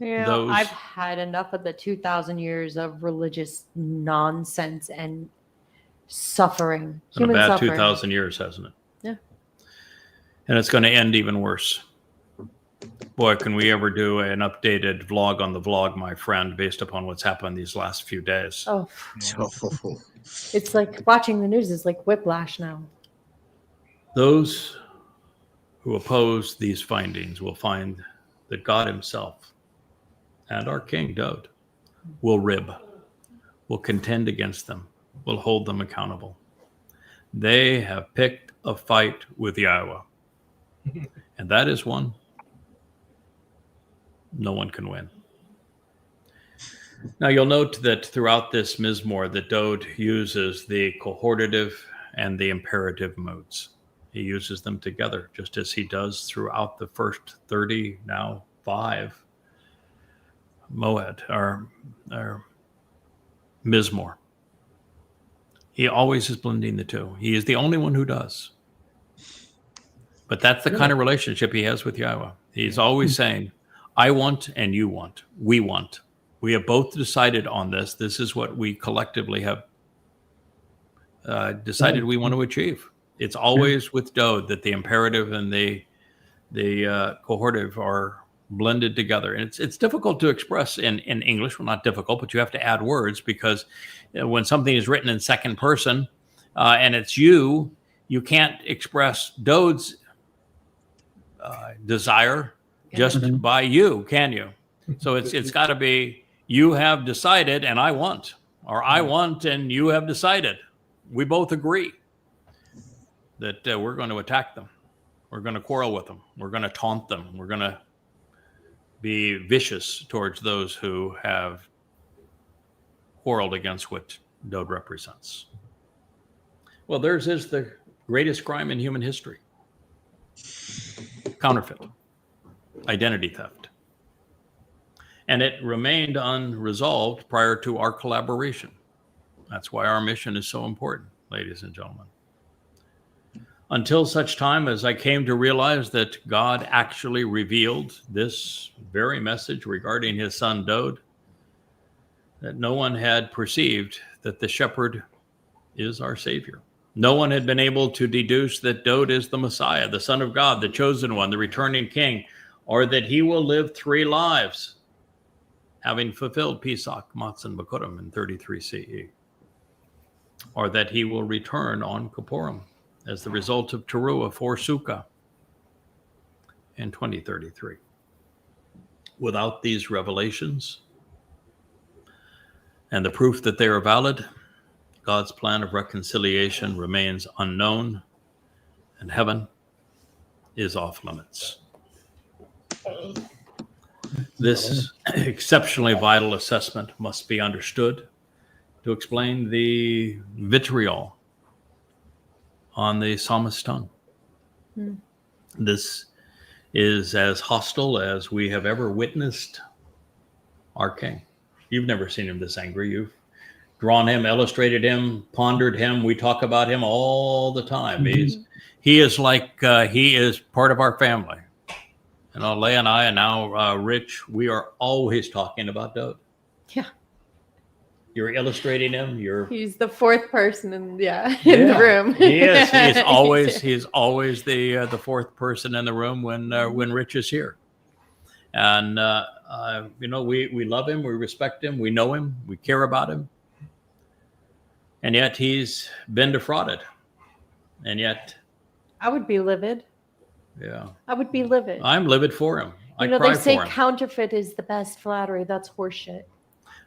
I've had enough of the 2,000 years of religious nonsense and suffering. Human suffering. 2,000 years, hasn't it? Yeah. And it's going to end even worse. Boy, can we ever do an updated vlog on the vlog, my friend, based upon what's happened these last few days. Oh, So, it's like watching the news is like whiplash now. Those who oppose these findings will find that God himself and our King Dowd will will contend against them, will hold them accountable. They have picked a fight with Yahowah, and that is one no one can win. Now you'll note that throughout this Mizmowr that Dowd uses the cohortative and the imperative modes. He uses them together, just as he does throughout the first 30, now 5 Mow'ed or Mizmowr. He always is blending the two. He is the only one who does. But that's the kind of relationship he has with Yahowah. He's always saying, I want and you want. We want. We have both decided on this. This is what we collectively have decided we want to achieve. It's always with Dowd that the imperative and the cohortative are blended together. And it's difficult to express in English. Well, not difficult, but you have to add words because when something is written in second person and it's you can't express Dowd's desire just by you, can you? So it's got to be you have decided and I want, or I want and you have decided. We both agree that we're going to attack them. We're going to quarrel with them. We're going to taunt them. We're going to be vicious towards those who have quarreled against what Dowd represents. Well, theirs is the greatest crime in human history. Counterfeit. Identity theft. And it remained unresolved prior to our collaboration. That's why our mission is so important, ladies and gentlemen. Until such time as I came to realize that God actually revealed this very message regarding his son Dowd, that no one had perceived that the shepherd is our Savior. No one had been able to deduce that Dowd is the Messiah, the Son of God, the chosen one, the returning king, or that he will live 3 lives, having fulfilled Pesach, Matzah, and Bekurim in 33 CE, or that he will return on Kippurim as the result of taruw'ah for Sukkah in 2033. Without these revelations and the proof that they are valid, God's plan of reconciliation remains unknown, and heaven is off limits. This exceptionally vital assessment must be understood to explain the vitriol on the psalmist's tongue. This is as hostile as we have ever witnessed our king. You've never seen him this angry. You've drawn him, illustrated him, pondered him. We talk about him all the time. He is like he is part of our family. You know, Leah and I, and now Rich, we are always talking about Dowd. Yeah. You're illustrating him. He's the 4th person in the room. He is. He's always the 4th person in the room when Rich is here. And you know, we love him, we respect him, we know him, we care about him. And yet he's been defrauded. And yet I would be livid. Yeah. I would be livid. I'm livid for him. You know, they say counterfeit is the best flattery. That's horseshit.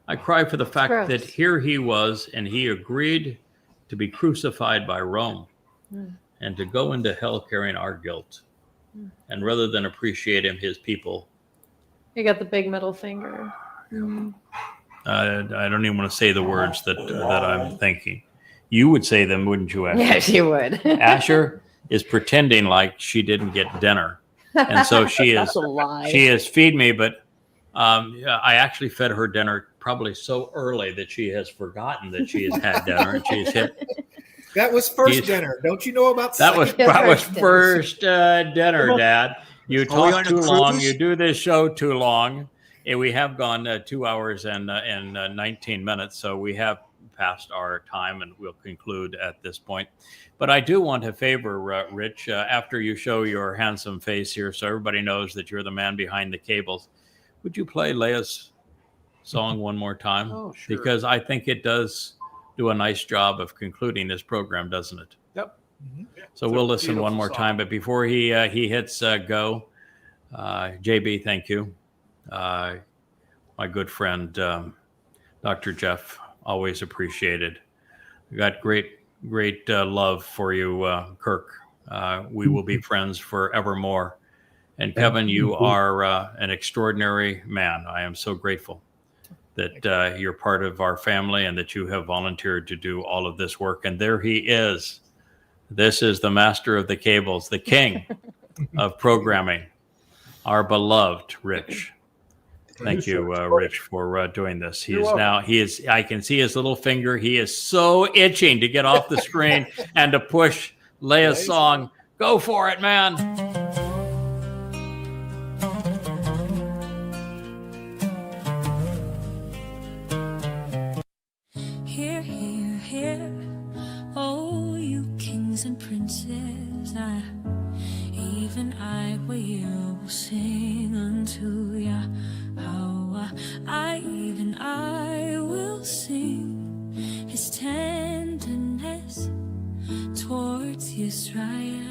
I cry for the fact that here he was, and he agreed to be crucified by Rome and to go into hell carrying our guilt. And rather than appreciate him, his people. You got the big middle finger. I don't even want to say the words that I'm thinking. You would say them, wouldn't you, Asher? Yes, you would. Asher is pretending like she didn't get dinner. And so she is feed me, but I actually fed her dinner probably so early that she has forgotten that she has had dinner, and she's hit. That was first dinner. Don't you know about that was first dinner, Dad. You talk too long. You do this show too long. And we have gone 2 hours and 19 minutes, so we have past our time, and we'll conclude at this point. But I do want to favor, Rich, after you show your handsome face here so everybody knows that you're the man behind the cables, would you play Leah's song one more time? Oh, sure. Because I think it does do a nice job of concluding this program, doesn't it? Yep. So we'll listen one more time. But before he hits go, JB, thank you. My good friend, Dr. Jeff, always appreciated. We got great love for you, Kirk. We will be friends forevermore. And Kevin, you are an extraordinary man. I am so grateful that you're part of our family and that you have volunteered to do all of this work. And there he is. This is the master of the cables, the king of programming, our beloved Rich. Thank you, Rich, for doing this. I can see his little finger. He is so itching to get off the screen and to push Leah's song. Go for it, man. Hear, hear, hear, oh, you kings and princes, even I will sing unto Yahowah. Even I will sing his tenderness towards Yisrael.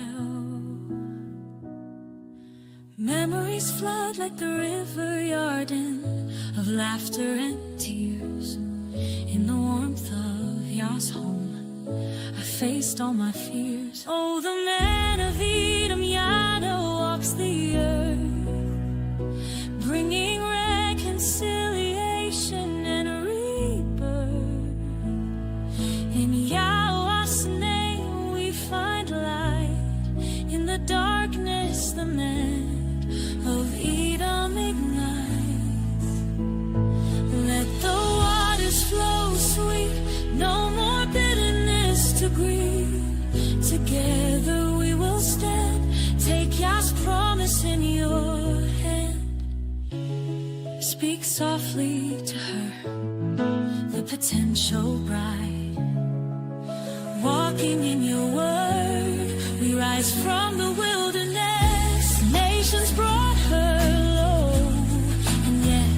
Memories flood like the river Yarden of laughter and tears. In the warmth of Yah's home, I faced all my fears. Oh, the man of Edom, Yada, walks the earth, bringing reconciliation and rebirth. In Yahowah's name we find light. In the darkness the man of Edom ignites. Let the waters flow sweet, no more bitterness to grieve. Together we will stand, take Yah's promise in your hand. Speak softly to her, the potential bride. Walking in your word, we rise from the wilderness. Nations brought her low, and yet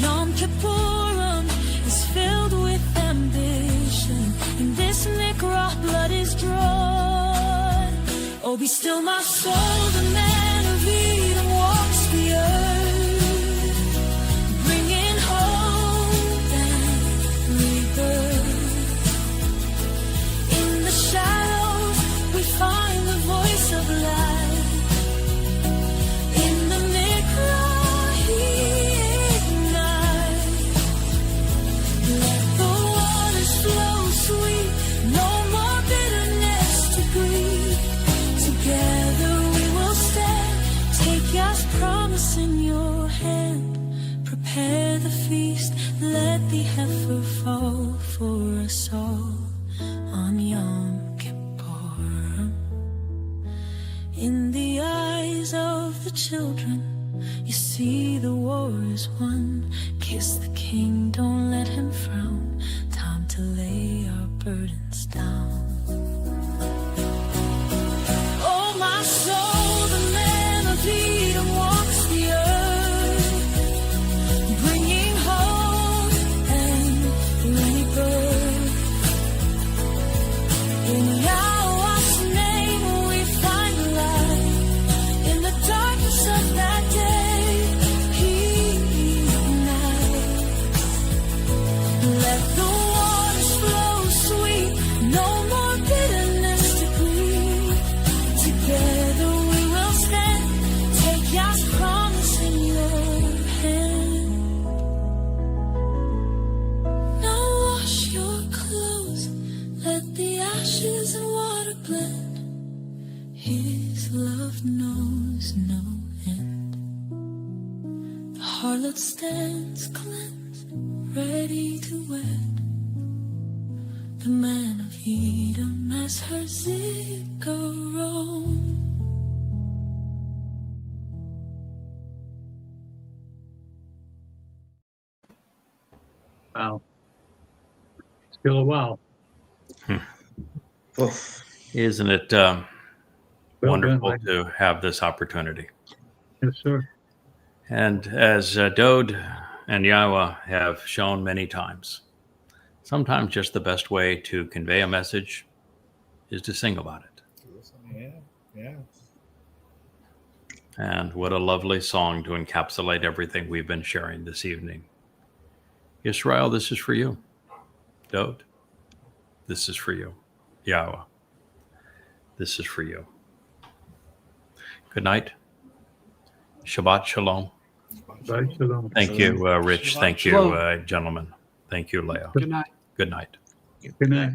Yom Kippurim is filled with ambition. In this Mikrah, blood is drawn. Oh, be still my soul, the man of Edom walks the earth, bringing hope and rebirth. In the shadows we find the voice of light. In the Mikrah he ignites. Let the waters flow sweet, no more bitterness to grieve. Together we will stand, take Yah's promise in your hand. Prepare the feast, let the heifer fall for us all on Yom Kippur. In the eyes of the children, you see the war is won. Kiss the king, don't let him frown. Time to lay our burdens down. Oh, my soul, the man of Edom walks the earth, bringing hope and rebirth. In Yahowah's name we find light. In the darkness of that day, he ignites. Let the waters flow sweet, no more bitterness to grieve. Together we will stand, take Yah's promise in your hand. Now wash your clothes, let the ashes and water blend. His love knows no end. The harlot stands cleansed, ready to wed. The man of Edom as her zikaron. Wow. It's Still a while. Oof. Isn't it Well wonderful done. to have this opportunity? Yes, sir. And as Dowd and Yahowah have shown many times, sometimes just the best way to convey a message is to sing about it. Yeah. And what a lovely song to encapsulate everything we've been sharing this evening. Yisrael, this is for you. Dowd, this is for you. Yahowah, this is for you. Good night. Shabbat shalom. Bye, shalom. Thank you, Rich. Shabbat Thank you, shalom. gentlemen. Thank you, Leah. Good night. Good night. Good night.